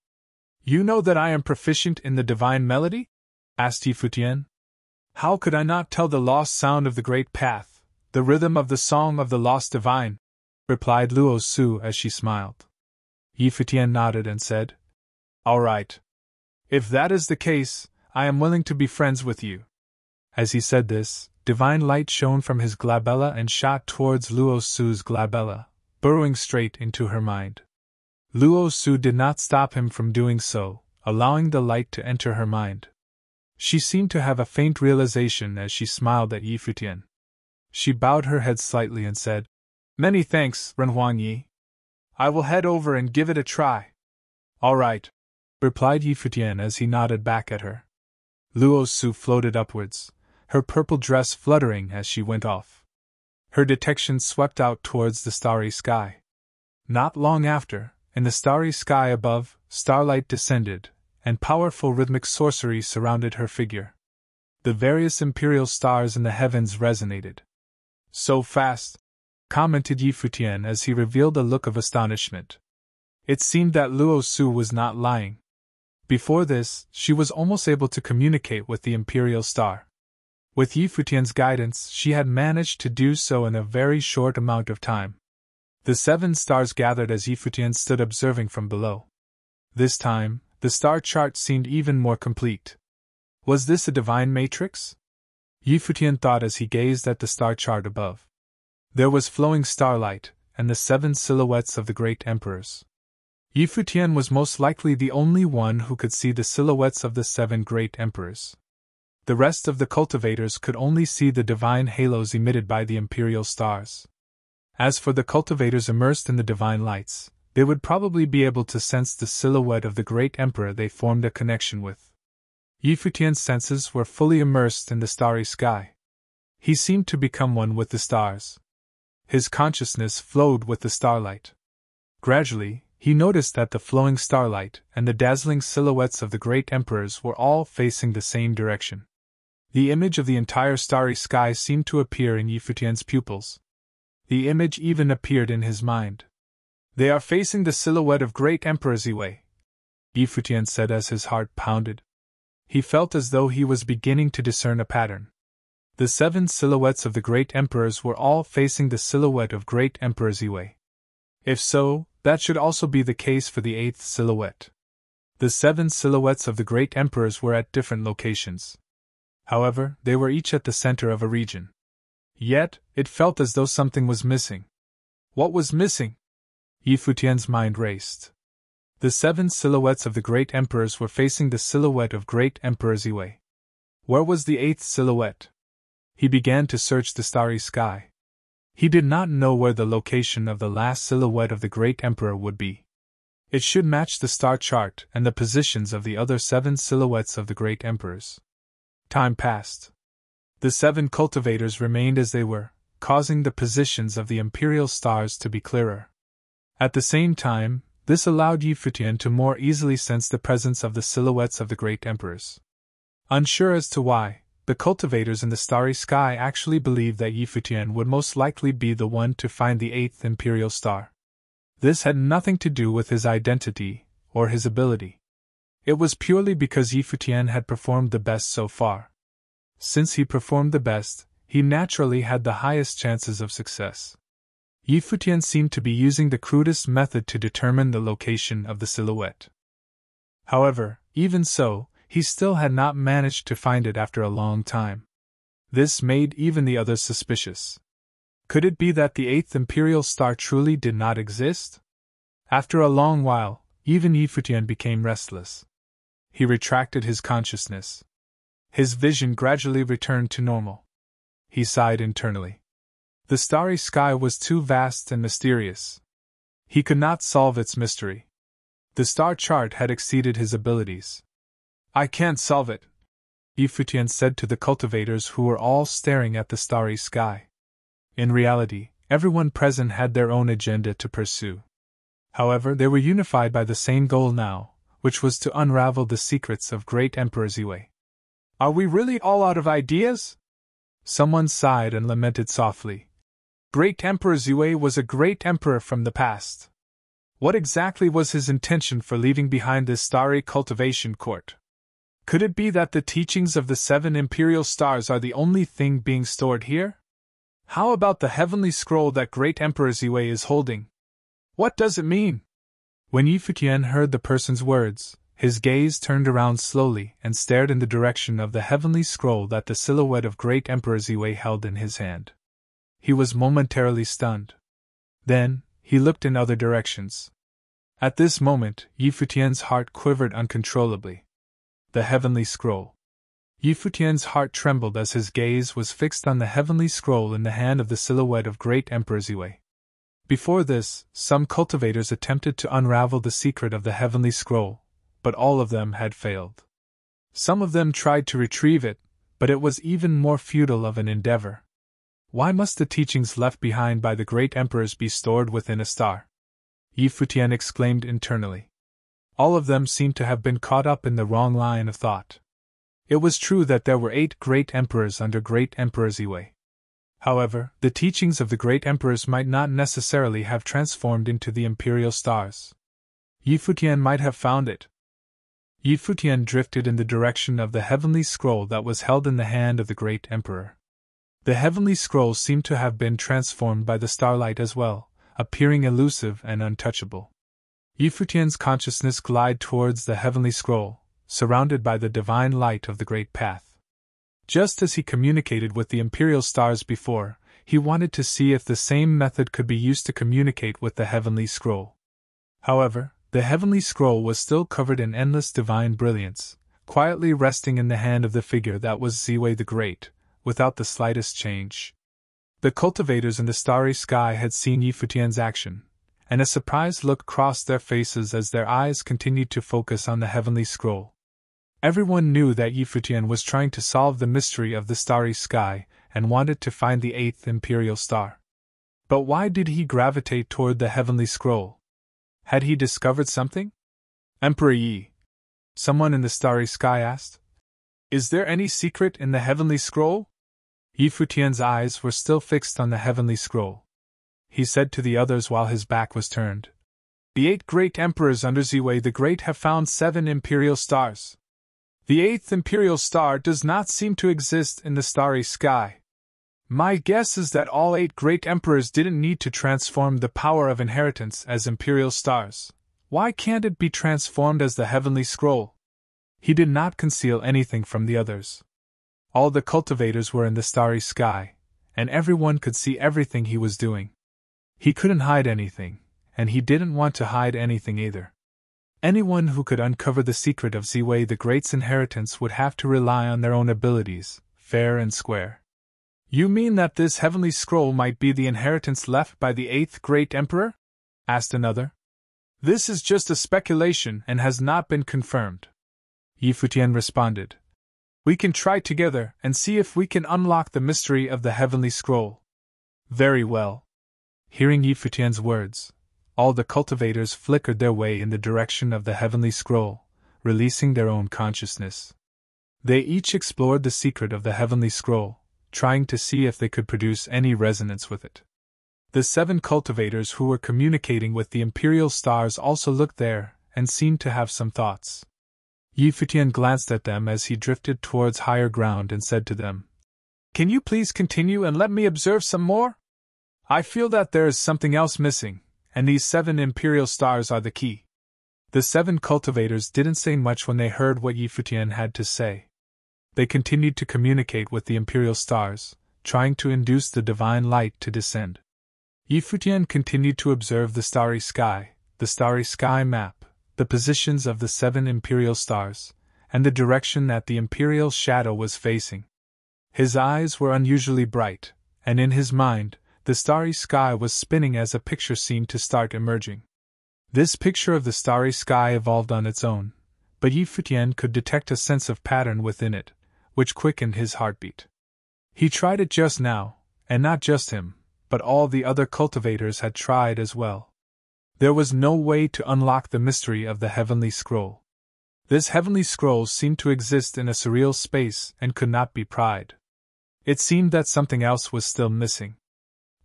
You know that I am proficient in the Divine Melody? Asked Yi Futian. How could I not tell the lost sound of the Great Path, the rhythm of the Song of the Lost Divine? Replied Luo Su as she smiled. Yi Futian nodded and said, All right. If that is the case, I am willing to be friends with you. As he said this, divine light shone from his glabella and shot towards Luo Su's glabella, burrowing straight into her mind. Luo Su did not stop him from doing so, allowing the light to enter her mind. She seemed to have a faint realization as she smiled at Yi Futian. She bowed her head slightly and said, Many thanks, Ren Huangyi. I will head over and give it a try. All right, replied Yi Futian as he nodded back at her. Luo Su floated upwards, her purple dress fluttering as she went off. Her detection swept out towards the starry sky. Not long after, in the starry sky above, starlight descended, and powerful rhythmic sorcery surrounded her figure. The various imperial stars in the heavens resonated. So fast, commented Yi Futian as he revealed a look of astonishment. It seemed that Luo Su was not lying. Before this, she was almost able to communicate with the imperial star. With Yi Futian's guidance, she had managed to do so in a very short amount of time. The 7 stars gathered as Yi Futian stood observing from below. This time, the star chart seemed even more complete. Was this a divine matrix? Yi Futian thought as he gazed at the star chart above. There was flowing starlight, and the 7 silhouettes of the great emperors. Yi Futian was most likely the only one who could see the silhouettes of the 7 great emperors. The rest of the cultivators could only see the divine halos emitted by the imperial stars. As for the cultivators immersed in the divine lights, they would probably be able to sense the silhouette of the great emperor they formed a connection with. Yi Futian's senses were fully immersed in the starry sky. He seemed to become one with the stars. His consciousness flowed with the starlight. Gradually, he noticed that the flowing starlight and the dazzling silhouettes of the great emperors were all facing the same direction. The image of the entire starry sky seemed to appear in Yi Futian's pupils. The image even appeared in his mind. They are facing the silhouette of great Emperor Ziwei, Yi Futian said as his heart pounded. He felt as though he was beginning to discern a pattern. The 7 silhouettes of the great emperors were all facing the silhouette of great Emperor Ziwei. If so, that should also be the case for the 8th silhouette. The 7 silhouettes of the great emperors were at different locations. However, they were each at the center of a region. Yet, it felt as though something was missing. What was missing? Yi Futian's mind raced. The 7 silhouettes of the great emperors were facing the silhouette of great Emperor Ziwei. Where was the 8th silhouette? He began to search the starry sky. He did not know where the location of the last silhouette of the great emperor would be. It should match the star chart and the positions of the other 7 silhouettes of the great emperors. Time passed. The 7 cultivators remained as they were, causing the positions of the imperial stars to be clearer. At the same time, this allowed Yi Futian to more easily sense the presence of the silhouettes of the great emperors. Unsure as to why, the cultivators in the starry sky actually believed that Futian would most likely be the one to find the 8th imperial star. This had nothing to do with his identity or his ability. It was purely because Futian had performed the best so far. Since he performed the best, he naturally had the highest chances of success. Futian seemed to be using the crudest method to determine the location of the silhouette. However, even so, he still had not managed to find it after a long time. This made even the others suspicious. Could it be that the 8th imperial star truly did not exist? After a long while, even Futian became restless. He retracted his consciousness. His vision gradually returned to normal. He sighed internally. The starry sky was too vast and mysterious. He could not solve its mystery. The star chart had exceeded his abilities. I can't solve it, Futian said to the cultivators who were all staring at the starry sky. In reality, everyone present had their own agenda to pursue. However, they were unified by the same goal now, which was to unravel the secrets of Great Emperor Ziwei. Are we really all out of ideas? Someone sighed and lamented softly. Great Emperor Ziwei was a great emperor from the past. What exactly was his intention for leaving behind this starry cultivation court? Could it be that the teachings of the 7 imperial stars are the only thing being stored here? How about the heavenly scroll that Great Emperor Ziwei is holding? What does it mean? When Futian heard the person's words, his gaze turned around slowly and stared in the direction of the heavenly scroll that the silhouette of Great Emperor Ziwei held in his hand. He was momentarily stunned. Then, he looked in other directions. At this moment, Futian's heart quivered uncontrollably. The heavenly scroll. Futian's heart trembled as his gaze was fixed on the heavenly scroll in the hand of the silhouette of Great Emperor Ziwei. Before this, some cultivators attempted to unravel the secret of the heavenly scroll, but all of them had failed. Some of them tried to retrieve it, but it was even more futile of an endeavor. Why must the teachings left behind by the great emperors be stored within a star? Futian exclaimed internally. All of them seemed to have been caught up in the wrong line of thought. It was true that there were 8 great emperors under Great Emperor Ziwei. However, the teachings of the great emperors might not necessarily have transformed into the imperial stars. Futian might have found it. Futian drifted in the direction of the heavenly scroll that was held in the hand of the great emperor. The heavenly scroll seemed to have been transformed by the starlight as well, appearing elusive and untouchable. Futian's consciousness glided towards the heavenly scroll, surrounded by the divine light of the great path. Just as he communicated with the imperial stars before, he wanted to see if the same method could be used to communicate with the heavenly scroll. However, the heavenly scroll was still covered in endless divine brilliance, quietly resting in the hand of the figure that was Ziwei the Great, without the slightest change. The cultivators in the starry sky had seen Futian's action, and a surprised look crossed their faces as their eyes continued to focus on the heavenly scroll. Everyone knew that Futian was trying to solve the mystery of the starry sky and wanted to find the 8th imperial star. But why did he gravitate toward the heavenly scroll? Had he discovered something? Emperor Yi, someone in the starry sky asked. Is there any secret in the heavenly scroll? Futian's eyes were still fixed on the heavenly scroll. He said to the others while his back was turned. The 8 great emperors under Ziwei the Great have found 7 imperial stars. The 8th imperial star does not seem to exist in the starry sky. My guess is that all 8 great emperors didn't need to transform the power of inheritance as imperial stars. Why can't it be transformed as the heavenly scroll? He did not conceal anything from the others. All the cultivators were in the starry sky, and everyone could see everything he was doing. He couldn't hide anything, and he didn't want to hide anything either. Anyone who could uncover the secret of Ziwei the Great's inheritance would have to rely on their own abilities, fair and square. You mean that this heavenly scroll might be the inheritance left by the 8th great emperor? Asked another. This is just a speculation and has not been confirmed. Futian responded. We can try together and see if we can unlock the mystery of the heavenly scroll. Very well. Hearing Futian's words, all the cultivators flickered their way in the direction of the heavenly scroll, releasing their own consciousness. They each explored the secret of the heavenly scroll, trying to see if they could produce any resonance with it. The 7 cultivators who were communicating with the imperial stars also looked there and seemed to have some thoughts. Futian glanced at them as he drifted towards higher ground and said to them, "Can you please continue and let me observe some more? I feel that there is something else missing, and these 7 imperial stars are the key." The 7 cultivators didn't say much when they heard what Futian had to say. They continued to communicate with the imperial stars, trying to induce the divine light to descend. Futian continued to observe the starry sky map, the positions of the 7 imperial stars, and the direction that the imperial shadow was facing. His eyes were unusually bright, and in his mind, the starry sky was spinning as a picture seemed to start emerging. This picture of the starry sky evolved on its own, but Futian could detect a sense of pattern within it, which quickened his heartbeat. He tried it just now, and not just him, but all the other cultivators had tried as well. There was no way to unlock the mystery of the heavenly scroll. This heavenly scroll seemed to exist in a surreal space and could not be pried. It seemed that something else was still missing.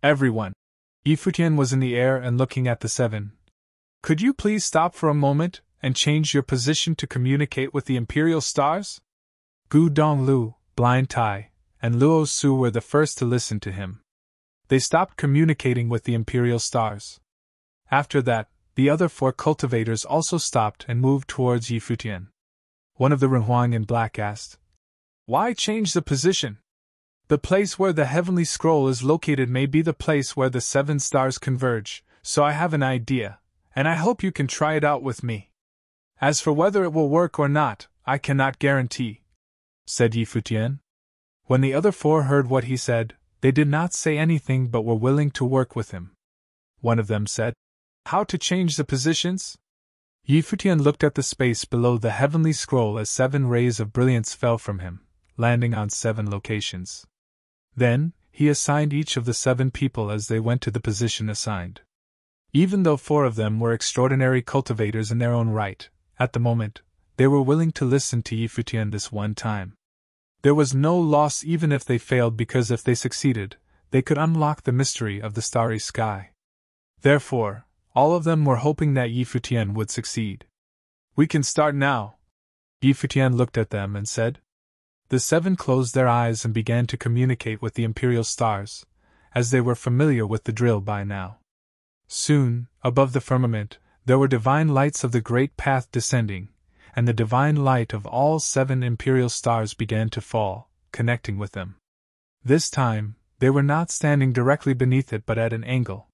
Everyone. Futian was in the air and looking at the 7. "Could you please stop for a moment and change your position to communicate with the imperial stars?" Gu Donglu, Blind Tai, and Luo Su were the first to listen to him. They stopped communicating with the imperial stars. After that, the other 4 cultivators also stopped and moved towards Futian. One of the Renhuang in black asked, "Why change the position? The place where the heavenly scroll is located may be the place where the 7 stars converge, so I have an idea, and I hope you can try it out with me. As for whether it will work or not, I cannot guarantee," said Futian. When the other 4 heard what he said, they did not say anything but were willing to work with him. One of them said, "How to change the positions?" Futian looked at the space below the heavenly scroll as 7 rays of brilliance fell from him, landing on 7 locations. Then, he assigned each of the 7 people as they went to the position assigned. Even though 4 of them were extraordinary cultivators in their own right, at the moment, they were willing to listen to Futian this one time. There was no loss even if they failed, because if they succeeded, they could unlock the mystery of the starry sky. Therefore, all of them were hoping that Futian would succeed. "We can start now." Futian looked at them and said. The 7 closed their eyes and began to communicate with the imperial stars, as they were familiar with the drill by now. Soon, above the firmament, there were divine lights of the great path descending, and the divine light of all 7 imperial stars began to fall, connecting with them. This time, they were not standing directly beneath it but at an angle.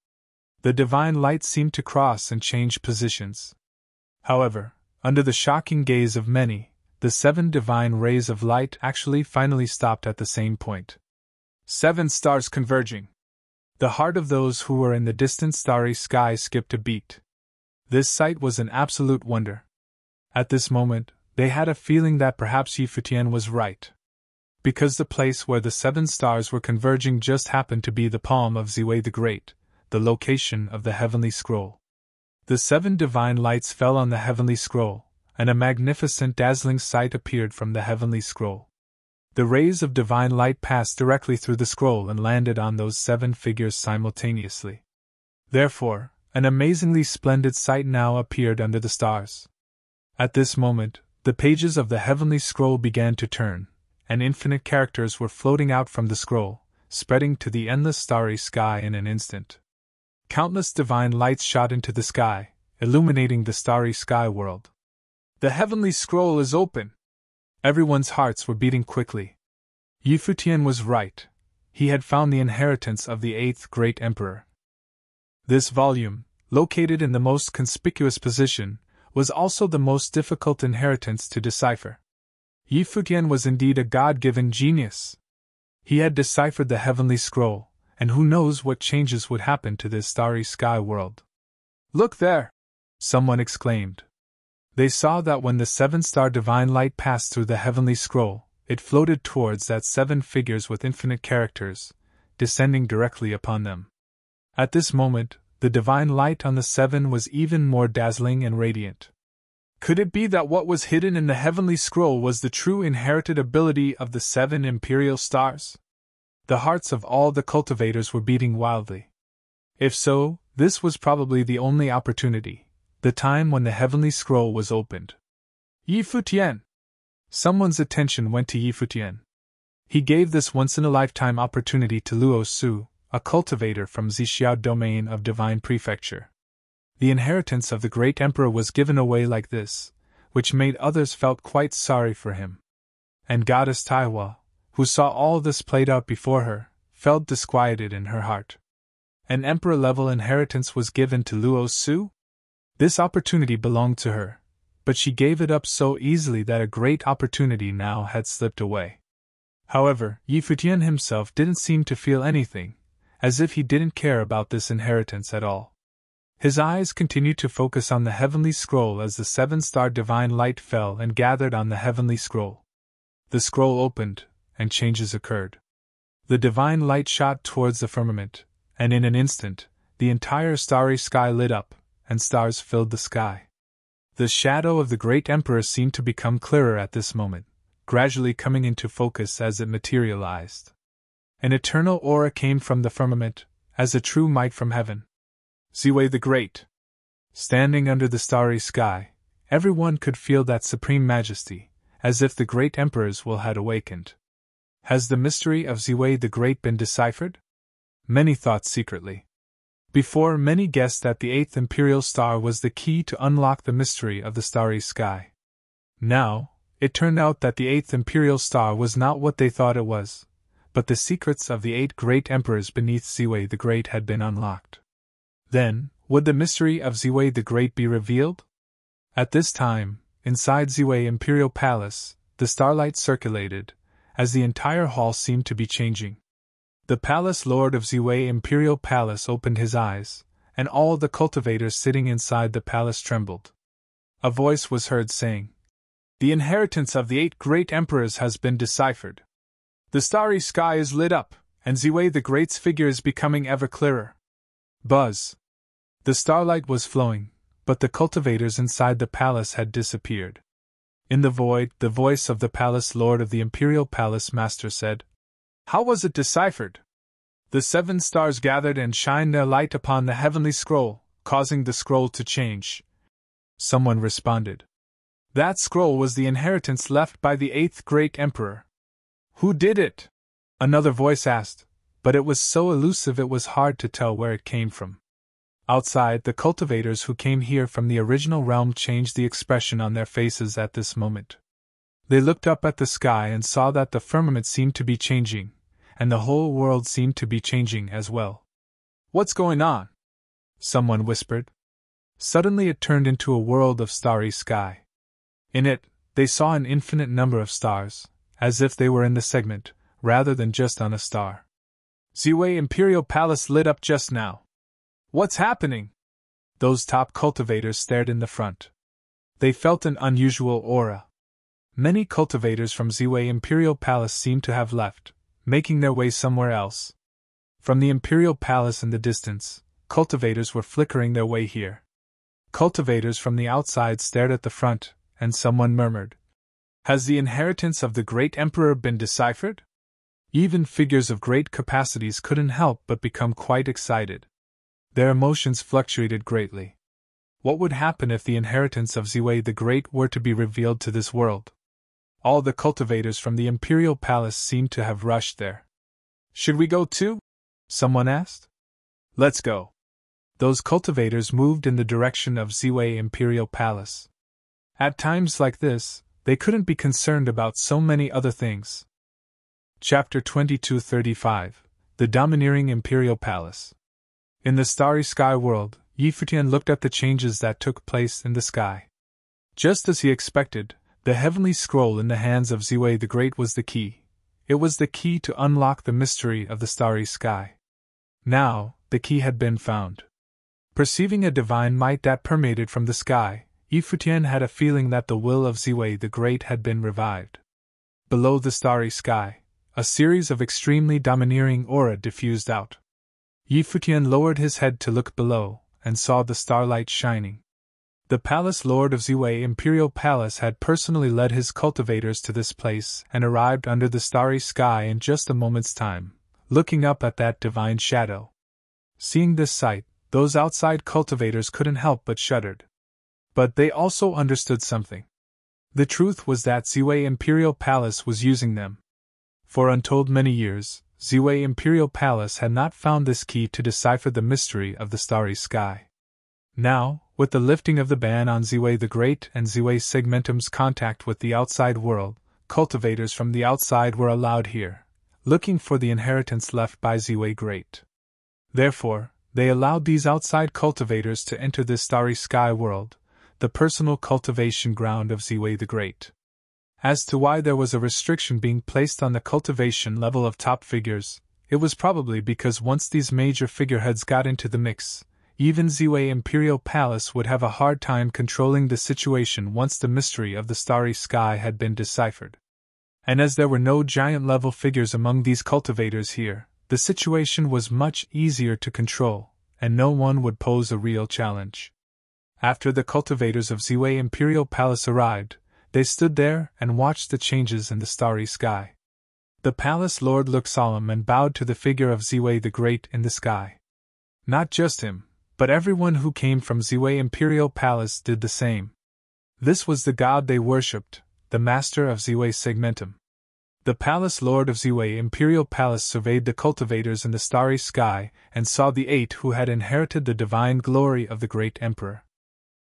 The divine light seemed to cross and change positions. However, under the shocking gaze of many, the 7 divine rays of light actually finally stopped at the same point. 7 stars converging. The heart of those who were in the distant starry sky skipped a beat. This sight was an absolute wonder. At this moment, they had a feeling that perhaps Futian was right. Because the place where the 7 stars were converging just happened to be the palm of Ziwei the Great, the location of the heavenly scroll. The 7 divine lights fell on the heavenly scroll, and a magnificent dazzling sight appeared from the heavenly scroll. The rays of divine light passed directly through the scroll and landed on those 7 figures simultaneously. Therefore, an amazingly splendid sight now appeared under the stars. At this moment, the pages of the heavenly scroll began to turn, and infinite characters were floating out from the scroll, spreading to the endless starry sky in an instant. Countless divine lights shot into the sky, illuminating the starry sky world. "The heavenly scroll is open!" Everyone's hearts were beating quickly. Futian was right. He had found the inheritance of the 8th great emperor. This volume, located in the most conspicuous position, was also the most difficult inheritance to decipher. Futian was indeed a God-given genius. He had deciphered the heavenly scroll, and who knows what changes would happen to this starry sky world. "Look there!" someone exclaimed. They saw that when the 7-star divine light passed through the heavenly scroll, it floated towards that 7 figures with infinite characters, descending directly upon them. At this moment, the divine light on the 7 was even more dazzling and radiant. Could it be that what was hidden in the heavenly scroll was the true inherited ability of the 7 imperial stars? The hearts of all the cultivators were beating wildly. If so, this was probably the only opportunity, the time when the heavenly scroll was opened. Yi Futian! Someone's attention went to Yi Futian. He gave this once-in-a-lifetime opportunity to Luo Su, a cultivator from Zixiao domain of Divine Prefecture. The inheritance of the great emperor was given away like this, which made others felt quite sorry for him. And Goddess Taiwa, who saw all this played out before her, felt disquieted in her heart. An emperor-level inheritance was given to Luo Su? This opportunity belonged to her, but she gave it up so easily that a great opportunity now had slipped away. However, Yi Futian himself didn't seem to feel anything, as if he didn't care about this inheritance at all. His eyes continued to focus on the heavenly scroll as the 7-star divine light fell and gathered on the heavenly scroll. The scroll opened, and changes occurred. The divine light shot towards the firmament, and in an instant, the entire starry sky lit up, and stars filled the sky. The shadow of the great emperor seemed to become clearer at this moment, gradually coming into focus as it materialized. An eternal aura came from the firmament, as a true might from heaven. Ziwei the Great. Standing under the starry sky, everyone could feel that supreme majesty, as if the great emperor's will had awakened. Has the mystery of Ziwei the Great been deciphered? Many thought secretly. Before, many guessed that the 8th imperial star was the key to unlock the mystery of the starry sky. Now, it turned out that the 8th imperial star was not what they thought it was, but the secrets of the 8 great emperors beneath Ziwei the Great had been unlocked. Then, would the mystery of Ziwei the Great be revealed? At this time, inside Ziwei Imperial Palace, the starlight circulated, as the entire hall seemed to be changing. The Palace Lord of Ziwei Imperial Palace opened his eyes, and all the cultivators sitting inside the palace trembled. A voice was heard saying, "The inheritance of the 8 great emperors has been deciphered. The starry sky is lit up, and Ziwei the Great's figure is becoming ever clearer." Buzz. The starlight was flowing, but the cultivators inside the palace had disappeared. In the void, the voice of the Palace Lord of the Imperial Palace Master said, "How was it deciphered?" The 7 stars gathered and shined their light upon the heavenly scroll, causing the scroll to change. Someone responded. That scroll was the inheritance left by the 8th great emperor. Who did it? Another voice asked, but it was so elusive it was hard to tell where it came from. Outside, the cultivators who came here from the original realm changed the expression on their faces at this moment. They looked up at the sky and saw that the firmament seemed to be changing, and the whole world seemed to be changing as well. What's going on? Someone whispered. Suddenly it turned into a world of starry sky. In it, they saw an infinite number of stars, as if they were in the segment, rather than just on a star. Ziwei Imperial Palace lit up just now. What's happening? Those top cultivators stared in the front. They felt an unusual aura. Many cultivators from Ziwei Imperial Palace seemed to have left, making their way somewhere else. From the Imperial Palace in the distance, cultivators were flickering their way here. Cultivators from the outside stared at the front, and someone murmured, "Has the inheritance of the great emperor been deciphered?" Even figures of great capacities couldn't help but become quite excited. Their emotions fluctuated greatly. What would happen if the inheritance of Ziwei the Great were to be revealed to this world? All the cultivators from the Imperial Palace seemed to have rushed there. Should we go too? Someone asked. Let's go. Those cultivators moved in the direction of Ziwei Imperial Palace. At times like this, they couldn't be concerned about so many other things. Chapter 2235 The Domineering Imperial Palace. In the starry sky world, Yi Futian looked at the changes that took place in the sky. Just as he expected, the heavenly scroll in the hands of Ziwei the Great was the key. It was the key to unlock the mystery of the starry sky. Now, the key had been found. Perceiving a divine might that permeated from the sky, Yi Futian had a feeling that the will of Ziwei the Great had been revived. Below the starry sky, a series of extremely domineering aura diffused out. Yi Futian lowered his head to look below, and saw the starlight shining. The palace lord of Ziwei Imperial Palace had personally led his cultivators to this place and arrived under the starry sky in just a moment's time, looking up at that divine shadow. Seeing this sight, those outside cultivators couldn't help but shuddered. But they also understood something. The truth was that Ziwei Imperial Palace was using them. For untold many years, Ziwei Imperial Palace had not found this key to decipher the mystery of the starry sky. Now, with the lifting of the ban on Ziwei the Great and Ziwei Segmentum's contact with the outside world, cultivators from the outside were allowed here, looking for the inheritance left by Ziwei Great. Therefore, they allowed these outside cultivators to enter this starry sky world, the personal cultivation ground of Ziwei the Great. As to why there was a restriction being placed on the cultivation level of top figures, it was probably because once these major figureheads got into the mix, even Ziwei Imperial Palace would have a hard time controlling the situation once the mystery of the starry sky had been deciphered. And as there were no giant-level figures among these cultivators here, the situation was much easier to control, and no one would pose a real challenge. After the cultivators of Ziwei Imperial Palace arrived, they stood there and watched the changes in the starry sky. The palace lord looked solemn and bowed to the figure of Ziwei the Great in the sky. Not just him, but everyone who came from Ziwei Imperial Palace did the same. This was the god they worshipped, the master of Ziwei Segmentum. The palace lord of Ziwei Imperial Palace surveyed the cultivators in the starry sky and saw the 8 who had inherited the divine glory of the great emperor.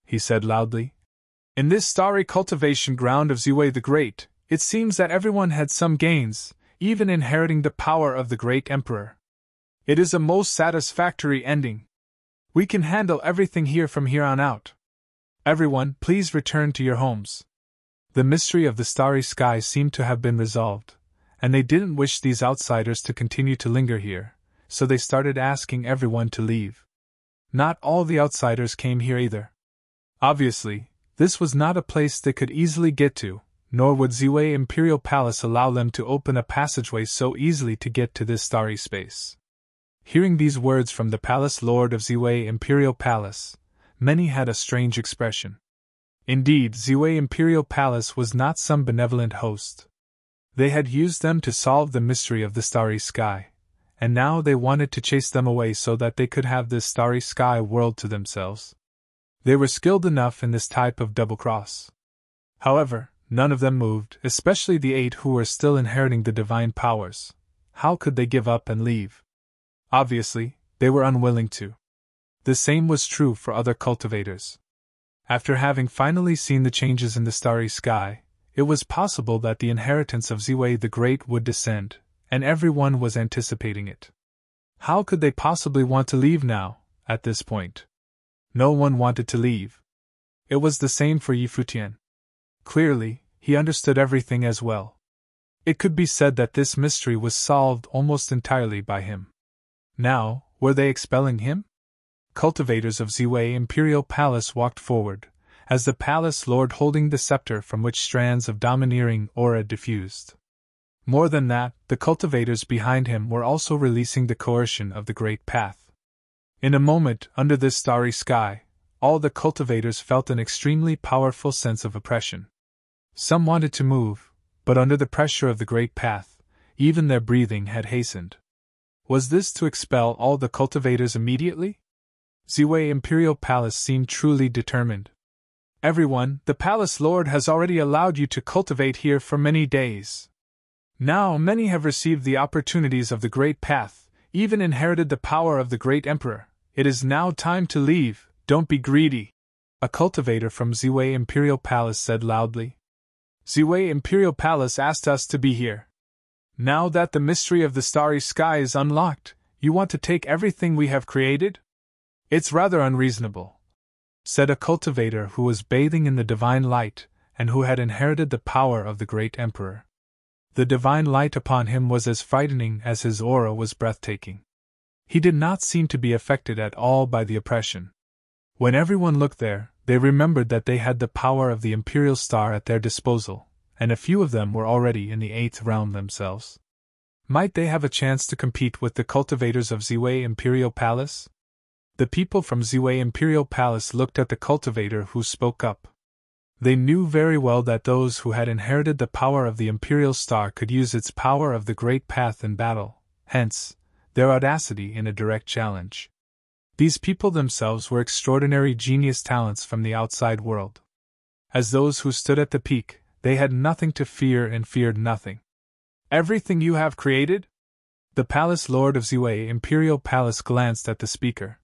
He said loudly, "In this starry cultivation ground of Ziwei the Great, it seems that everyone had some gains, even inheriting the power of the great emperor. It is a most satisfactory ending. We can handle everything here from here on out. Everyone, please return to your homes." The mystery of the starry sky seemed to have been resolved, and they didn't wish these outsiders to continue to linger here, so they started asking everyone to leave. Not all the outsiders came here either. Obviously, this was not a place they could easily get to, nor would Ziwei Imperial Palace allow them to open a passageway so easily to get to this starry space. Hearing these words from the palace lord of Ziwei Imperial Palace, many had a strange expression. Indeed, Ziwei Imperial Palace was not some benevolent host. They had used them to solve the mystery of the starry sky, and now they wanted to chase them away so that they could have this starry sky world to themselves. They were skilled enough in this type of double-cross. However, none of them moved, especially the 8 who were still inheriting the divine powers. How could they give up and leave? Obviously, they were unwilling to. The same was true for other cultivators. After having finally seen the changes in the starry sky, it was possible that the inheritance of Ziwei the Great would descend, and everyone was anticipating it. How could they possibly want to leave now, at this point? No one wanted to leave. It was the same for Futian. Clearly, he understood everything as well. It could be said that this mystery was solved almost entirely by him. Now, were they expelling him? Cultivators of Ziwei Imperial Palace walked forward, as the palace lord holding the scepter from which strands of domineering aura diffused. More than that, the cultivators behind him were also releasing the coercion of the Great Path. In a moment, under this starry sky, all the cultivators felt an extremely powerful sense of oppression. Some wanted to move, but under the pressure of the Great Path, even their breathing had hastened. Was this to expel all the cultivators immediately? Ziwei Imperial Palace seemed truly determined. "Everyone, the palace lord has already allowed you to cultivate here for many days. Now many have received the opportunities of the Great Path, even inherited the power of the great emperor. It is now time to leave, don't be greedy," a cultivator from Ziwei Imperial Palace said loudly. "Ziwei Imperial Palace asked us to be here. Now that the mystery of the starry sky is unlocked, you want to take everything we have created? It's rather unreasonable," said a cultivator who was bathing in the divine light and who had inherited the power of the great emperor. The divine light upon him was as frightening as his aura was breathtaking. He did not seem to be affected at all by the oppression. When everyone looked there, they remembered that they had the power of the imperial star at their disposal, and a few of them were already in the 8th realm themselves. Might they have a chance to compete with the cultivators of Ziwei Imperial Palace? The people from Ziwei Imperial Palace looked at the cultivator who spoke up. They knew very well that those who had inherited the power of the Imperial Star could use its power of the Great Path in battle, hence, their audacity in a direct challenge. These people themselves were extraordinary genius talents from the outside world. As those who stood at the peak, they had nothing to fear and feared nothing. Everything you have created? The Palace Lord of Ziwei Imperial Palace glanced at the speaker.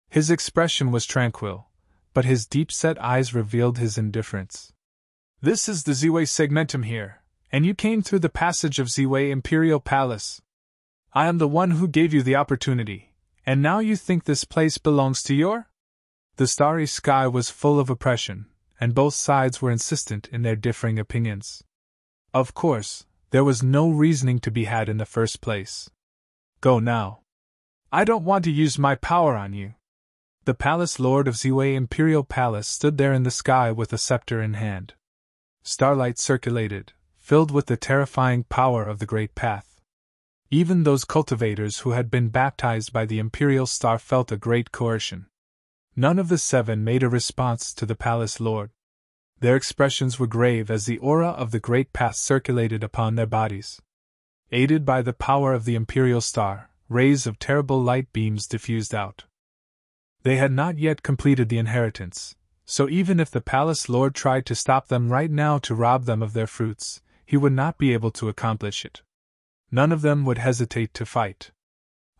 His expression was tranquil, but his deep-set eyes revealed his indifference. This is the Ziwei segmentum here, and you came through the passage of Ziwei Imperial Palace. I am the one who gave you the opportunity, and now you think this place belongs to your? The starry sky was full of oppression, and both sides were insistent in their differing opinions. Of course, there was no reasoning to be had in the first place. Go now. I don't want to use my power on you. The Palace Lord of Ziwei Imperial Palace stood there in the sky with a scepter in hand. Starlight circulated, filled with the terrifying power of the Great Path. Even those cultivators who had been baptized by the Imperial Star felt a great coercion. None of the 7 made a response to the Palace Lord. Their expressions were grave as the aura of the Great Path circulated upon their bodies. Aided by the power of the Imperial Star, rays of terrible light beams diffused out. They had not yet completed the inheritance, so even if the Palace Lord tried to stop them right now to rob them of their fruits, he would not be able to accomplish it. None of them would hesitate to fight.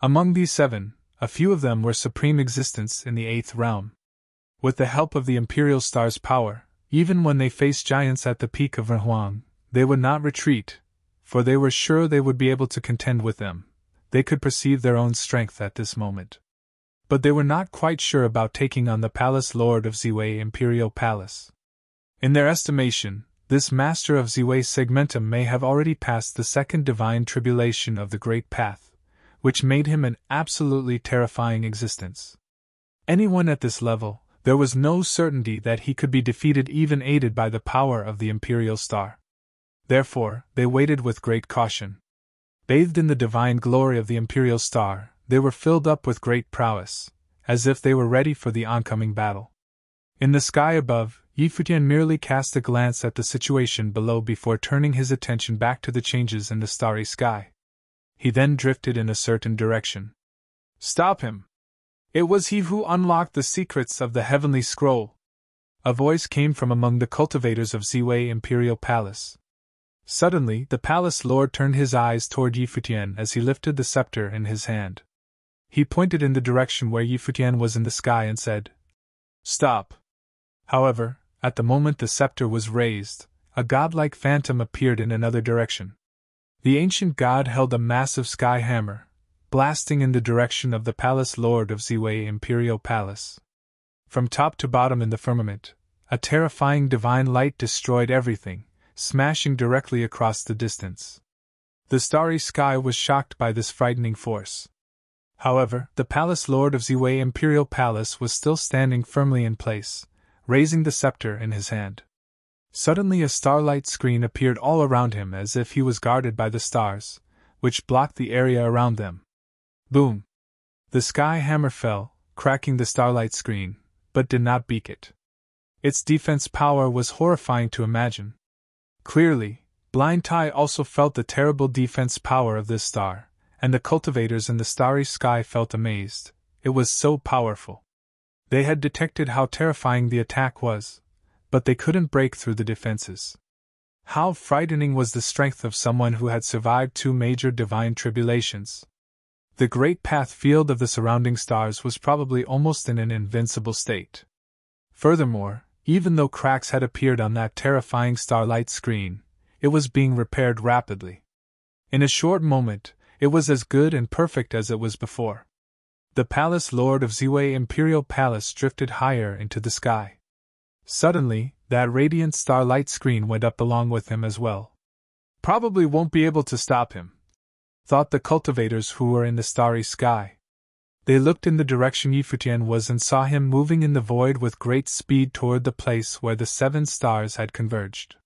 Among these 7, a few of them were supreme existence in the 8th realm. With the help of the Imperial Star's power, even when they faced giants at the peak of Renhuang, they would not retreat, for they were sure they would be able to contend with them. They could perceive their own strength at this moment. But they were not quite sure about taking on the Palace Lord of Ziwei Imperial Palace. In their estimation, this master of Ziwei Segmentum may have already passed the second divine tribulation of the Great Path, which made him an absolutely terrifying existence. Anyone at this level, there was no certainty that he could be defeated even aided by the power of the Imperial Star. Therefore, they waited with great caution. Bathed in the divine glory of the Imperial Star, they were filled up with great prowess, as if they were ready for the oncoming battle. In the sky above, Futian merely cast a glance at the situation below before turning his attention back to the changes in the starry sky. He then drifted in a certain direction. Stop him! It was he who unlocked the secrets of the heavenly scroll. A voice came from among the cultivators of Ziwei Imperial Palace. Suddenly, the Palace Lord turned his eyes toward Futian as he lifted the scepter in his hand. He pointed in the direction where Futian was in the sky and said, Stop! However, at the moment the scepter was raised, a godlike phantom appeared in another direction. The ancient god held a massive sky hammer, blasting in the direction of the Palace Lord of Ziwei Imperial Palace. From top to bottom in the firmament, a terrifying divine light destroyed everything, smashing directly across the distance. The starry sky was shocked by this frightening force. However, the Palace Lord of Ziwei Imperial Palace was still standing firmly in place, raising the scepter in his hand. Suddenly a starlight screen appeared all around him as if he was guarded by the stars, which blocked the area around them. Boom! The sky hammer fell, cracking the starlight screen, but did not break it. Its defense power was horrifying to imagine. Clearly, Blind Tai also felt the terrible defense power of this star, and the cultivators in the starry sky felt amazed. It was so powerful. They had detected how terrifying the attack was, but they couldn't break through the defenses. How frightening was the strength of someone who had survived 2 major divine tribulations. The great path field of the surrounding stars was probably almost in an invincible state. Furthermore, even though cracks had appeared on that terrifying starlight screen, it was being repaired rapidly. In a short moment, it was as good and perfect as it was before. The Palace Lord of Ziwei Imperial Palace drifted higher into the sky. Suddenly, that radiant starlight screen went up along with him as well. Probably won't be able to stop him, thought the cultivators who were in the starry sky. They looked in the direction Futian was and saw him moving in the void with great speed toward the place where the 7 stars had converged.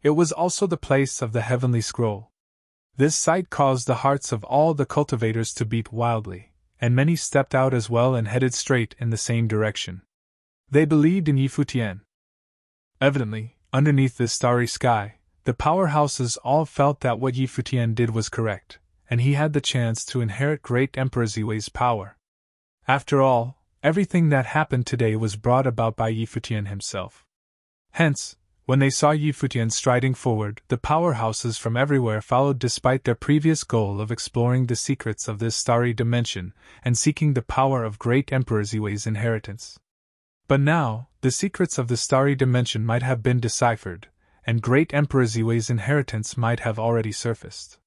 It was also the place of the heavenly scroll. This sight caused the hearts of all the cultivators to beat wildly, and many stepped out as well and headed straight in the same direction. They believed in Futian. Evidently, underneath this starry sky, the powerhouses all felt that what Futian did was correct, and he had the chance to inherit great Emperor Ziwei's power. After all, everything that happened today was brought about by Futian himself. Hence, when they saw Futian striding forward, the powerhouses from everywhere followed despite their previous goal of exploring the secrets of this starry dimension and seeking the power of great Emperor Ziwei's inheritance. But now, the secrets of the starry dimension might have been deciphered, and great Emperor Ziwei's inheritance might have already surfaced.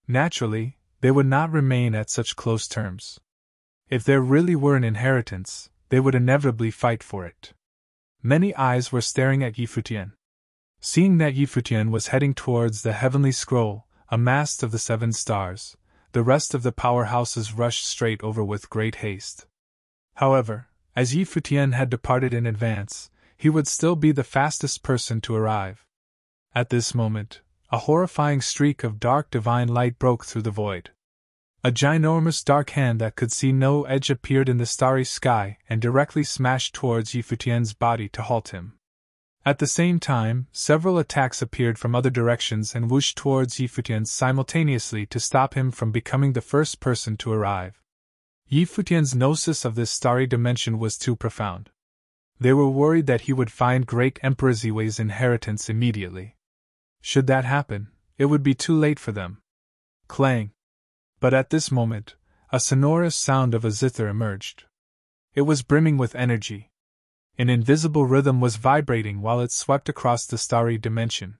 Naturally, they would not remain at such close terms. If there really were an inheritance, they would inevitably fight for it. Many eyes were staring at Futian. Seeing that Futian was heading towards the heavenly scroll, amassed of the 7 stars, the rest of the powerhouses rushed straight over with great haste. However, as Futian had departed in advance, he would still be the fastest person to arrive. At this moment, a horrifying streak of dark divine light broke through the void. A ginormous dark hand that could see no edge appeared in the starry sky and directly smashed towards Futian's body to halt him. At the same time, several attacks appeared from other directions and whooshed towards Futian simultaneously to stop him from becoming the first person to arrive. Futian's gnosis of this starry dimension was too profound. They were worried that he would find great Emperor Ziwei's inheritance immediately. Should that happen, it would be too late for them. Clang! But at this moment, a sonorous sound of a zither emerged. It was brimming with energy. An invisible rhythm was vibrating while it swept across the starry dimension.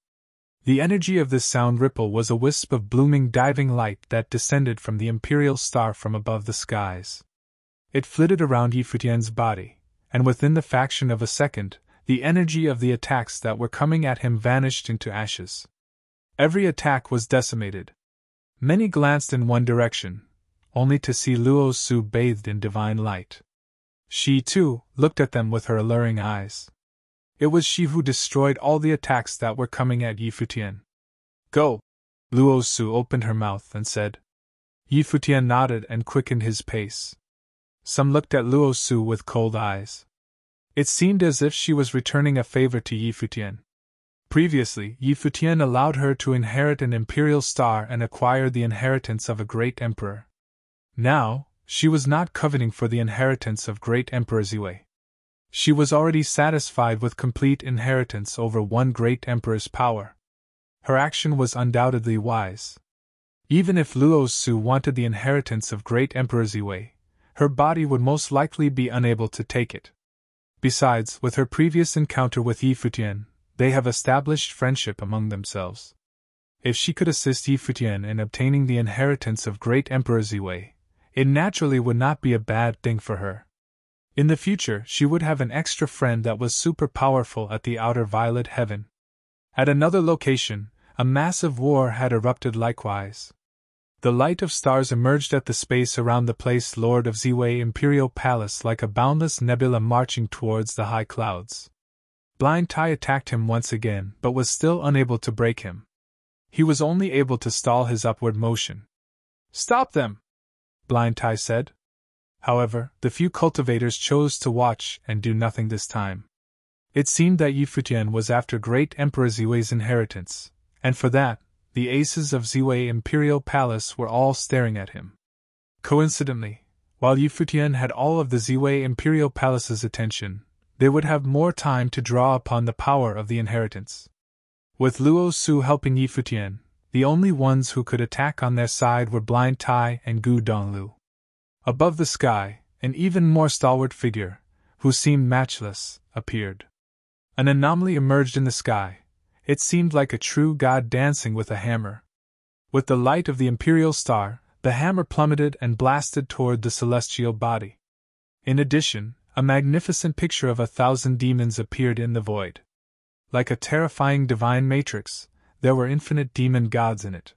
The energy of this sound ripple was a wisp of blooming diving light that descended from the imperial star from above the skies. It flitted around Futian's body, and within the fraction of a second, the energy of the attacks that were coming at him vanished into ashes. Every attack was decimated. Many glanced in one direction, only to see Luo Su bathed in divine light. She, too, looked at them with her alluring eyes. It was she who destroyed all the attacks that were coming at Futian. Go! Luo Su opened her mouth and said. Futian nodded and quickened his pace. Some looked at Luo Su with cold eyes. It seemed as if she was returning a favor to Futian. Previously, Futian allowed her to inherit an imperial star and acquire the inheritance of a great emperor. Now, she was not coveting for the inheritance of great Emperor Ziwei. She was already satisfied with complete inheritance over one great emperor's power. Her action was undoubtedly wise. Even if Luo Su wanted the inheritance of great Emperor Ziwei, her body would most likely be unable to take it. Besides, with her previous encounter with Futian, they have established friendship among themselves. If she could assist Futian in obtaining the inheritance of great Emperor Ziwei, it naturally would not be a bad thing for her. In the future, she would have an extra friend that was super powerful at the outer violet heaven. At another location, a massive war had erupted likewise. The light of stars emerged at the space around the place Lord of Ziwei Imperial Palace like a boundless nebula marching towards the high clouds. Blind Tai attacked him once again but was still unable to break him. He was only able to stall his upward motion. Stop them! Blind Tai said. However, the few cultivators chose to watch and do nothing this time. It seemed that Futian was after great Emperor Ziwei's inheritance, and for that, the aces of Ziwei Imperial Palace were all staring at him. Coincidentally, while Futian had all of the Ziwei Imperial Palace's attention, they would have more time to draw upon the power of the inheritance. With Luo Su helping Futian, the only ones who could attack on their side were Blind Tai and Gu Donglu. Above the sky, an even more stalwart figure, who seemed matchless, appeared. An anomaly emerged in the sky. It seemed like a true god dancing with a hammer. With the light of the imperial star, the hammer plummeted and blasted toward the celestial body. In addition, a magnificent picture of 1,000 demons appeared in the void. Like a terrifying divine matrix, there were infinite demon gods in it.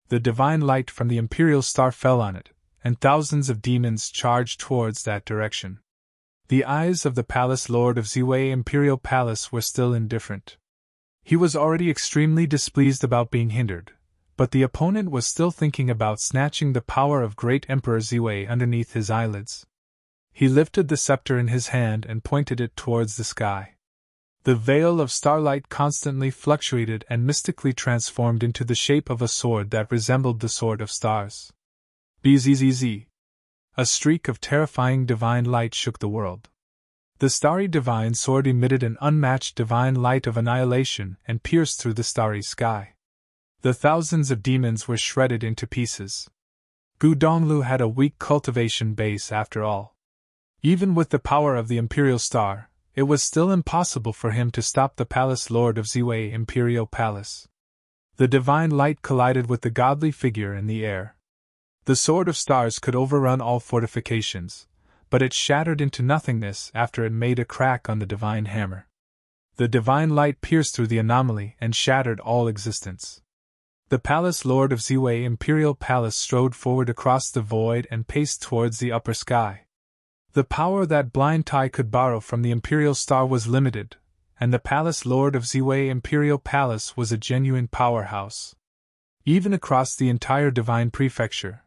The divine light from the imperial star fell on it, and thousands of demons charged towards that direction. The eyes of the palace lord of Ziwei Imperial Palace were still indifferent. He was already extremely displeased about being hindered, but the opponent was still thinking about snatching the power of great Emperor Ziwei underneath his eyelids. He lifted the scepter in his hand and pointed it towards the sky. The veil of starlight constantly fluctuated and mystically transformed into the shape of a sword that resembled the sword of stars. Bzzz. A streak of terrifying divine light shook the world. The starry divine sword emitted an unmatched divine light of annihilation and pierced through the starry sky. The thousands of demons were shredded into pieces. Gu Donglu had a weak cultivation base after all. Even with the power of the Imperial Star, it was still impossible for him to stop the Palace Lord of Ziwei Imperial Palace. The divine light collided with the godly figure in the air. The Sword of Stars could overrun all fortifications, but it shattered into nothingness after it made a crack on the divine hammer. The divine light pierced through the anomaly and shattered all existence. The Palace Lord of Ziwei Imperial Palace strode forward across the void and paced towards the upper sky. The power that Blind Tai could borrow from the Imperial Star was limited, and the Palace Lord of Ziwei Imperial Palace was a genuine powerhouse. Even across the entire Divine Prefecture,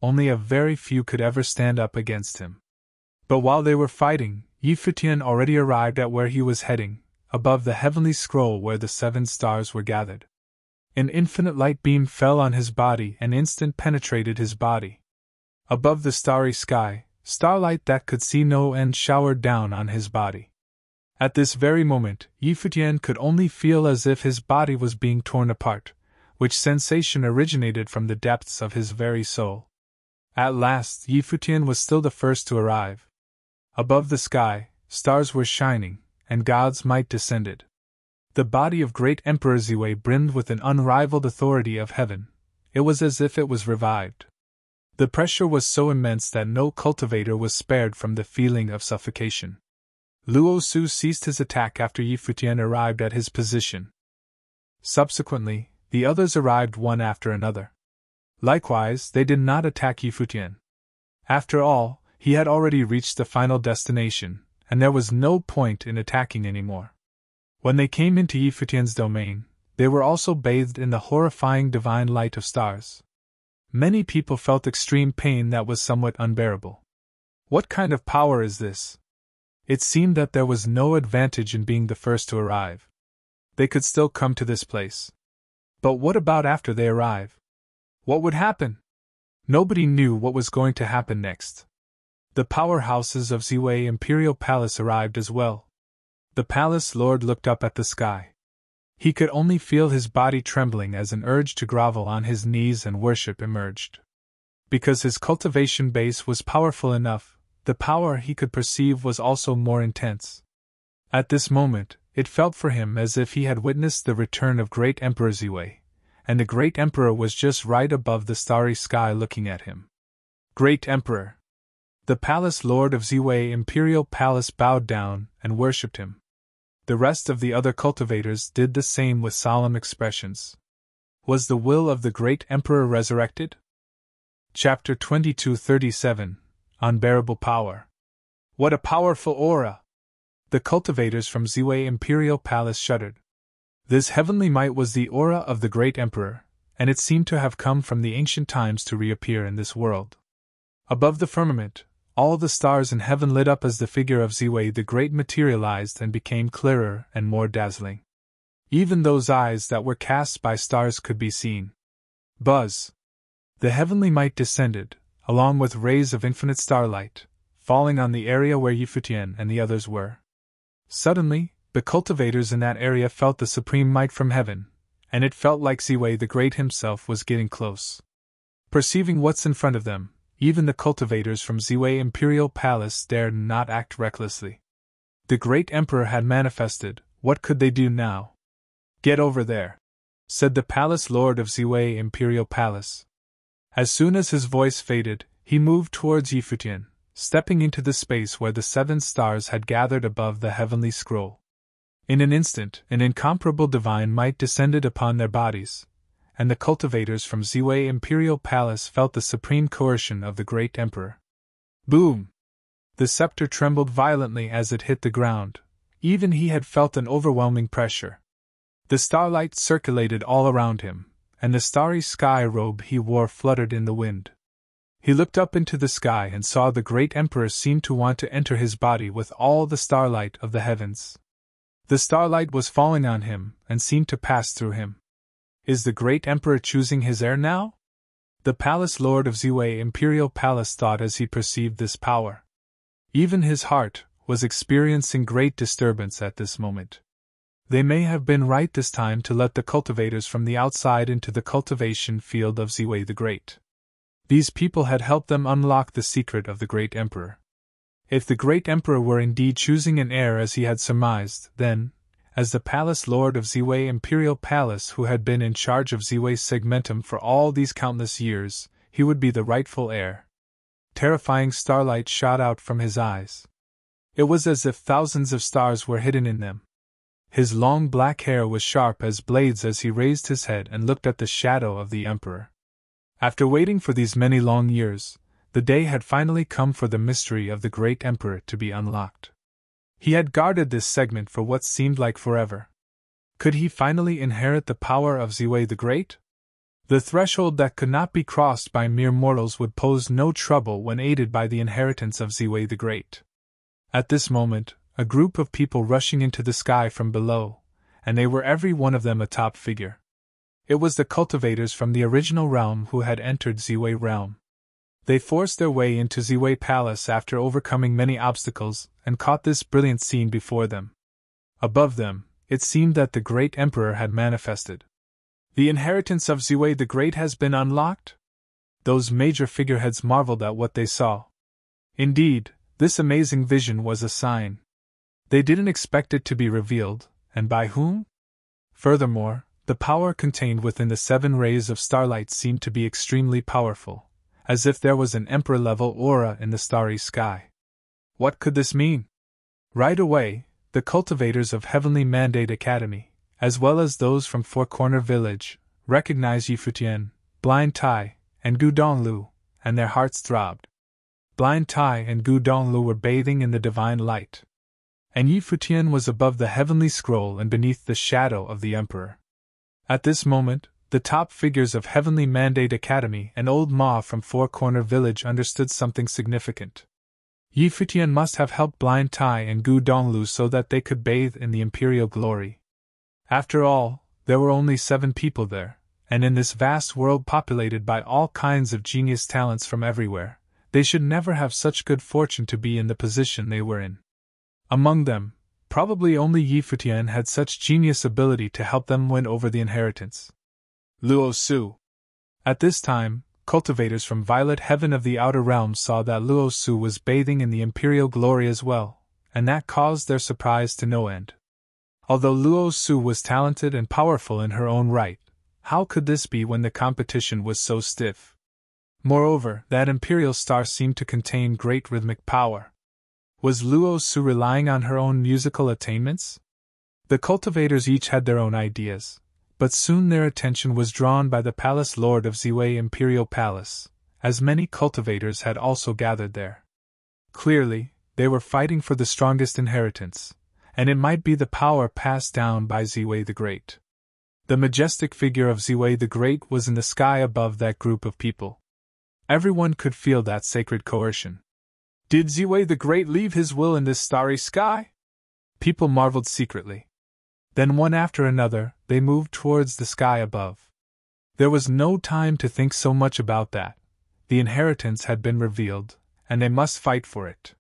only a very few could ever stand up against him. But while they were fighting, Futian already arrived at where he was heading, above the heavenly scroll where the 7 stars were gathered. An infinite light beam fell on his body and instant penetrated his body. Above the starry sky, starlight that could see no end showered down on his body. At this very moment, Futian could only feel as if his body was being torn apart, which sensation originated from the depths of his very soul. At last, Futian was still the first to arrive. Above the sky, stars were shining, and God's might descended. The body of great Emperor Ziwei brimmed with an unrivaled authority of heaven. It was as if it was revived. The pressure was so immense that no cultivator was spared from the feeling of suffocation. Luo Su ceased his attack after Futian arrived at his position. Subsequently, the others arrived one after another. Likewise, they did not attack Futian. After all, he had already reached the final destination, and there was no point in attacking anymore. When they came into Futian's domain, they were also bathed in the horrifying divine light of stars. Many people felt extreme pain that was somewhat unbearable. What kind of power is this? It seemed that there was no advantage in being the first to arrive. They could still come to this place. But what about after they arrive? What would happen? Nobody knew what was going to happen next. The powerhouses of Ziwei Imperial Palace arrived as well. The Palace Lord looked up at the sky. He could only feel his body trembling as an urge to grovel on his knees and worship emerged. Because his cultivation base was powerful enough, the power he could perceive was also more intense. At this moment, it felt for him as if he had witnessed the return of great Emperor Ziwei, and the great Emperor was just right above the starry sky looking at him. Great Emperor! The Palace Lord of Ziwei Imperial Palace bowed down and worshipped him. The rest of the other cultivators did the same with solemn expressions. Was the will of the great Emperor resurrected? Chapter 2237 Unbearable Power. What a powerful aura! The cultivators from Ziwei Imperial Palace shuddered. This heavenly might was the aura of the great Emperor, and it seemed to have come from the ancient times to reappear in this world. Above the firmament, all the stars in heaven lit up as the figure of Ziwei the Great materialized and became clearer and more dazzling. Even those eyes that were cast by stars could be seen. Buzz! The heavenly might descended, along with rays of infinite starlight, falling on the area where Futian and the others were. Suddenly, the cultivators in that area felt the supreme might from heaven, and it felt like Ziwei the Great himself was getting close. Perceiving what's in front of them, even the cultivators from Ziwei Imperial Palace dared not act recklessly. The great Emperor had manifested. What could they do now? Get over there, said the Palace Lord of Ziwei Imperial Palace. As soon as his voice faded, he moved towards Futian, stepping into the space where the 7 stars had gathered above the heavenly scroll. In an instant, an incomparable divine might descended upon their bodies, and the cultivators from Ziwei Imperial Palace felt the supreme coercion of the great Emperor. Boom! The scepter trembled violently as it hit the ground. Even he had felt an overwhelming pressure. The starlight circulated all around him, and the starry sky robe he wore fluttered in the wind. He looked up into the sky and saw the great emperor seem to want to enter his body with all the starlight of the heavens. The starlight was falling on him and seemed to pass through him. Is the great emperor choosing his heir now? The palace lord of Ziwei Imperial Palace thought as he perceived this power. Even his heart was experiencing great disturbance at this moment. They may have been right this time to let the cultivators from the outside into the cultivation field of Ziwei the Great. These people had helped them unlock the secret of the great emperor. If the great emperor were indeed choosing an heir as he had surmised, then, as the palace lord of Ziwei Imperial Palace who had been in charge of Ziwei's segmentum for all these countless years, he would be the rightful heir. Terrifying starlight shot out from his eyes. It was as if thousands of stars were hidden in them. His long black hair was sharp as blades as he raised his head and looked at the shadow of the emperor. After waiting for these many long years, the day had finally come for the mystery of the great emperor to be unlocked. He had guarded this segment for what seemed like forever. Could he finally inherit the power of Ziwei the Great? The threshold that could not be crossed by mere mortals would pose no trouble when aided by the inheritance of Ziwei the Great. At this moment, a group of people rushing into the sky from below, and they were every one of them a top figure. It was the cultivators from the original realm who had entered Ziwei realm. They forced their way into Ziwei Palace after overcoming many obstacles and caught this brilliant scene before them. Above them, it seemed that the great emperor had manifested. The inheritance of Ziwei the Great has been unlocked? Those major figureheads marveled at what they saw. Indeed, this amazing vision was a sign. They didn't expect it to be revealed, and by whom? Furthermore, the power contained within the 7 rays of starlight seemed to be extremely powerful, as if there was an emperor-level aura in the starry sky. What could this mean? Right away, the cultivators of Heavenly Mandate Academy, as well as those from Four Corner Village, recognized Yi Futian, Blind Tai, and Gu Donglu, and their hearts throbbed. Blind Tai and Gu Donglu were bathing in the divine light, and Yi Futian was above the heavenly scroll and beneath the shadow of the emperor. At this moment, the top figures of Heavenly Mandate Academy and Old Ma from Four Corner Village understood something significant. Yi Futian must have helped Blind Tai and Gu Donglu so that they could bathe in the imperial glory. After all, there were only 7 people there, and in this vast world populated by all kinds of genius talents from everywhere, they should never have such good fortune to be in the position they were in. Among them, probably only Yi Futian had such genius ability to help them win over the inheritance. Luo Su. At this time, cultivators from Violet Heaven of the Outer Realms saw that Luo Su was bathing in the imperial glory as well, and that caused their surprise to no end. Although Luo Su was talented and powerful in her own right, how could this be when the competition was so stiff? Moreover, that imperial star seemed to contain great rhythmic power. Was Luo Su relying on her own musical attainments? The cultivators each had their own ideas, but soon their attention was drawn by the palace lord of Ziwei Imperial Palace, as many cultivators had also gathered there. Clearly, they were fighting for the strongest inheritance, and it might be the power passed down by Ziwei the Great. The majestic figure of Ziwei the Great was in the sky above that group of people. Everyone could feel that sacred coercion. Did Ziwei the Great leave his will in this starry sky? People marveled secretly. Then one after another, they moved towards the sky above. There was no time to think so much about that. The inheritance had been revealed, and they must fight for it.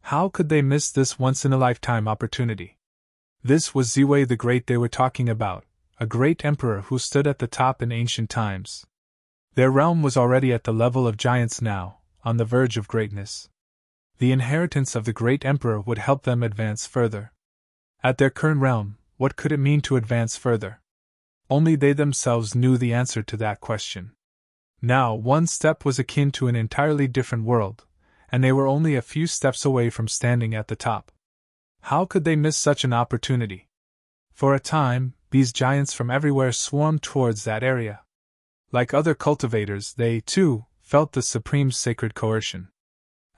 How could they miss this once-in-a-lifetime opportunity? This was Ziwei the Great they were talking about, a great emperor who stood at the top in ancient times. Their realm was already at the level of giants now, on the verge of greatness. The inheritance of the great emperor would help them advance further. At their current realm, what could it mean to advance further? Only they themselves knew the answer to that question. Now, one step was akin to an entirely different world, and they were only a few steps away from standing at the top. How could they miss such an opportunity? For a time, these giants from everywhere swarmed towards that area. Like other cultivators, they, too, felt the supreme sacred coercion.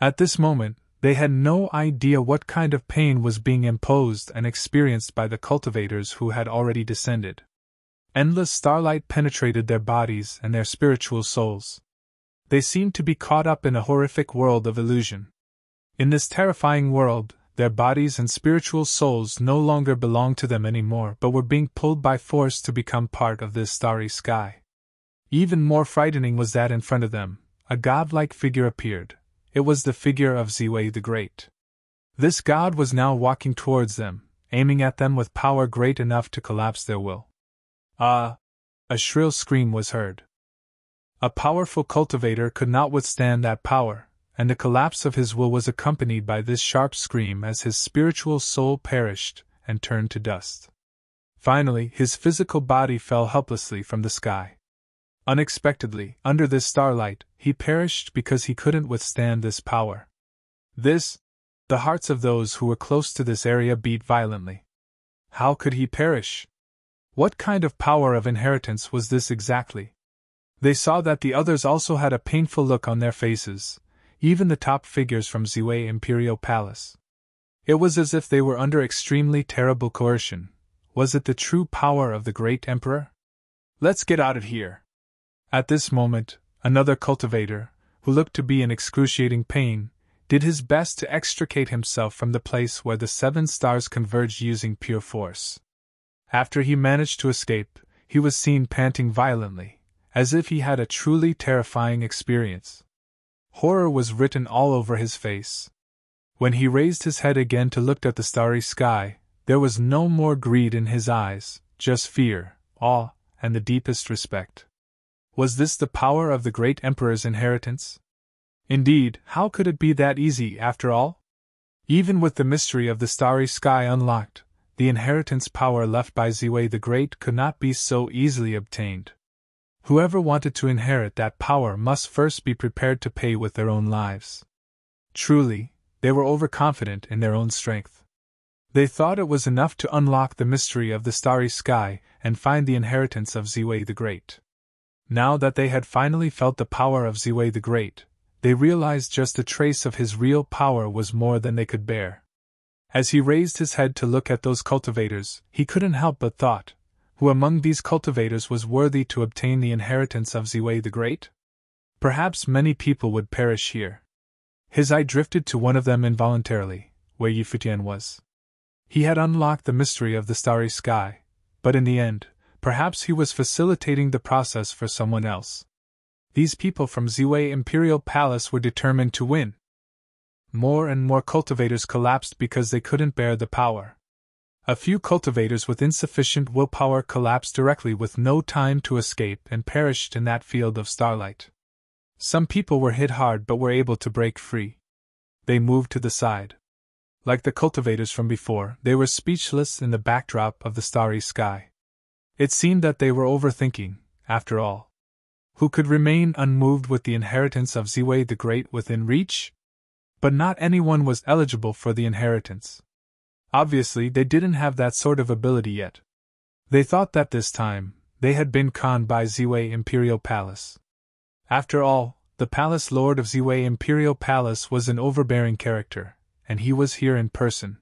At this moment, they had no idea what kind of pain was being imposed and experienced by the cultivators who had already descended. Endless starlight penetrated their bodies and their spiritual souls. They seemed to be caught up in a horrific world of illusion. In this terrifying world, their bodies and spiritual souls no longer belonged to them anymore but were being pulled by force to become part of this starry sky. Even more frightening was that in front of them, a godlike figure appeared. It was the figure of Ziwei the Great. This god was now walking towards them, aiming at them with power great enough to collapse their will. Ah! A shrill scream was heard. A powerful cultivator could not withstand that power, and the collapse of his will was accompanied by this sharp scream as his spiritual soul perished and turned to dust. Finally, his physical body fell helplessly from the sky. Unexpectedly, under this starlight, he perished because he couldn't withstand this power. The hearts of those who were close to this area beat violently. How could he perish? What kind of power of inheritance was this exactly? They saw that the others also had a painful look on their faces, even the top figures from Ziwei Imperial Palace. It was as if they were under extremely terrible coercion. Was it the true power of the great emperor? Let's get out of here! At this moment, another cultivator, who looked to be in excruciating pain, did his best to extricate himself from the place where the 7 stars converged using pure force. After he managed to escape, he was seen panting violently, as if he had a truly terrifying experience. Horror was written all over his face. When he raised his head again to look at the starry sky, there was no more greed in his eyes, just fear, awe, and the deepest respect. Was this the power of the great emperor's inheritance? Indeed, how could it be that easy after all? Even with the mystery of the starry sky unlocked, the inheritance power left by Ziwei the Great could not be so easily obtained. Whoever wanted to inherit that power must first be prepared to pay with their own lives. Truly, they were overconfident in their own strength. They thought it was enough to unlock the mystery of the starry sky and find the inheritance of Ziwei the Great. Now that they had finally felt the power of Ziwei the Great, they realized just a trace of his real power was more than they could bear. As he raised his head to look at those cultivators, he couldn't help but thought, who among these cultivators was worthy to obtain the inheritance of Ziwei the Great? Perhaps many people would perish here. His eye drifted to one of them involuntarily, where Futian was. He had unlocked the mystery of the starry sky, but in the end, perhaps he was facilitating the process for someone else. These people from Ziwei Imperial Palace were determined to win. More and more cultivators collapsed because they couldn't bear the power. A few cultivators with insufficient willpower collapsed directly with no time to escape and perished in that field of starlight. Some people were hit hard but were able to break free. They moved to the side. Like the cultivators from before, they were speechless in the backdrop of the starry sky. It seemed that they were overthinking, after all. Who could remain unmoved with the inheritance of Ziwei the Great within reach? But not anyone was eligible for the inheritance. Obviously, they didn't have that sort of ability yet. They thought that this time, they had been conned by Ziwei Imperial Palace. After all, the Palace Lord of Ziwei Imperial Palace was an overbearing character, and he was here in person.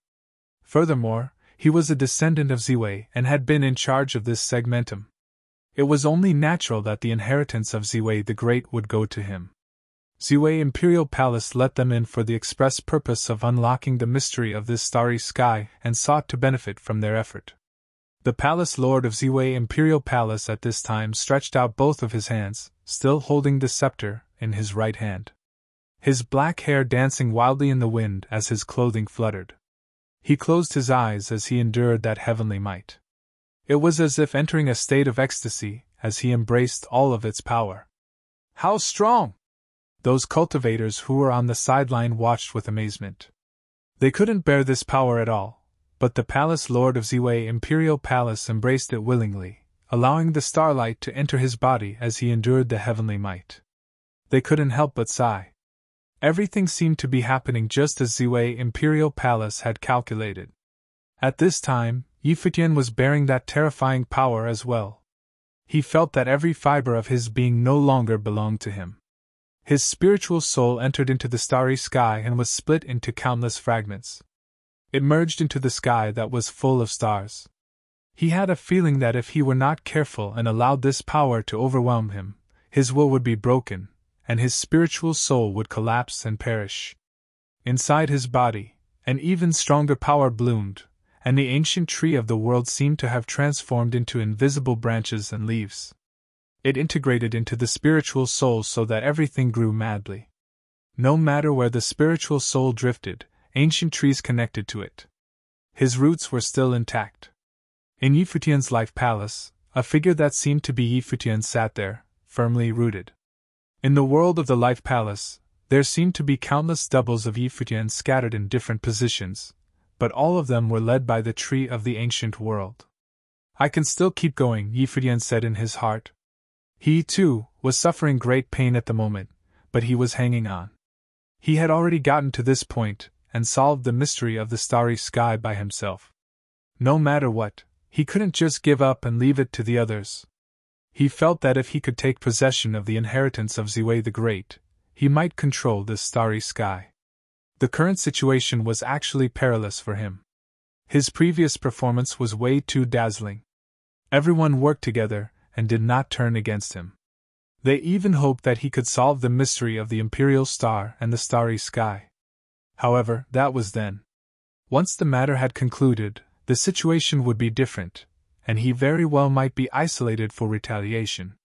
Furthermore, he was a descendant of Ziwei and had been in charge of this segmentum. It was only natural that the inheritance of Ziwei the Great would go to him. Ziwei Imperial Palace let them in for the express purpose of unlocking the mystery of this starry sky and sought to benefit from their effort. The Palace Lord of Ziwei Imperial Palace at this time stretched out both of his hands, still holding the scepter in his right hand. His black hair dancing wildly in the wind as his clothing fluttered. He closed his eyes as he endured that heavenly might. It was as if entering a state of ecstasy as he embraced all of its power. How strong! Those cultivators who were on the sideline watched with amazement. They couldn't bear this power at all, but the Palace Lord of Ziwei Imperial Palace embraced it willingly, allowing the starlight to enter his body as he endured the heavenly might. They couldn't help but sigh. Everything seemed to be happening just as Ziwei Imperial Palace had calculated. At this time, Futian was bearing that terrifying power as well. He felt that every fiber of his being no longer belonged to him. His spiritual soul entered into the starry sky and was split into countless fragments. It merged into the sky that was full of stars. He had a feeling that if he were not careful and allowed this power to overwhelm him, his will would be broken, and his spiritual soul would collapse and perish. Inside his body, an even stronger power bloomed, and the ancient tree of the world seemed to have transformed into invisible branches and leaves. It integrated into the spiritual soul so that everything grew madly. No matter where the spiritual soul drifted, ancient trees connected to it. His roots were still intact. In Futian's life palace, a figure that seemed to be Futian sat there, firmly rooted. In the world of the life palace, there seemed to be countless doubles of Futian scattered in different positions, but all of them were led by the tree of the ancient world. I can still keep going, Futian said in his heart. He, too, was suffering great pain at the moment, but he was hanging on. He had already gotten to this point, and solved the mystery of the starry sky by himself. No matter what, he couldn't just give up and leave it to the others. He felt that if he could take possession of the inheritance of Ziwei the Great, he might control this starry sky. The current situation was actually perilous for him. His previous performance was way too dazzling. Everyone worked together and did not turn against him. They even hoped that he could solve the mystery of the imperial star and the starry sky. However, that was then. Once the matter had concluded, the situation would be different, and he very well might be isolated for retaliation.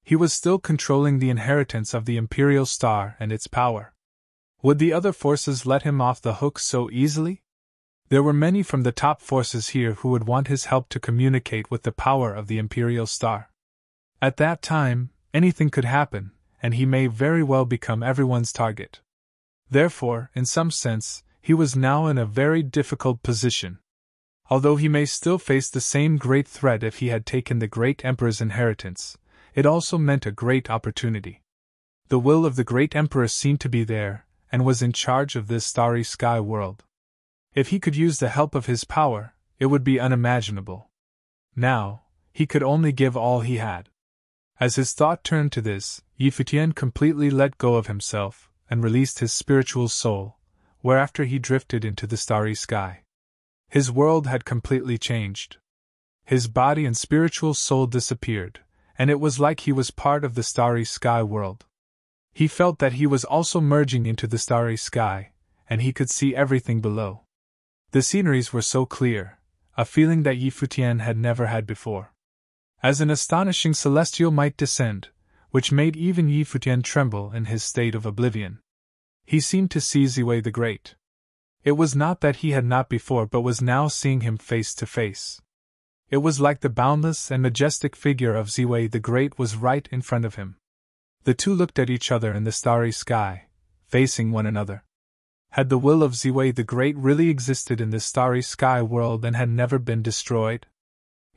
He was still controlling the inheritance of the imperial star and its power. Would the other forces let him off the hook so easily? There were many from the top forces here who would want his help to communicate with the power of the imperial star. At that time, anything could happen, and he may very well become everyone's target. Therefore, in some sense, he was now in a very difficult position. Although he may still face the same great threat if he had taken the great emperor's inheritance, it also meant a great opportunity. The will of the great emperor seemed to be there, and was in charge of this starry sky world. If he could use the help of his power, it would be unimaginable. Now, he could only give all he had. As his thought turned to this, Futian completely let go of himself, and released his spiritual soul, whereafter he drifted into the starry sky. His world had completely changed. His body and spiritual soul disappeared, and it was like he was part of the starry sky world. He felt that he was also merging into the starry sky, and he could see everything below. The sceneries were so clear, a feeling that Futian had never had before. As an astonishing celestial might descend, which made even Futian tremble in his state of oblivion. He seemed to see Ziwei the Great. It was not that he had not before but was now seeing him face to face. It was like the boundless and majestic figure of Ziwei the Great was right in front of him. The two looked at each other in the starry sky, facing one another. Had the will of Ziwei the Great really existed in this starry sky world and had never been destroyed?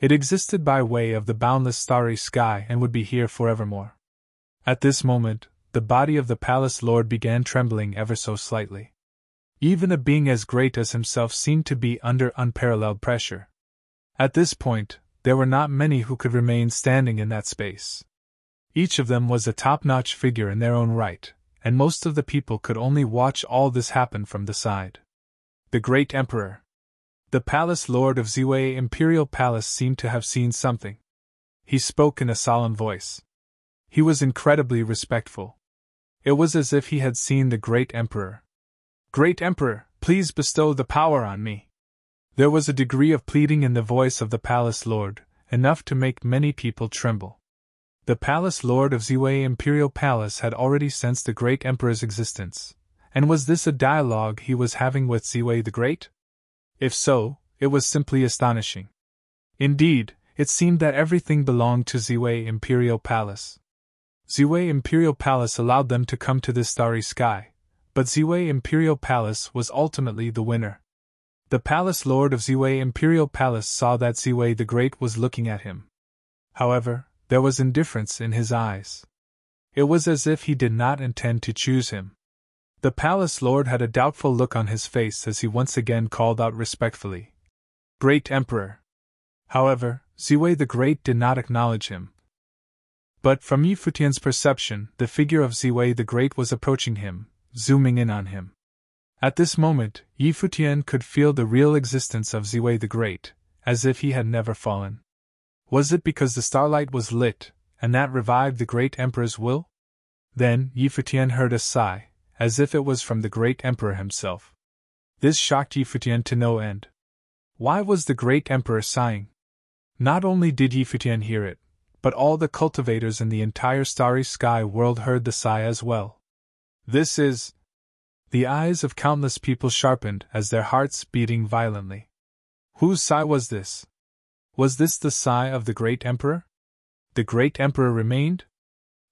It existed by way of the boundless starry sky and would be here forevermore. At this moment, the body of the palace lord began trembling ever so slightly. Even a being as great as himself seemed to be under unparalleled pressure. At this point, there were not many who could remain standing in that space. Each of them was a top-notch figure in their own right, and most of the people could only watch all this happen from the side. The great emperor. The palace lord of Ziwei Imperial Palace seemed to have seen something. He spoke in a solemn voice. He was incredibly respectful. It was as if he had seen the great emperor. Great emperor, please bestow the power on me. There was a degree of pleading in the voice of the palace lord, enough to make many people tremble. The palace lord of Ziwei Imperial Palace had already sensed the great emperor's existence, and was this a dialogue he was having with Ziwei the Great? If so, it was simply astonishing. Indeed, it seemed that everything belonged to Ziwei Imperial Palace. Ziwei Imperial Palace allowed them to come to this starry sky, but Ziwei Imperial Palace was ultimately the winner. The palace lord of Ziwei Imperial Palace saw that Ziwei the Great was looking at him. However, there was indifference in his eyes. It was as if he did not intend to choose him. The palace lord had a doubtful look on his face as he once again called out respectfully, "Great Emperor." However, Ziwei the Great did not acknowledge him. But from Futian's perception, the figure of Ziwei the Great was approaching him, zooming in on him. At this moment, Futian could feel the real existence of Ziwei the Great, as if he had never fallen. Was it because the starlight was lit, and that revived the great emperor's will? Then Futian heard a sigh, as if it was from the great emperor himself. This shocked Futian to no end. Why was the great emperor sighing? Not only did Futian hear it, but all the cultivators in the entire starry sky world heard the sigh as well. This is... The eyes of countless people sharpened as their hearts beating violently. Whose sigh was this? Was this the sigh of the great emperor? The great emperor remained?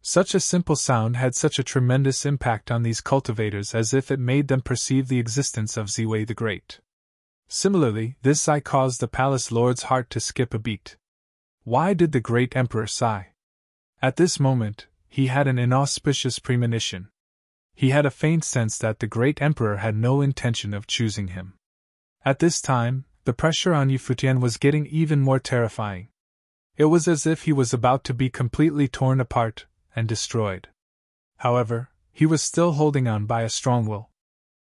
Such a simple sound had such a tremendous impact on these cultivators as if it made them perceive the existence of Ziwei the Great. Similarly, this sigh caused the palace lord's heart to skip a beat. Why did the great emperor sigh? At this moment, he had an inauspicious premonition. He had a faint sense that the great emperor had no intention of choosing him. At this time, the pressure on Futian was getting even more terrifying. It was as if he was about to be completely torn apart and destroyed. However, he was still holding on by a strong will.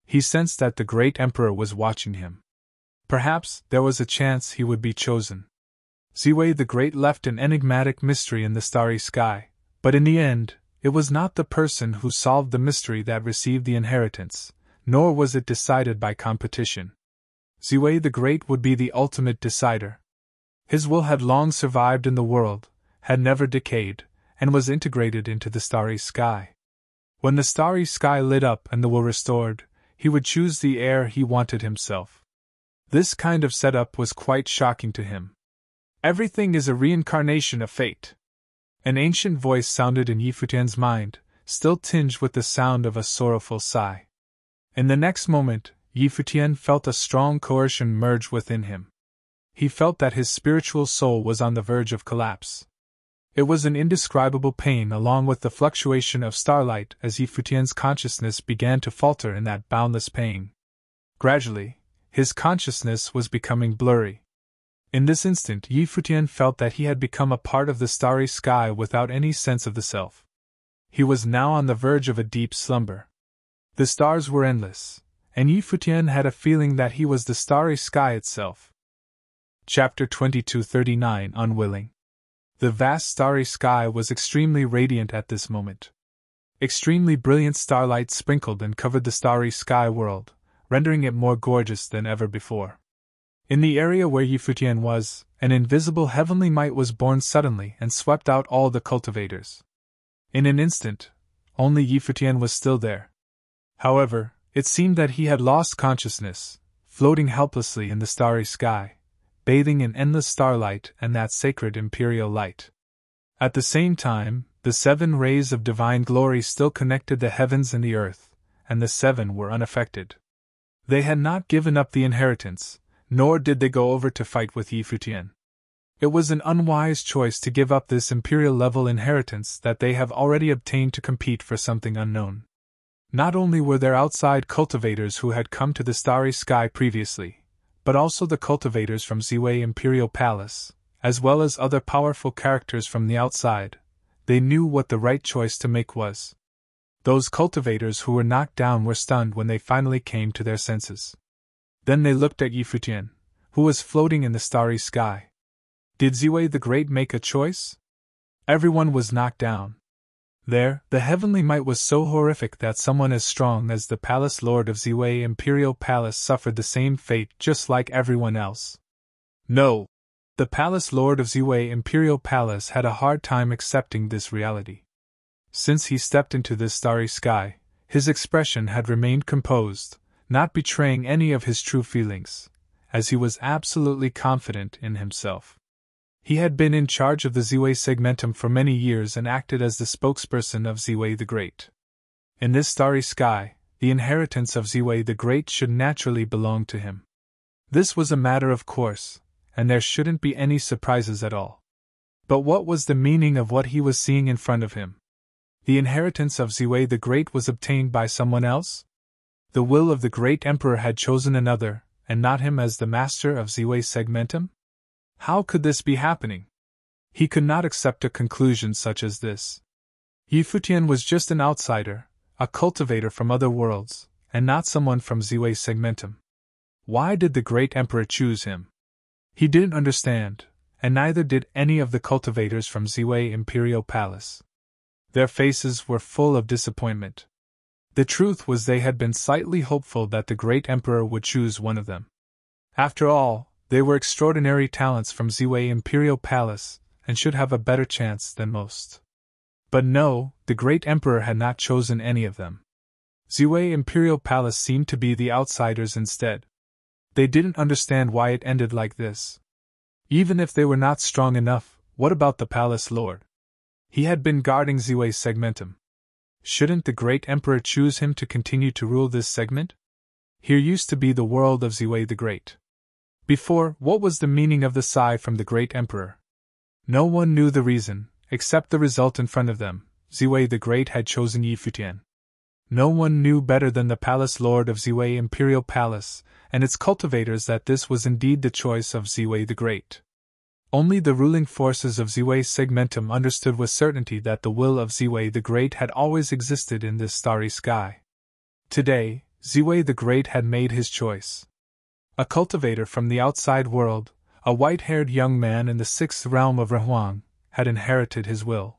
He sensed that the great emperor was watching him. Perhaps there was a chance he would be chosen. Ziwei the Great left an enigmatic mystery in the starry sky, but in the end, it was not the person who solved the mystery that received the inheritance, nor was it decided by competition. Ziwei the Great would be the ultimate decider. His will had long survived in the world, had never decayed, and was integrated into the starry sky. When the starry sky lit up and the will restored, he would choose the heir he wanted himself. This kind of setup was quite shocking to him. Everything is a reincarnation of fate. An ancient voice sounded in Futian's mind, still tinged with the sound of a sorrowful sigh. In the next moment, Futian felt a strong coercion merge within him. He felt that his spiritual soul was on the verge of collapse. It was an indescribable pain along with the fluctuation of starlight as Futian's consciousness began to falter in that boundless pain. Gradually, his consciousness was becoming blurry. In this instant, Futian felt that he had become a part of the starry sky without any sense of the self. He was now on the verge of a deep slumber. The stars were endless, and Futian had a feeling that he was the starry sky itself. Chapter 2239 Unwilling. The vast starry sky was extremely radiant at this moment. Extremely brilliant starlight sprinkled and covered the starry sky world, rendering it more gorgeous than ever before. In the area where Futian was, an invisible heavenly might was born suddenly and swept out all the cultivators. In an instant, only Futian was still there. However, it seemed that he had lost consciousness, floating helplessly in the starry sky, bathing in endless starlight and that sacred imperial light. At the same time, the 7 rays of divine glory still connected the heavens and the earth, and the 7 were unaffected. They had not given up the inheritance, nor did they go over to fight with Futian. It was an unwise choice to give up this imperial-level inheritance that they have already obtained to compete for something unknown. Not only were there outside cultivators who had come to the starry sky previously, but also the cultivators from Ziwei Imperial Palace, as well as other powerful characters from the outside. They knew what the right choice to make was. Those cultivators who were knocked down were stunned when they finally came to their senses. Then they looked at Futian, who was floating in the starry sky. Did Ziwei the Great make a choice? Everyone was knocked down. There, the heavenly might was so horrific that someone as strong as the palace lord of Ziwei Imperial Palace suffered the same fate just like everyone else. No! The palace lord of Ziwei Imperial Palace had a hard time accepting this reality. Since he stepped into this starry sky, his expression had remained composed, not betraying any of his true feelings, as he was absolutely confident in himself. He had been in charge of the Ziwei segmentum for many years and acted as the spokesperson of Ziwei the Great. In this starry sky, the inheritance of Ziwei the Great should naturally belong to him. This was a matter of course, and there shouldn't be any surprises at all. But what was the meaning of what he was seeing in front of him? The inheritance of Ziwei the Great was obtained by someone else? The will of the great emperor had chosen another, and not him as the master of Ziwei segmentum? How could this be happening? He could not accept a conclusion such as this. Futian was just an outsider, a cultivator from other worlds, and not someone from Ziwei segmentum. Why did the great emperor choose him? He didn't understand, and neither did any of the cultivators from Ziwei Imperial Palace. Their faces were full of disappointment. The truth was they had been slightly hopeful that the great emperor would choose one of them. After all, they were extraordinary talents from Ziwei Imperial Palace, and should have a better chance than most. But no, the great emperor had not chosen any of them. Ziwei Imperial Palace seemed to be the outsiders instead. They didn't understand why it ended like this. Even if they were not strong enough, what about the palace lord? He had been guarding Ziwei Segmentum. Shouldn't the great emperor choose him to continue to rule this segment? Here used to be the world of Ziwei the Great. Before, what was the meaning of the sigh from the great emperor? No one knew the reason, except the result in front of them. Ziwei the Great had chosen Yi Futian. No one knew better than the palace lord of Ziwei Imperial Palace and its cultivators that this was indeed the choice of Ziwei the Great. Only the ruling forces of Ziwei Segmentum understood with certainty that the will of Ziwei the Great had always existed in this starry sky. Today, Ziwei the Great had made his choice. A cultivator from the outside world, a white-haired young man in the 6th realm of Rehuang, had inherited his will.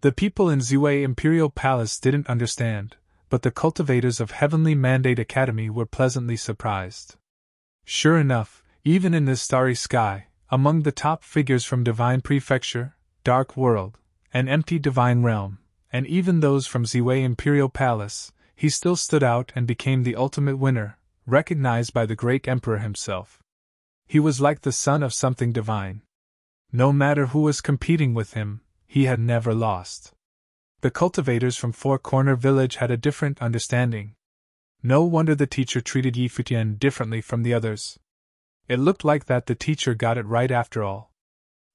The people in Ziwei Imperial Palace didn't understand, but the cultivators of Heavenly Mandate Academy were pleasantly surprised. Sure enough, even in this starry sky, among the top figures from Divine Prefecture, Dark World, and Empty Divine Realm, and even those from Ziwei Imperial Palace, he still stood out and became the ultimate winner, recognized by the great emperor himself. He was like the son of something divine. No matter who was competing with him, he had never lost. The cultivators from Four Corner Village had a different understanding. No wonder the teacher treated Yi Futian differently from the others. It looked like that the teacher got it right after all.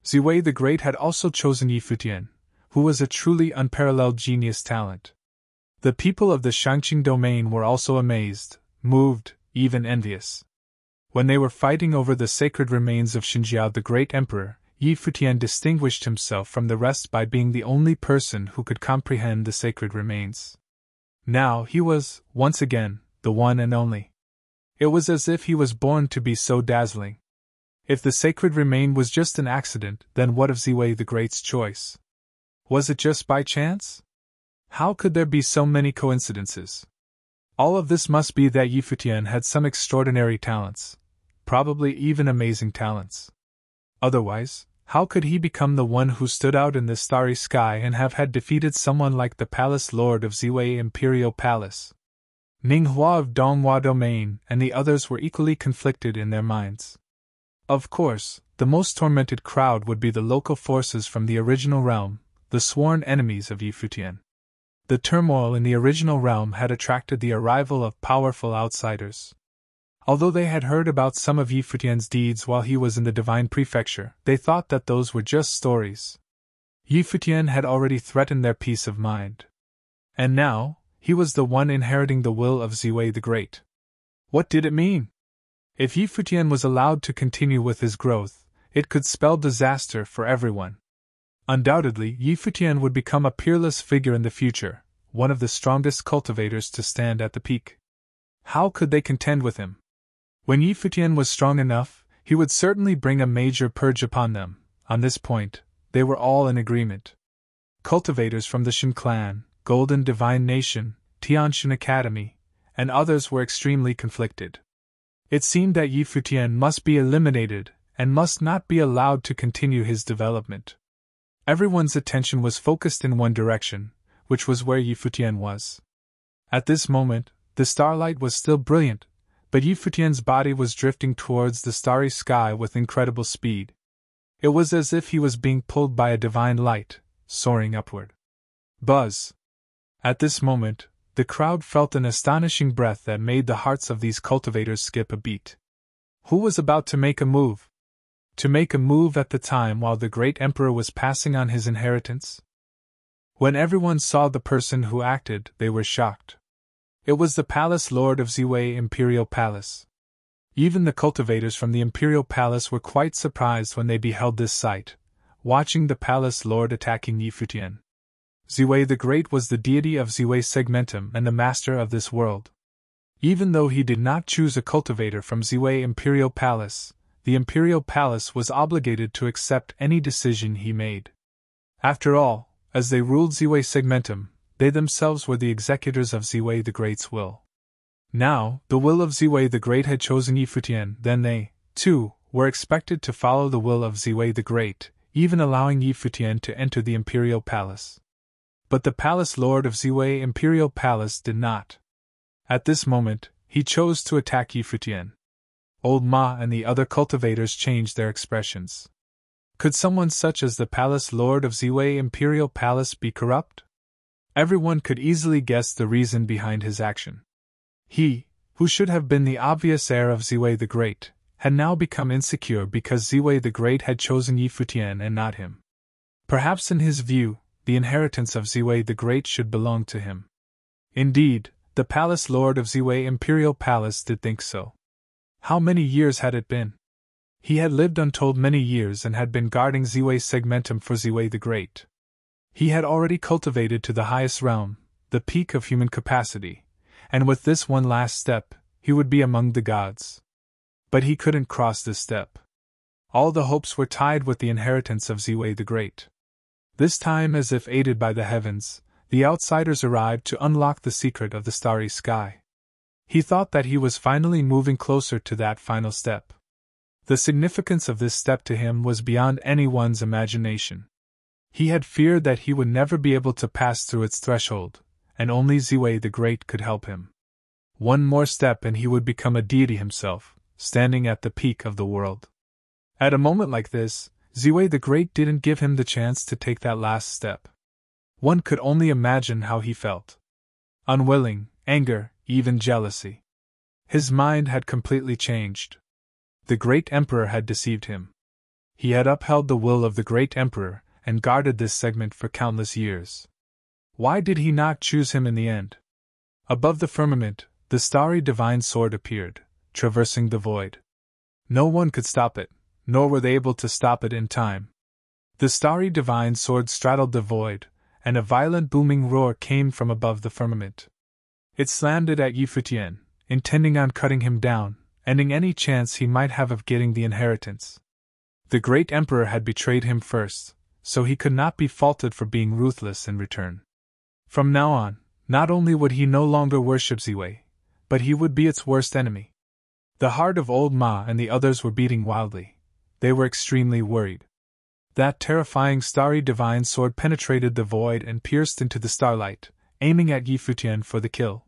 Ziwei the Great had also chosen Yi Futian, who was a truly unparalleled genius talent. The people of the Shangqing domain were also amazed, moved, even envious. When they were fighting over the sacred remains of Xinjiao the Great Emperor, Yi Futian distinguished himself from the rest by being the only person who could comprehend the sacred remains. Now he was, once again, the one and only. It was as if he was born to be so dazzling. If the sacred remain was just an accident, then what of Ziwei the Great's choice? Was it just by chance? How could there be so many coincidences? All of this must be that Yi Futian had some extraordinary talents, probably even amazing talents. Otherwise, how could he become the one who stood out in the starry sky and have had defeated someone like the palace lord of Ziwei Imperial Palace? Ninghua of Donghua Domain and the others were equally conflicted in their minds. Of course, the most tormented crowd would be the local forces from the original realm, the sworn enemies of Yi Futian. The turmoil in the original realm had attracted the arrival of powerful outsiders. Although they had heard about some of Yi Futian's deeds while he was in the Divine Prefecture, they thought that those were just stories. Yi Futian had already threatened their peace of mind. And now, he was the one inheriting the will of Ziwei the Great. What did it mean? If Yi Futian was allowed to continue with his growth, it could spell disaster for everyone. Undoubtedly, Yi Futian would become a peerless figure in the future, one of the strongest cultivators to stand at the peak. How could they contend with him? When Yi Futian was strong enough, he would certainly bring a major purge upon them. On this point, they were all in agreement. Cultivators from the Shen clan, Golden Divine Nation, Tianshan Academy, and others were extremely conflicted. It seemed that Yi Futian must be eliminated and must not be allowed to continue his development. Everyone's attention was focused in one direction, which was where Yi Futian was. At this moment, the starlight was still brilliant, but Yi Futian's body was drifting towards the starry sky with incredible speed. It was as if he was being pulled by a divine light, soaring upward. Buzz! At this moment, the crowd felt an astonishing breath that made the hearts of these cultivators skip a beat. Who was about to make a move? To make a move at the time while the great emperor was passing on his inheritance? When everyone saw the person who acted, they were shocked. It was the palace lord of Ziwei Imperial Palace. Even the cultivators from the Imperial Palace were quite surprised when they beheld this sight, watching the palace lord attacking Yi Futian. Ziwei the Great was the deity of Ziwei Segmentum and the master of this world. Even though he did not choose a cultivator from Ziwei Imperial Palace, the imperial palace was obligated to accept any decision he made. After all, as they ruled Ziwei Segmentum, they themselves were the executors of Ziwei the Great's will. Now, the will of Ziwei the Great had chosen Yi Futian, then they, too, were expected to follow the will of Ziwei the Great, even allowing Yi Futian to enter the imperial palace. But the palace lord of Ziwei Imperial Palace did not. At this moment, he chose to attack Yi Futian. Old Ma and the other cultivators changed their expressions. Could someone such as the palace lord of Ziwei Imperial Palace be corrupt? Everyone could easily guess the reason behind his action. He, who should have been the obvious heir of Ziwei the Great, had now become insecure because Ziwei the Great had chosen Yi Futian and not him. Perhaps in his view, the inheritance of Ziwei the Great should belong to him. Indeed, the palace lord of Ziwei Imperial Palace did think so. How many years had it been? He had lived untold many years and had been guarding Ziwei Segmentum for Ziwei the Great. He had already cultivated to the highest realm, the peak of human capacity, and with this one last step, he would be among the gods. But he couldn't cross this step. All the hopes were tied with the inheritance of Ziwei the Great. This time, as if aided by the heavens, the outsiders arrived to unlock the secret of the starry sky. He thought that he was finally moving closer to that final step. The significance of this step to him was beyond anyone's imagination. He had feared that he would never be able to pass through its threshold, and only Ziwei the Great could help him. One more step and he would become a deity himself, standing at the peak of the world. At a moment like this, Ziwei the Great didn't give him the chance to take that last step. One could only imagine how he felt. Unwilling, anger, even jealousy. His mind had completely changed. The great emperor had deceived him. He had upheld the will of the great emperor and guarded this segment for countless years. Why did he not choose him in the end? Above the firmament, the starry divine sword appeared, traversing the void. No one could stop it, nor were they able to stop it in time. The starry divine sword straddled the void, and a violent booming roar came from above the firmament. It slammed it at Yi Futian, intending on cutting him down, ending any chance he might have of getting the inheritance. The great emperor had betrayed him first, so he could not be faulted for being ruthless in return. From now on, not only would he no longer worship Ziwei, but he would be its worst enemy. The heart of old Ma and the others were beating wildly. They were extremely worried. That terrifying starry divine sword penetrated the void and pierced into the starlight, aiming at Yi Futian for the kill.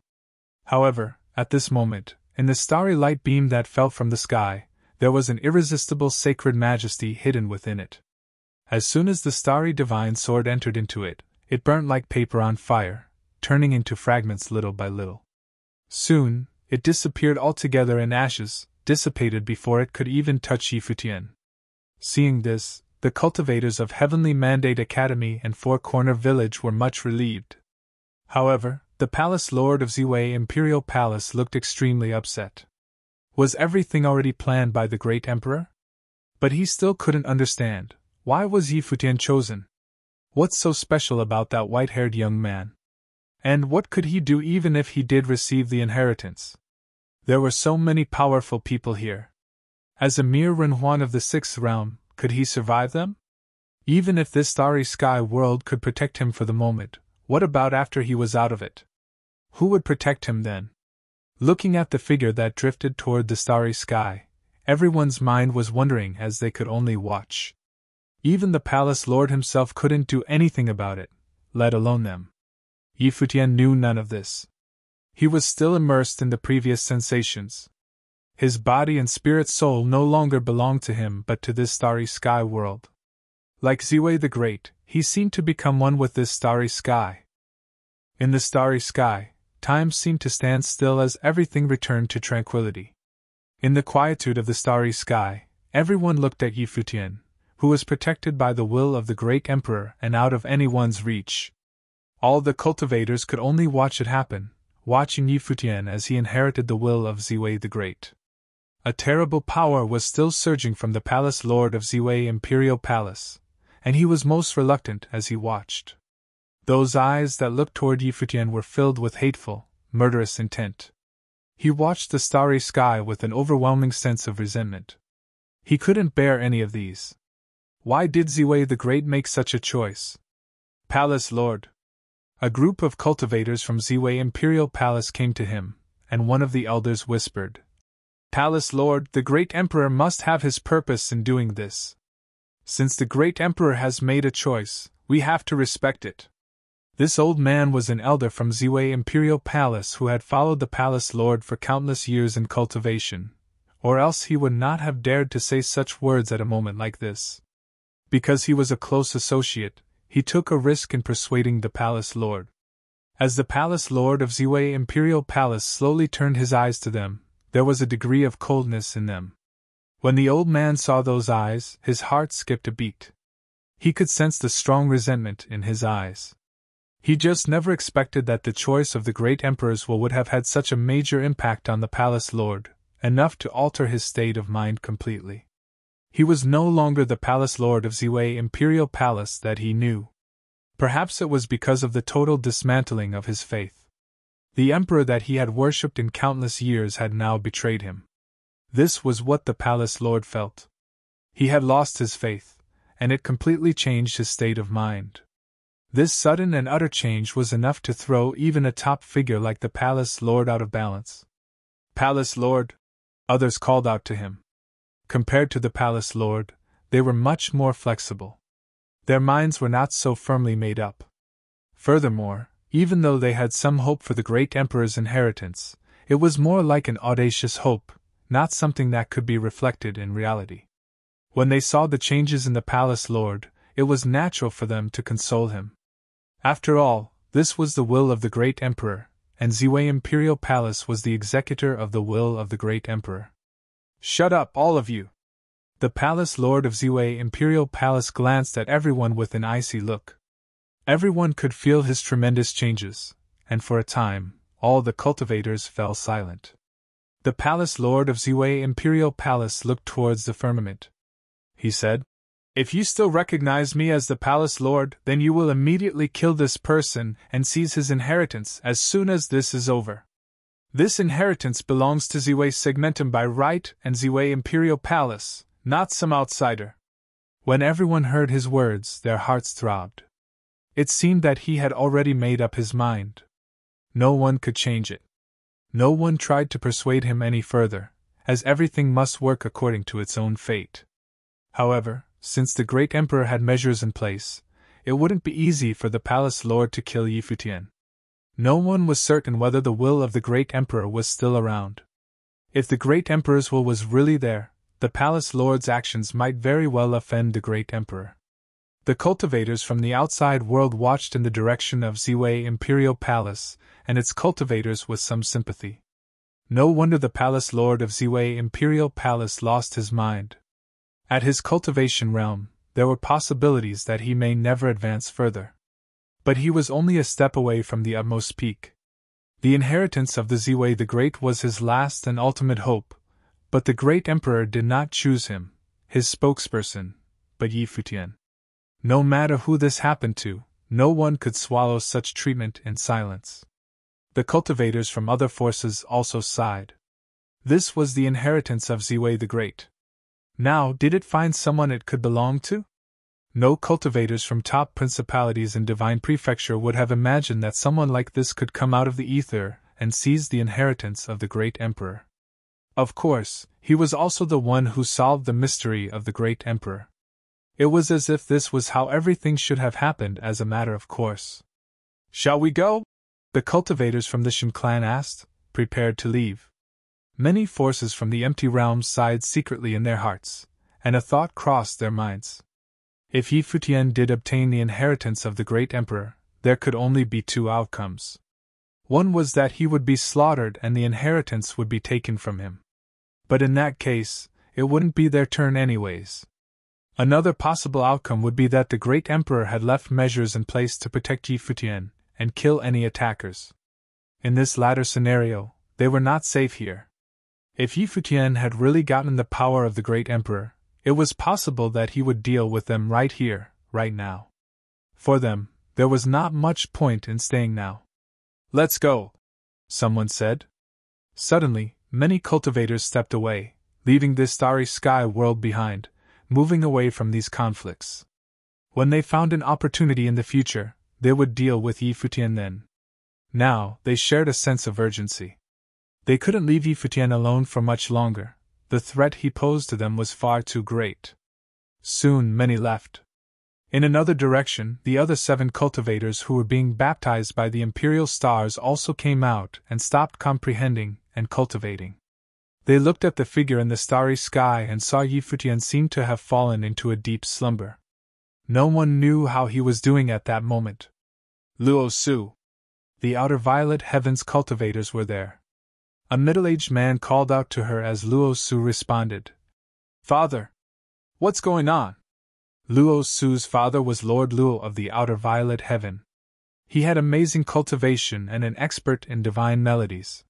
However, at this moment, in the starry light beam that fell from the sky, there was an irresistible sacred majesty hidden within it. As soon as the starry divine sword entered into it, it burnt like paper on fire, turning into fragments little by little. Soon, it disappeared altogether in ashes, dissipated before it could even touch Yi Futian. Seeing this, the cultivators of Heavenly Mandate Academy and Four Corner Village were much relieved. However, the palace lord of Ziwei Imperial Palace looked extremely upset. Was everything already planned by the great emperor? But he still couldn't understand, why was Yi Futian chosen? What's so special about that white-haired young man? And what could he do even if he did receive the inheritance? There were so many powerful people here. As a mere Renhuan of the sixth realm, could he survive them? Even if this starry sky world could protect him for the moment, what about after he was out of it? Who would protect him then? Looking at the figure that drifted toward the starry sky, everyone's mind was wondering as they could only watch. Even the palace lord himself couldn't do anything about it, let alone them. Yi Futian knew none of this. He was still immersed in the previous sensations. His body and spirit soul no longer belonged to him but to this starry sky world. Like Ziwei the Great, he seemed to become one with this starry sky. In the starry sky, time seemed to stand still as everything returned to tranquility. In the quietude of the starry sky, everyone looked at Yi Futian, who was protected by the will of the great emperor and out of anyone's reach. All the cultivators could only watch it happen, watching Yi Futian as he inherited the will of Ziwei the Great. A terrible power was still surging from the palace lord of Ziwei Imperial Palace, and he was most reluctant as he watched. Those eyes that looked toward Yi Futian were filled with hateful, murderous intent. He watched the starry sky with an overwhelming sense of resentment. He couldn't bear any of these. Why did Ziwei the Great make such a choice? Palace Lord. A group of cultivators from Ziwei Imperial Palace came to him, and one of the elders whispered, Palace Lord, the great emperor must have his purpose in doing this. Since the great emperor has made a choice, we have to respect it. This old man was an elder from Ziwei Imperial Palace who had followed the Palace Lord for countless years in cultivation, or else he would not have dared to say such words at a moment like this. Because he was a close associate, he took a risk in persuading the Palace Lord. As the Palace Lord of Ziwei Imperial Palace slowly turned his eyes to them, there was a degree of coldness in them. When the old man saw those eyes, his heart skipped a beat. He could sense the strong resentment in his eyes. He just never expected that the choice of the great emperor's will would have had such a major impact on the Palace Lord, enough to alter his state of mind completely. He was no longer the Palace Lord of Ziwei Imperial Palace that he knew. Perhaps it was because of the total dismantling of his faith. The emperor that he had worshipped in countless years had now betrayed him. This was what the Palace Lord felt. He had lost his faith, and it completely changed his state of mind. This sudden and utter change was enough to throw even a top figure like the Palace Lord out of balance. Palace Lord! Others called out to him. Compared to the Palace Lord, they were much more flexible. Their minds were not so firmly made up. Furthermore, even though they had some hope for the great emperor's inheritance, it was more like an audacious hope, not something that could be reflected in reality. When they saw the changes in the Palace Lord, it was natural for them to console him. After all, this was the will of the great emperor, and Ziwei Imperial Palace was the executor of the will of the great emperor. Shut up, all of you! The Palace Lord of Ziwei Imperial Palace glanced at everyone with an icy look. Everyone could feel his tremendous changes, and for a time, all the cultivators fell silent. The Palace Lord of Ziwei Imperial Palace looked towards the firmament. He said, If you still recognize me as the Palace Lord, then you will immediately kill this person and seize his inheritance as soon as this is over. This inheritance belongs to Ziwei Segmentum by right and Ziwei Imperial Palace, not some outsider. When everyone heard his words, their hearts throbbed. It seemed that he had already made up his mind. No one could change it. No one tried to persuade him any further, as everything must work according to its own fate. However, since the great emperor had measures in place, it wouldn't be easy for the Palace Lord to kill Futian. No one was certain whether the will of the great emperor was still around. If the great emperor's will was really there, the Palace Lord's actions might very well offend the great emperor. The cultivators from the outside world watched in the direction of Ziwei Imperial Palace, and its cultivators with some sympathy. No wonder the Palace Lord of Ziwei Imperial Palace lost his mind. At his cultivation realm, there were possibilities that he may never advance further. But he was only a step away from the utmost peak. The inheritance of the Ziwei the Great was his last and ultimate hope, but the great emperor did not choose him, his spokesperson, but Futian. No matter who this happened to, no one could swallow such treatment in silence. The cultivators from other forces also sighed. This was the inheritance of Ziwei the Great. Now, did it find someone it could belong to? No cultivators from top principalities in Divine Prefecture would have imagined that someone like this could come out of the ether and seize the inheritance of the great emperor. Of course, he was also the one who solved the mystery of the great emperor. It was as if this was how everything should have happened as a matter of course. Shall we go? The cultivators from the Shen clan asked, prepared to leave. Many forces from the empty realms sighed secretly in their hearts, and a thought crossed their minds. If Futian did obtain the inheritance of the great emperor, there could only be two outcomes. One was that he would be slaughtered and the inheritance would be taken from him. But in that case, it wouldn't be their turn anyways. Another possible outcome would be that the great emperor had left measures in place to protect Futian and kill any attackers. In this latter scenario, they were not safe here. If Futian had really gotten the power of the great emperor, it was possible that he would deal with them right here, right now. For them, there was not much point in staying now. Let's go, someone said. Suddenly, many cultivators stepped away, leaving this starry sky world behind, moving away from these conflicts. When they found an opportunity in the future, they would deal with Yi Futian then. Now, they shared a sense of urgency. They couldn't leave Yi Futian alone for much longer. The threat he posed to them was far too great. Soon many left. In another direction, the other 7 cultivators who were being baptized by the imperial stars also came out and stopped comprehending and cultivating. They looked at the figure in the starry sky and saw Yi Futian seemed to have fallen into a deep slumber. No one knew how he was doing at that moment. Luo Su. The outer violet heavens cultivators were there. A middle-aged man called out to her as Luo Su responded. Father! What's going on? Luo Su's father was Lord Luo of the outer violet heaven. He had amazing cultivation and an expert in divine melodies.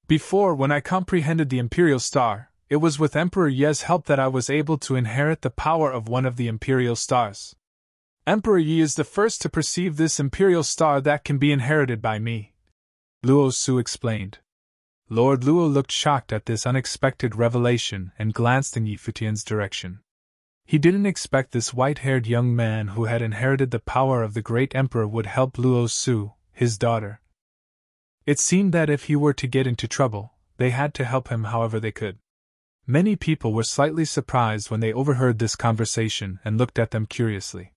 Before, when I comprehended the imperial star, it was with Emperor Ye's help that I was able to inherit the power of one of the imperial stars. Emperor Yi is the first to perceive this imperial star that can be inherited by me, Luo Su explained. Lord Luo looked shocked at this unexpected revelation and glanced in Yi Futian's direction. He didn't expect this white-haired young man who had inherited the power of the great emperor would help Luo Su, his daughter. It seemed that if he were to get into trouble, they had to help him however they could. Many people were slightly surprised when they overheard this conversation and looked at them curiously.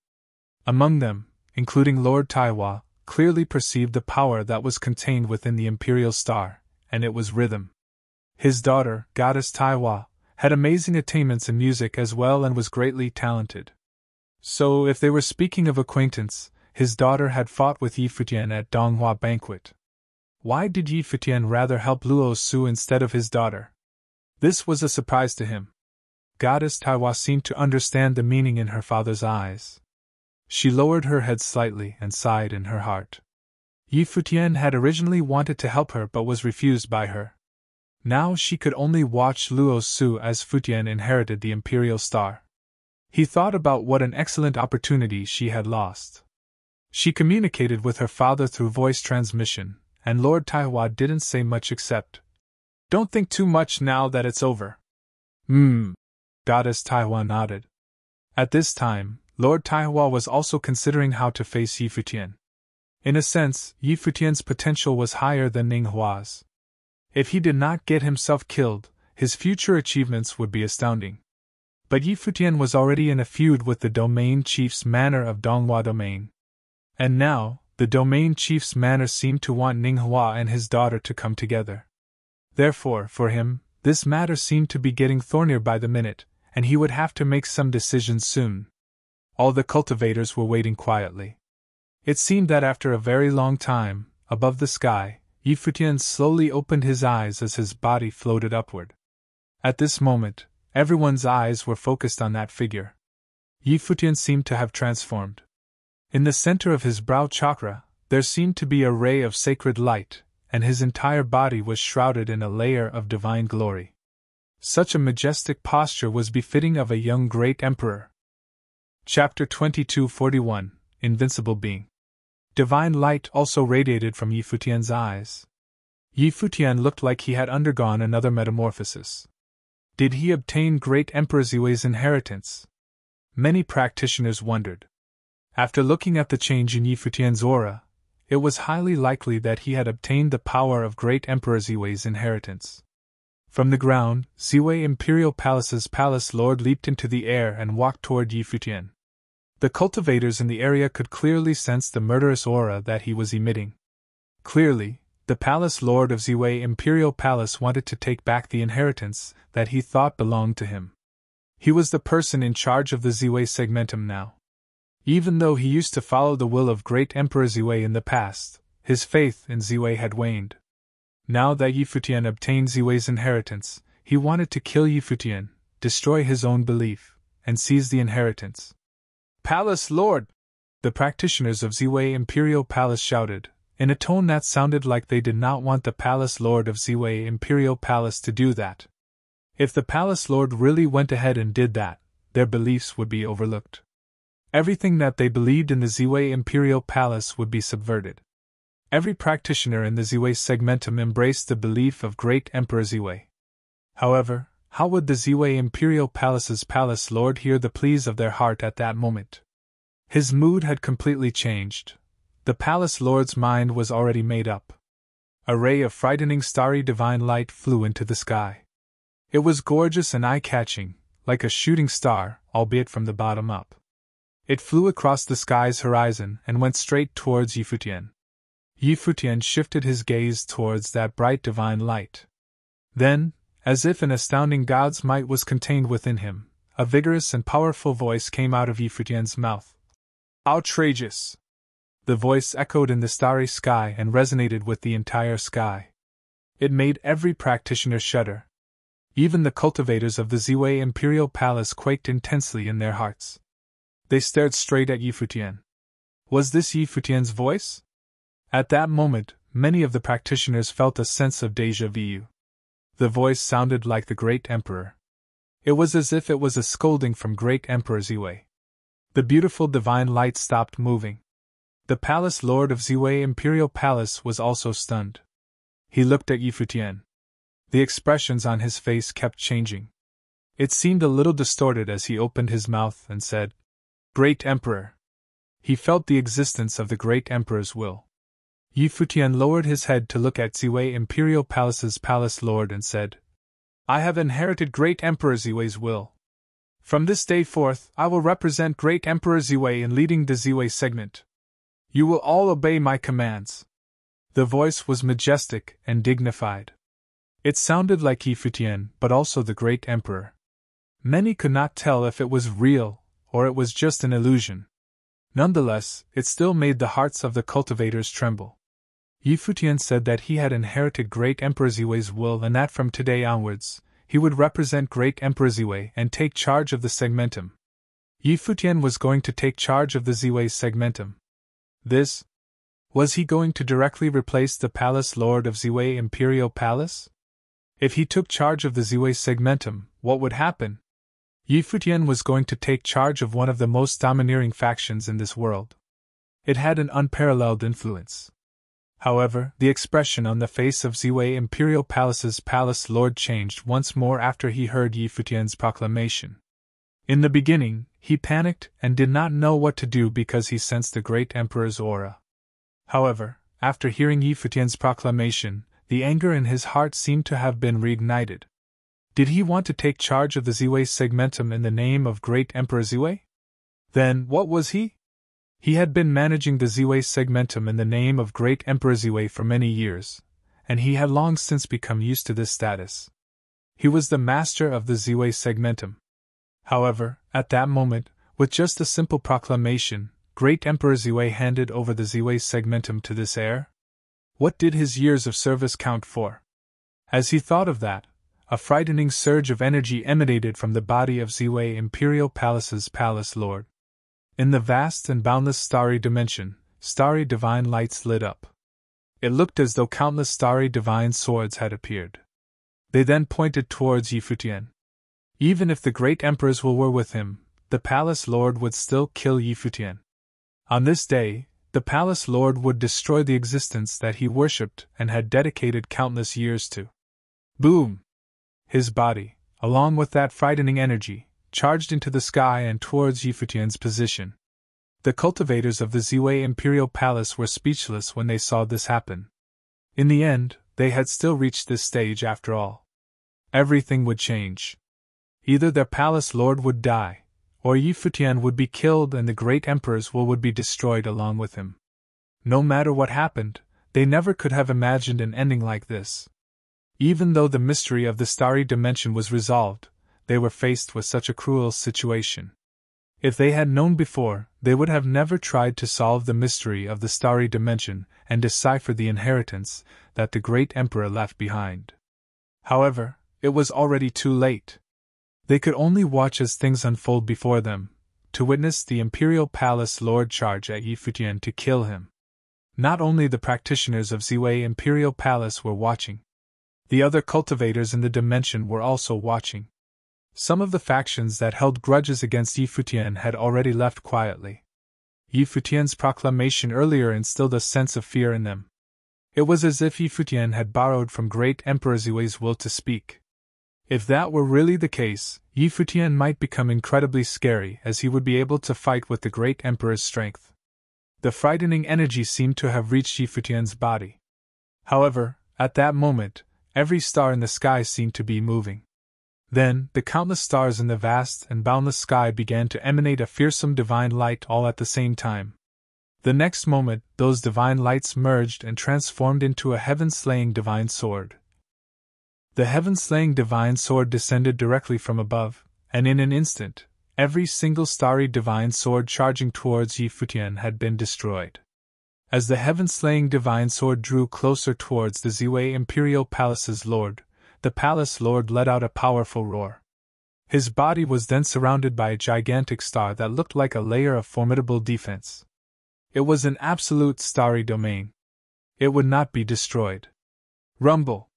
Among them, including Lord Taiwa, clearly perceived the power that was contained within the imperial star, and it was rhythm. His daughter, Goddess Taiwa, had amazing attainments in music as well and was greatly talented. So, if they were speaking of acquaintance, his daughter had fought with Yi Futian at Donghua banquet. Why did Yi Futian rather help Luo Su instead of his daughter? This was a surprise to him. Goddess Taiwa seemed to understand the meaning in her father's eyes. She lowered her head slightly and sighed in her heart. Yi Futian had originally wanted to help her but was refused by her. Now she could only watch Luo Su as Futian inherited the imperial star. He thought about what an excellent opportunity she had lost. She communicated with her father through voice transmission, and Lord Taiwa didn't say much except, "Don't think too much now that it's over." Goddess Taiwa nodded. At this time, Lord Taiwa was also considering how to face Yi Futian. In a sense, Yi Futian's potential was higher than Ninghua's. If he did not get himself killed, his future achievements would be astounding. But Yi Futian was already in a feud with the domain chief's manor of Donghua domain. And now, the domain chief's manor seemed to want Ninghua and his daughter to come together. Therefore, for him, this matter seemed to be getting thornier by the minute, and he would have to make some decisions soon. All the cultivators were waiting quietly. It seemed that after a very long time, above the sky, Yi Futian slowly opened his eyes as his body floated upward. At this moment, everyone's eyes were focused on that figure. Yi Futian seemed to have transformed. In the center of his brow chakra, there seemed to be a ray of sacred light, and his entire body was shrouded in a layer of divine glory. Such a majestic posture was befitting of a young great emperor. Chapter 2241, Invincible Being. Divine light also radiated from Yi Futian's eyes. Yi Futian looked like he had undergone another metamorphosis. Did he obtain great Emperor Ziwei's inheritance? Many practitioners wondered. After looking at the change in Yi Futian's aura, it was highly likely that he had obtained the power of great Emperor Ziwei's inheritance. From the ground, Ziwei Imperial Palace's palace lord leaped into the air and walked toward Yi Futian. The cultivators in the area could clearly sense the murderous aura that he was emitting. Clearly, the palace lord of Ziwei Imperial Palace wanted to take back the inheritance that he thought belonged to him. He was the person in charge of the Ziwei segmentum now. Even though he used to follow the will of great Emperor Ziwei in the past, his faith in Ziwei had waned. Now that Yi Futian obtained Ziwei's inheritance, he wanted to kill Yi Futian, destroy his own belief, and seize the inheritance. "Palace Lord!" the practitioners of Ziwei Imperial Palace shouted, in a tone that sounded like they did not want the Palace Lord of Ziwei Imperial Palace to do that. If the Palace Lord really went ahead and did that, their beliefs would be overlooked. Everything that they believed in the Ziwei Imperial Palace would be subverted. Every practitioner in the Ziwei segmentum embraced the belief of great Emperor Ziwei. However, How would the Ziwei Imperial Palace's palace lord hear the pleas of their heart at that moment? His mood had completely changed. The palace lord's mind was already made up. A ray of frightening starry divine light flew into the sky. It was gorgeous and eye-catching, like a shooting star, albeit from the bottom up. It flew across the sky's horizon and went straight towards Futian. Futian shifted his gaze towards that bright divine light. Then, as if an astounding god's might was contained within him, a vigorous and powerful voice came out of Futian's mouth. Outrageous! The voice echoed in the starry sky and resonated with the entire sky. It made every practitioner shudder. Even the cultivators of the Ziwei Imperial Palace quaked intensely in their hearts. They stared straight at Futian. Was this Futian's voice? At that moment, many of the practitioners felt a sense of déjà vu. The voice sounded like the Great Emperor. It was as if it was a scolding from Great Emperor Ziwei. The beautiful divine light stopped moving. The palace lord of Ziwei Imperial Palace was also stunned. He looked at Futian. The expressions on his face kept changing. It seemed a little distorted as he opened his mouth and said, Great Emperor. He felt the existence of the Great Emperor's will. Futian lowered his head to look at Ziwei Imperial Palace's palace lord and said, I have inherited Great Emperor Ziwei's will. From this day forth, I will represent Great Emperor Ziwei in leading the Ziwei segment. You will all obey my commands. The voice was majestic and dignified. It sounded like Futian, but also the Great Emperor. Many could not tell if it was real, or it was just an illusion. Nonetheless, it still made the hearts of the cultivators tremble. Futian said that he had inherited Great Emperor Ziwei's will and that from today onwards, he would represent Great Emperor Ziwei and take charge of the segmentum. Futian was going to take charge of the Ziwei segmentum. Was he going to directly replace the palace lord of Ziwei Imperial Palace? If he took charge of the Ziwei segmentum, what would happen? Futian was going to take charge of one of the most domineering factions in this world. It had an unparalleled influence. However, the expression on the face of Ziwei Imperial Palace's palace lord changed once more after he heard Futian's proclamation. In the beginning, he panicked and did not know what to do because he sensed the Great Emperor's aura. However, after hearing Futian's proclamation, the anger in his heart seemed to have been reignited. Did he want to take charge of the Ziwei segmentum in the name of Great Emperor Ziwei? Then, what was he? He had been managing the Ziwei segmentum in the name of Great Emperor Ziwei for many years, and he had long since become used to this status. He was the master of the Ziwei segmentum. However, at that moment, with just a simple proclamation, Great Emperor Ziwei handed over the Ziwei segmentum to this heir? What did his years of service count for? As he thought of that, a frightening surge of energy emanated from the body of Ziwei Imperial Palace's palace lord. In the vast and boundless starry dimension, starry divine lights lit up. It looked as though countless starry divine swords had appeared. They then pointed towards Futian. Even if the Great Emperor's will were with him, the palace lord would still kill Futian. On this day, the palace lord would destroy the existence that he worshipped and had dedicated countless years to. Boom! His body, along with that frightening energy, charged into the sky and towards Futian's position. The cultivators of the Ziwei Imperial Palace were speechless when they saw this happen. In the end, they had still reached this stage after all. Everything would change. Either their palace lord would die, or Futian would be killed and the Great Emperor's will would be destroyed along with him. No matter what happened, they never could have imagined an ending like this. Even though the mystery of the starry dimension was resolved, they were faced with such a cruel situation. If they had known before, they would have never tried to solve the mystery of the starry dimension and decipher the inheritance that the Great Emperor left behind. However, it was already too late. They could only watch as things unfold before them, to witness the Imperial Palace Lord charge at Futian to kill him. Not only the practitioners of Ziwei Imperial Palace were watching. The other cultivators in the dimension were also watching. Some of the factions that held grudges against Futian had already left quietly. Futian's proclamation earlier instilled a sense of fear in them. It was as if Futian had borrowed from Great Emperor Ziwei's will to speak. If that were really the case, Yi Futian might become incredibly scary, as he would be able to fight with the great emperor's strength. The frightening energy seemed to have reached Yi Futian's body. However, at that moment, every star in the sky seemed to be moving. Then, the countless stars in the vast and boundless sky began to emanate a fearsome divine light all at the same time. The next moment, those divine lights merged and transformed into a heaven-slaying divine sword. The heaven-slaying divine sword descended directly from above, and in an instant, every single starry divine sword charging towards Yi Futian had been destroyed. As the heaven-slaying divine sword drew closer towards the Ziwei Imperial Palace's lord, the palace lord let out a powerful roar. His body was then surrounded by a gigantic star that looked like a layer of formidable defense. It was an absolute starry domain. It would not be destroyed. Rumble!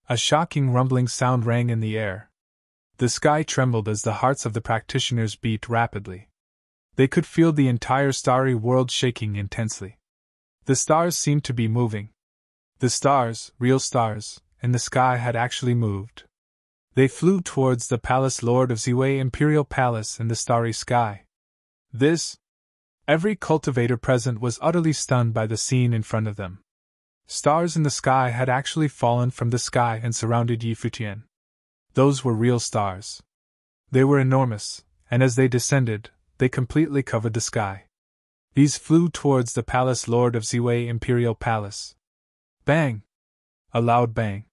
A shocking rumbling sound rang in the air. The sky trembled as the hearts of the practitioners beat rapidly. They could feel the entire starry world shaking intensely. The stars seemed to be moving. The stars, real stars, in the sky had actually moved. They flew towards the palace lord of Ziwei Imperial Palace in the starry sky. Every cultivator present was utterly stunned by the scene in front of them. Stars in the sky had actually fallen from the sky and surrounded Yi Futian. Those were real stars. They were enormous, and as they descended, they completely covered the sky. These flew towards the palace lord of Ziwei Imperial Palace. Bang! A loud bang.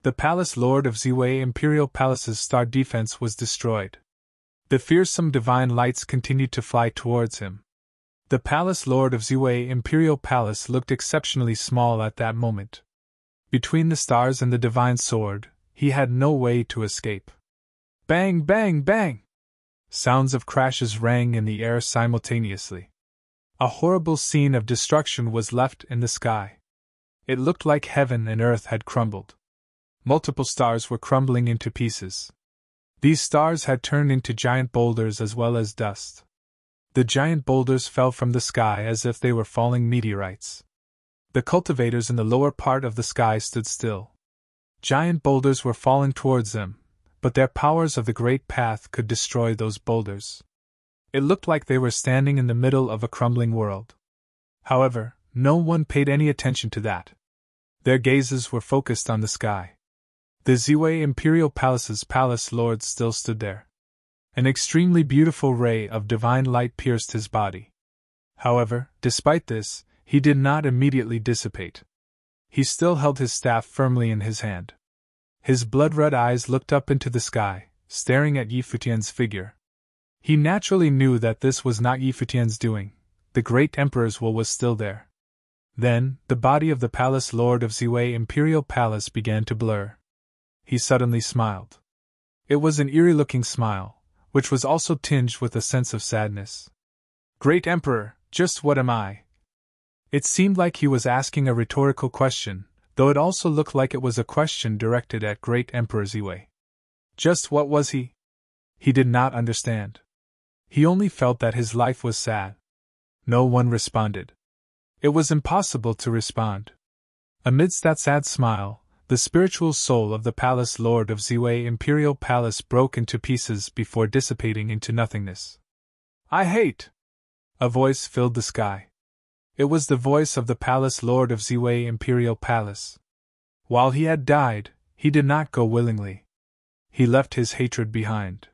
The palace lord of Ziwei Imperial Palace's star defense was destroyed. The fearsome divine lights continued to fly towards him. The palace lord of Ziwei Imperial Palace looked exceptionally small at that moment. Between the stars and the divine sword, he had no way to escape. Bang, bang, bang! Sounds of crashes rang in the air simultaneously. A horrible scene of destruction was left in the sky. It looked like heaven and earth had crumbled. Multiple stars were crumbling into pieces. These stars had turned into giant boulders as well as dust. The giant boulders fell from the sky as if they were falling meteorites. The cultivators in the lower part of the sky stood still. Giant boulders were falling towards them, but their powers of the great path could destroy those boulders. It looked like they were standing in the middle of a crumbling world. However, no one paid any attention to that. Their gazes were focused on the sky. The Ziwei Imperial Palace's palace lord still stood there. An extremely beautiful ray of divine light pierced his body. However, despite this, he did not immediately dissipate. He still held his staff firmly in his hand. His blood-red eyes looked up into the sky, staring at Yi Futian's figure. He naturally knew that this was not Yi Futian's doing. The great emperor's will was still there. Then, the body of the palace lord of Ziwei Imperial Palace began to blur. He suddenly smiled. It was an eerie-looking smile, which was also tinged with a sense of sadness. Great Emperor, just what am I? It seemed like he was asking a rhetorical question, though it also looked like it was a question directed at Great Emperor Ziwei. Just what was he? He did not understand. He only felt that his life was sad. No one responded. It was impossible to respond. Amidst that sad smile, the spiritual soul of the palace lord of Ziwei Imperial Palace broke into pieces before dissipating into nothingness. I hate! A voice filled the sky. It was the voice of the palace lord of Ziwei Imperial Palace. While he had died, he did not go willingly. He left his hatred behind.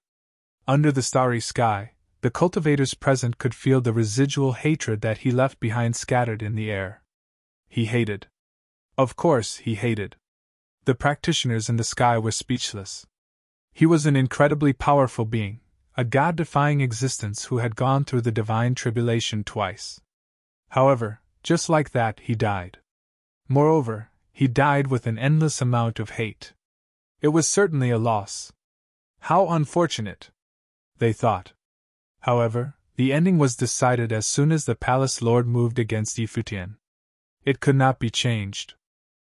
Under the starry sky, the cultivators present could feel the residual hatred that he left behind scattered in the air. He hated. Of course, he hated. The practitioners in the sky were speechless. He was an incredibly powerful being, a god-defying existence who had gone through the divine tribulation twice. However, just like that, he died. Moreover, he died with an endless amount of hate. It was certainly a loss. How unfortunate, they thought. However, the ending was decided as soon as the palace lord moved against Yi Futian. It could not be changed.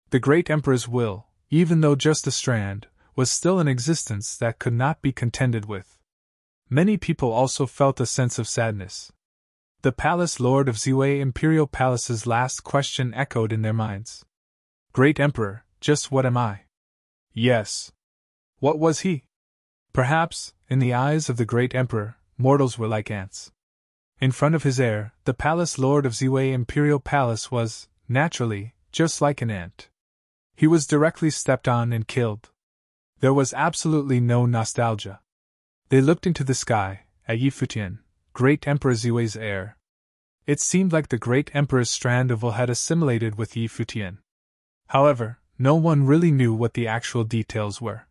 The great emperor's will, even though just a strand, was still in existence that could not be contended with. Many people also felt a sense of sadness. The palace lord of Ziwei Imperial Palace's last question echoed in their minds. Great Emperor, just what am I? Yes. What was he? Perhaps, in the eyes of the great emperor, mortals were like ants. In front of his heir, the palace lord of Ziwei Imperial Palace was, naturally, just like an ant. He was directly stepped on and killed. There was absolutely no nostalgia. They looked into the sky, at Yi Futian, great Emperor Ziwei's heir. It seemed like the great emperor's strand of will had assimilated with Yi Futian. However, no one really knew what the actual details were.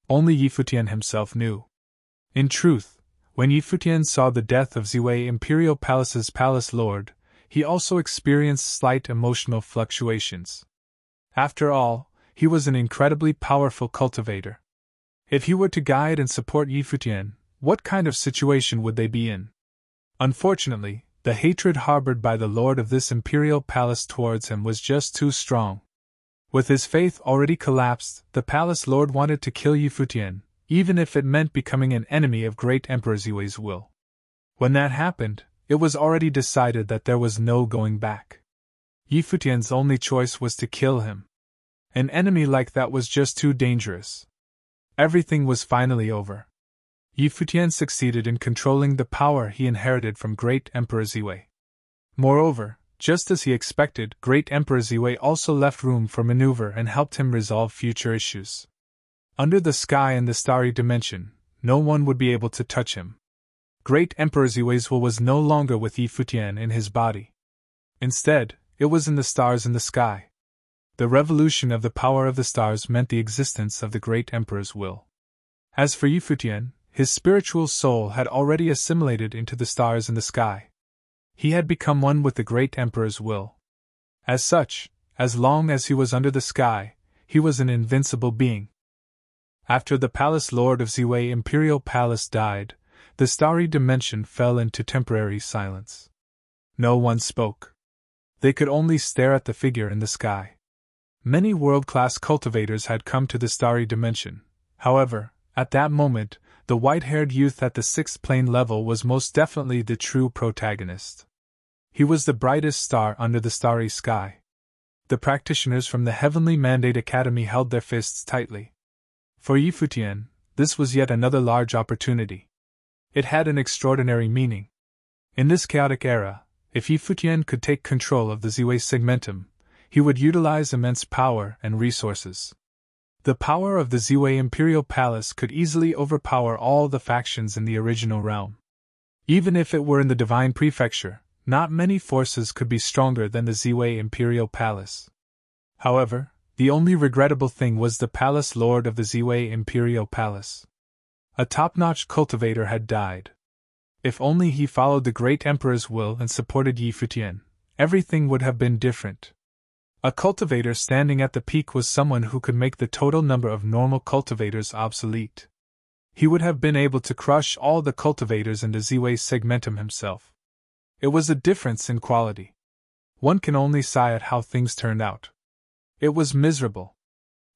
Only Yi Futian himself knew. In truth, when Yi Futian saw the death of Ziwei Imperial Palace's palace lord, he also experienced slight emotional fluctuations. After all, he was an incredibly powerful cultivator. If he were to guide and support Yi Futian, what kind of situation would they be in? Unfortunately, the hatred harbored by the lord of this imperial palace towards him was just too strong. With his faith already collapsed, the palace lord wanted to kill Yi Futian, even if it meant becoming an enemy of great Emperor Ziwei's will. When that happened, it was already decided that there was no going back. Yi Futian's only choice was to kill him. An enemy like that was just too dangerous. Everything was finally over. Yi Futian succeeded in controlling the power he inherited from great Emperor Ziwei. Moreover, just as he expected, great Emperor Ziwei also left room for maneuver and helped him resolve future issues. Under the sky in the starry dimension, no one would be able to touch him. Great Emperor Ziwei's will was no longer with Yi Futian in his body. Instead, it was in the stars in the sky. The revolution of the power of the stars meant the existence of the great emperor's will. As for Yi Futian, his spiritual soul had already assimilated into the stars in the sky. He had become one with the great emperor's will. As such, as long as he was under the sky, he was an invincible being. After the palace lord of Ziwei Imperial Palace died, the starry dimension fell into temporary silence. No one spoke. They could only stare at the figure in the sky. Many world-class cultivators had come to the starry dimension. However, at that moment, the white-haired youth at the sixth plane level was most definitely the true protagonist. He was the brightest star under the starry sky. The practitioners from the Heavenly Mandate Academy held their fists tightly. For Yi Futian, this was yet another large opportunity. It had an extraordinary meaning. In this chaotic era, if Yi Futian could take control of the Ziwei segmentum, he would utilize immense power and resources. The power of the Ziwei Imperial Palace could easily overpower all the factions in the original realm. Even if it were in the Divine Prefecture, not many forces could be stronger than the Ziwei Imperial Palace. However, the only regrettable thing was the Palace Lord of the Ziwei Imperial Palace. A top-notch cultivator had died. If only he followed the great emperor's will and supported Yi Futian, everything would have been different. A cultivator standing at the peak was someone who could make the total number of normal cultivators obsolete. He would have been able to crush all the cultivators in the Ziwei segmentum himself. It was a difference in quality. One can only sigh at how things turned out. It was miserable.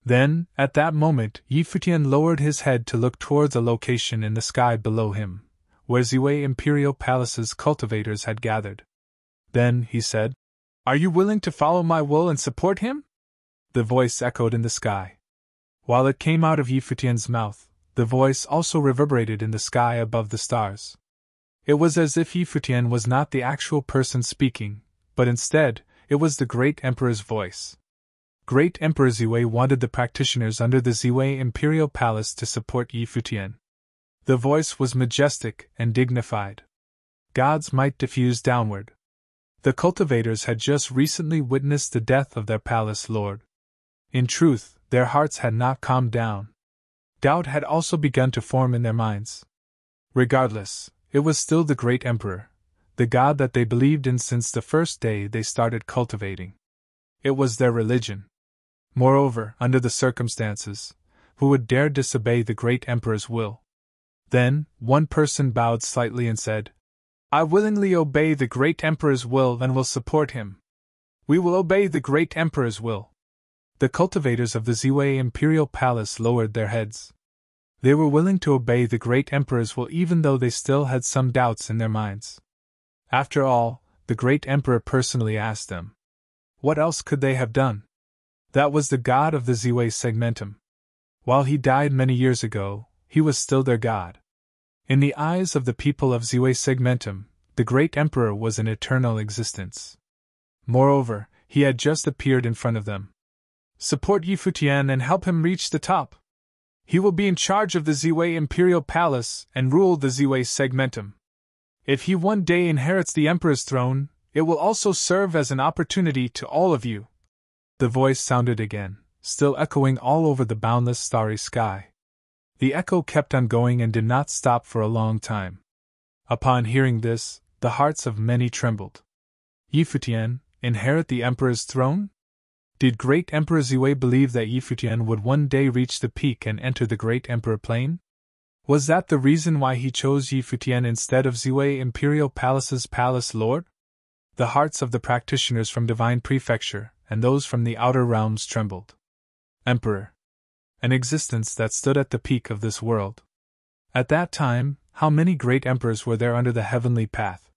Then, at that moment, Yi Futian lowered his head to look towards a location in the sky below him, where Ziwei Imperial Palace's cultivators had gathered. Then, he said, "Are you willing to follow my will and support him?" The voice echoed in the sky. While it came out of Yi Futian's mouth, the voice also reverberated in the sky above the stars. It was as if Yi Futian was not the actual person speaking, but instead, it was the great emperor's voice. Great Emperor Ziwei wanted the practitioners under the Ziwei Imperial Palace to support Yi Futian. The voice was majestic and dignified. God's might diffused downward. The cultivators had just recently witnessed the death of their palace lord. In truth, their hearts had not calmed down. Doubt had also begun to form in their minds. Regardless, it was still the great emperor, the god that they believed in since the first day they started cultivating. It was their religion. Moreover, under the circumstances, who would dare disobey the great emperor's will? Then, one person bowed slightly and said, "I willingly obey the great emperor's will and will support him." "We will obey the great emperor's will." The cultivators of the Ziwei Imperial Palace lowered their heads. They were willing to obey the great emperor's will even though they still had some doubts in their minds. After all, the great emperor personally asked them. What else could they have done? That was the god of the Ziwei segmentum. While he died many years ago, he was still their god. In the eyes of the people of Ziwei Segmentum, the great emperor was an eternal existence. Moreover, he had just appeared in front of them. Support Yi Futian and help him reach the top. He will be in charge of the Ziwei Imperial Palace and rule the Ziwei Segmentum. If he one day inherits the emperor's throne, it will also serve as an opportunity to all of you. The voice sounded again, still echoing all over the boundless starry sky. The echo kept on going and did not stop for a long time. Upon hearing this, the hearts of many trembled. Yi Futian, inherit the emperor's throne? Did great Emperor Ziwei believe that Yi Futian would one day reach the peak and enter the great emperor plane? Was that the reason why he chose Yi Futian instead of Ziwei Imperial Palace's palace lord? The hearts of the practitioners from Divine Prefecture and those from the outer realms trembled. Emperor. An existence that stood at the peak of this world. At that time, how many great emperors were there under the heavenly path?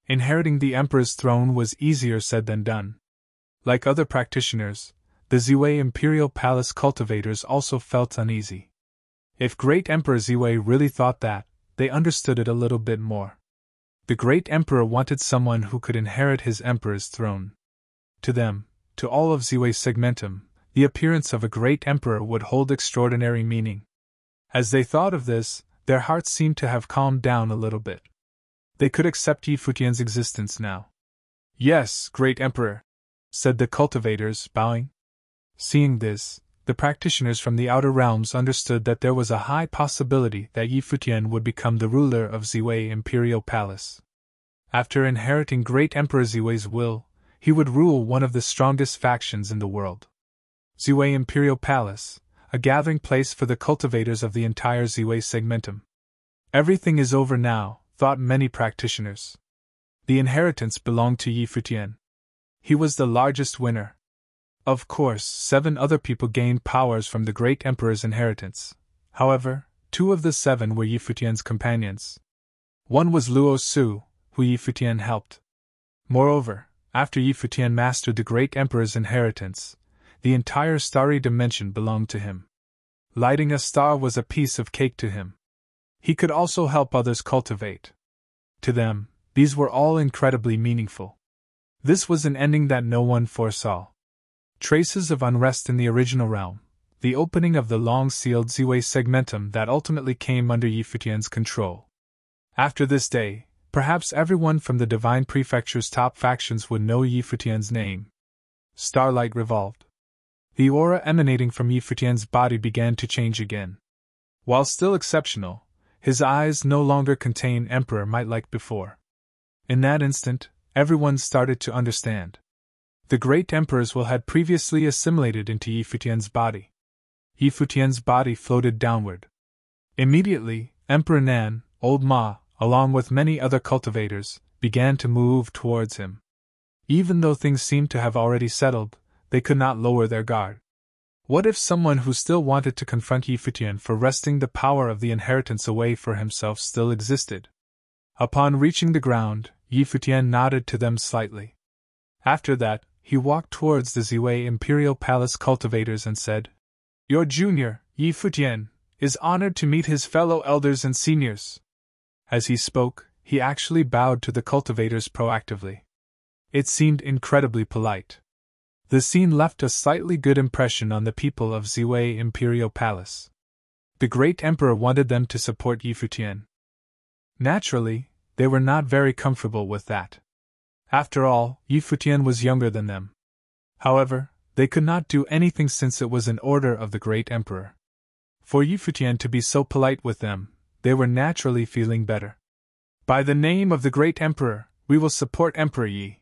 Inheriting the emperor's throne was easier said than done. Like other practitioners, the Ziwei Imperial Palace cultivators also felt uneasy. If great Emperor Ziwei really thought that, they understood it a little bit more. The great emperor wanted someone who could inherit his emperor's throne. To them, to all of Ziwei Segmentum, the appearance of a great emperor would hold extraordinary meaning. As they thought of this, their hearts seemed to have calmed down a little bit. They could accept Yi Futian's existence now. Yes, great emperor, said the cultivators, bowing. Seeing this, the practitioners from the outer realms understood that there was a high possibility that Yi Futian would become the ruler of Ziwei Imperial Palace. After inheriting great Emperor Ziwei's will, he would rule one of the strongest factions in the world. Ziwei Imperial Palace, a gathering place for the cultivators of the entire Ziwei Segmentum. Everything is over now, thought many practitioners. The inheritance belonged to Yi Futian. He was the largest winner. Of course, 7 other people gained powers from the great emperor's inheritance. However, 2 of the 7 were Yi Futian's companions. One was Luo Su, who Yi Futian helped. Moreover, after Yi Futian mastered the great emperor's inheritance, the entire starry dimension belonged to him. Lighting a star was a piece of cake to him. He could also help others cultivate. To them, these were all incredibly meaningful. This was an ending that no one foresaw. Traces of unrest in the original realm, the opening of the long-sealed Ziwei Segmentum that ultimately came under Yi Futian's control. After this day, perhaps everyone from the Divine Prefecture's top factions would know Yi Futian's name. Starlight revolved. The aura emanating from Yi Futian's body began to change again. While still exceptional, his eyes no longer contained Emperor might like before. In that instant, everyone started to understand. The great emperor's will had previously assimilated into Yi Futian's body. Yi Futian's body floated downward. Immediately, Emperor Nan, Old Ma, along with many other cultivators, began to move towards him. Even though things seemed to have already settled, they could not lower their guard. What if someone who still wanted to confront Yi Futian for wresting the power of the inheritance away for himself still existed? Upon reaching the ground, Yi Futian nodded to them slightly. After that, he walked towards the Ziwei Imperial Palace cultivators and said, "Your junior, Yi Futian, is honored to meet his fellow elders and seniors." As he spoke, he actually bowed to the cultivators proactively. It seemed incredibly polite. The scene left a slightly good impression on the people of Ziwei Imperial Palace. The great emperor wanted them to support Yi Futian. Naturally, they were not very comfortable with that. After all, Yi Futian was younger than them. However, they could not do anything since it was an order of the great emperor. For Yi Futian to be so polite with them, they were naturally feeling better. "By the name of the great emperor, we will support Emperor Yi.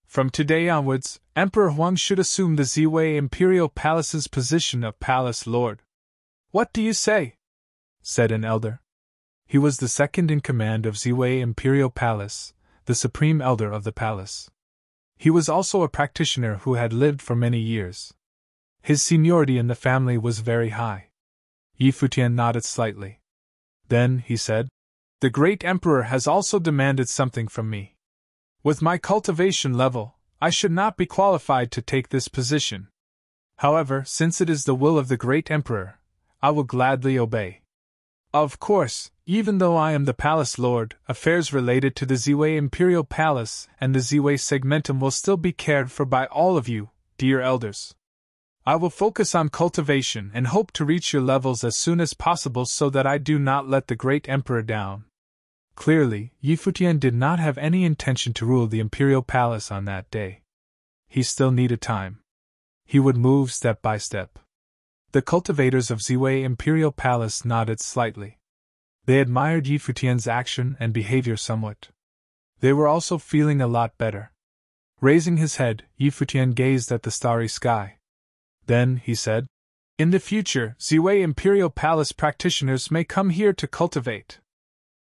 From today onwards, Emperor Huang should assume the Ziwei Imperial Palace's position of Palace Lord." "What do you say?" said an elder. He was the second in command of Ziwei Imperial Palace, the supreme elder of the palace. He was also a practitioner who had lived for many years. His seniority in the family was very high. Yi Futian nodded slightly. Then, he said, "The great emperor has also demanded something from me. With my cultivation level, I should not be qualified to take this position. However, since it is the will of the great emperor, I will gladly obey. Of course, even though I am the palace lord, affairs related to the Ziwei Imperial Palace and the Ziwei Segmentum will still be cared for by all of you, dear elders. I will focus on cultivation and hope to reach your levels as soon as possible so that I do not let the great emperor down. Clearly, Futian did not have any intention to rule the Imperial Palace on that day. He still needed time. He would move step by step. The cultivators of Ziwei Imperial Palace nodded slightly. They admired Futian's action and behavior somewhat. They were also feeling a lot better. Raising his head, Futian gazed at the starry sky. Then, he said, "In the future, Ziwei Imperial Palace practitioners may come here to cultivate.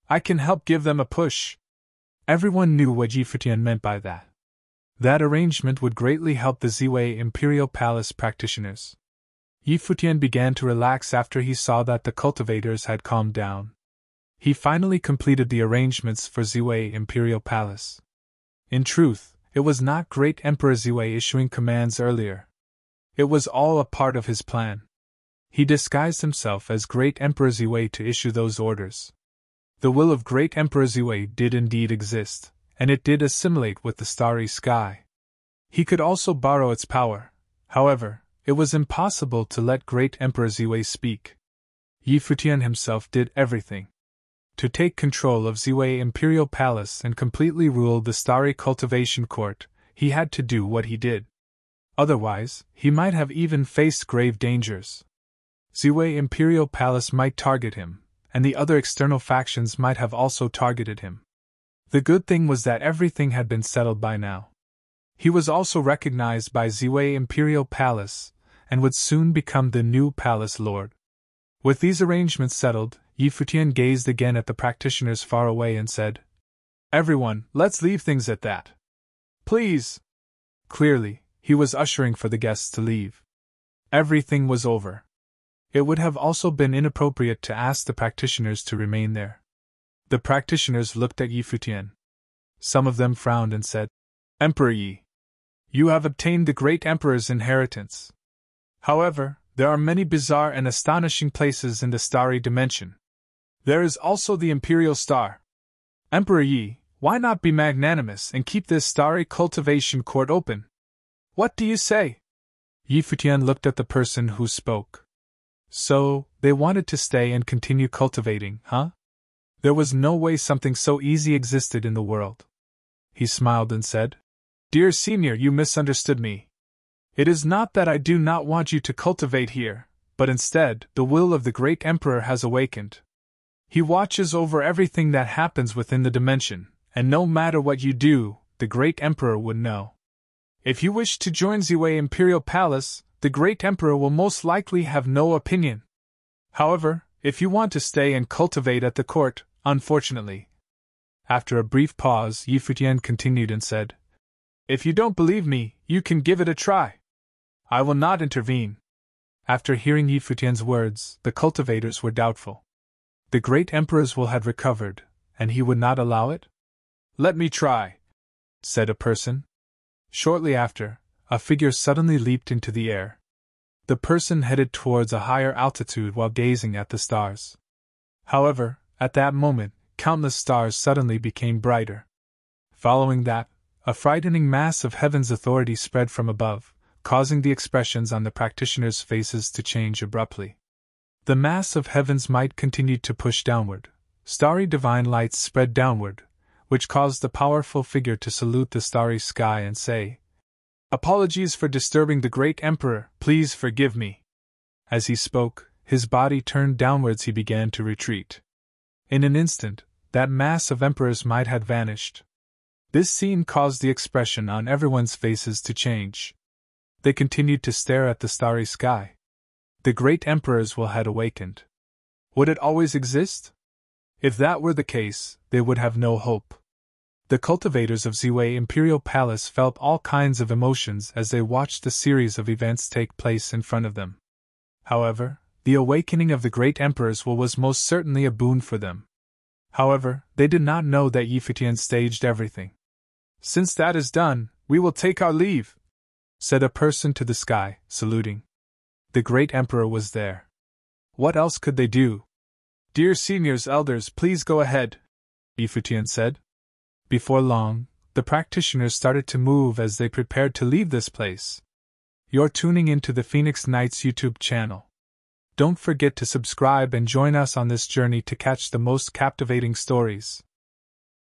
I can help give them a push." Everyone knew what Futian meant by that. That arrangement would greatly help the Ziwei Imperial Palace practitioners. Futian began to relax after he saw that the cultivators had calmed down. He finally completed the arrangements for Ziwei Imperial Palace. In truth, it was not Great Emperor Ziwei issuing commands earlier. It was all a part of his plan. He disguised himself as Great Emperor Ziwei to issue those orders. The will of Great Emperor Ziwei did indeed exist, and it did assimilate with the starry sky. He could also borrow its power. However, it was impossible to let Great Emperor Ziwei speak. Futian himself did everything. To take control of Ziwei Imperial Palace and completely rule the starry cultivation court, he had to do what he did. Otherwise, he might have even faced grave dangers. Ziwei Imperial Palace might target him, and the other external factions might have also targeted him. The good thing was that everything had been settled by now. He was also recognized by Ziwei Imperial Palace, and would soon become the new palace lord. With these arrangements settled, Futian gazed again at the practitioners far away and said, "Everyone, let's leave things at that. Please." Clearly, he was ushering for the guests to leave. Everything was over. It would have also been inappropriate to ask the practitioners to remain there. The practitioners looked at Futian. Some of them frowned and said, "Emperor Yi, you have obtained the great emperor's inheritance. However, there are many bizarre and astonishing places in the starry dimension. There is also the Imperial Star. Emperor Yi, why not be magnanimous and keep this starry cultivation court open? What do you say?" Futian looked at the person who spoke. So, they wanted to stay and continue cultivating, huh? There was no way something so easy existed in the world. He smiled and said, "Dear senior, you misunderstood me. It is not that I do not want you to cultivate here, but instead, the will of the great emperor has awakened. He watches over everything that happens within the dimension, and no matter what you do, the great emperor would know. If you wish to join Ziwei Imperial Palace, the great emperor will most likely have no opinion. However, if you want to stay and cultivate at the court, unfortunately." After a brief pause, Futian continued and said, "If you don't believe me, you can give it a try. I will not intervene." After hearing Futian's words, the cultivators were doubtful. The great emperor's will had recovered, and he would not allow it? "Let me try," said a person. Shortly after, a figure suddenly leaped into the air. The person headed towards a higher altitude while gazing at the stars. However, at that moment, countless stars suddenly became brighter. Following that, a frightening mass of heaven's authority spread from above, causing the expressions on the practitioners' faces to change abruptly. The mass of heaven's might continued to push downward. Starry divine lights spread downward, which caused the powerful figure to salute the starry sky and say, "Apologies for disturbing the great emperor, please forgive me." As he spoke, his body turned downwards, he began to retreat. In an instant, that mass of emperor's might had vanished. This scene caused the expression on everyone's faces to change. They continued to stare at the starry sky. The great emperor's will had awakened. Would it always exist? If that were the case, they would have no hope. The cultivators of Ziwei Imperial Palace felt all kinds of emotions as they watched the series of events take place in front of them. However, the awakening of the great emperor's will was most certainly a boon for them. However, they did not know that Futian staged everything. "Since that is done, we will take our leave," said a person to the sky, saluting. The great emperor was there. What else could they do? Dear seniors, elders, please go ahead, Futian said. Before long, the practitioners started to move as they prepared to leave this place. You're tuning into the Phoenix Nights YouTube channel. Don't forget to subscribe and join us on this journey to catch the most captivating stories.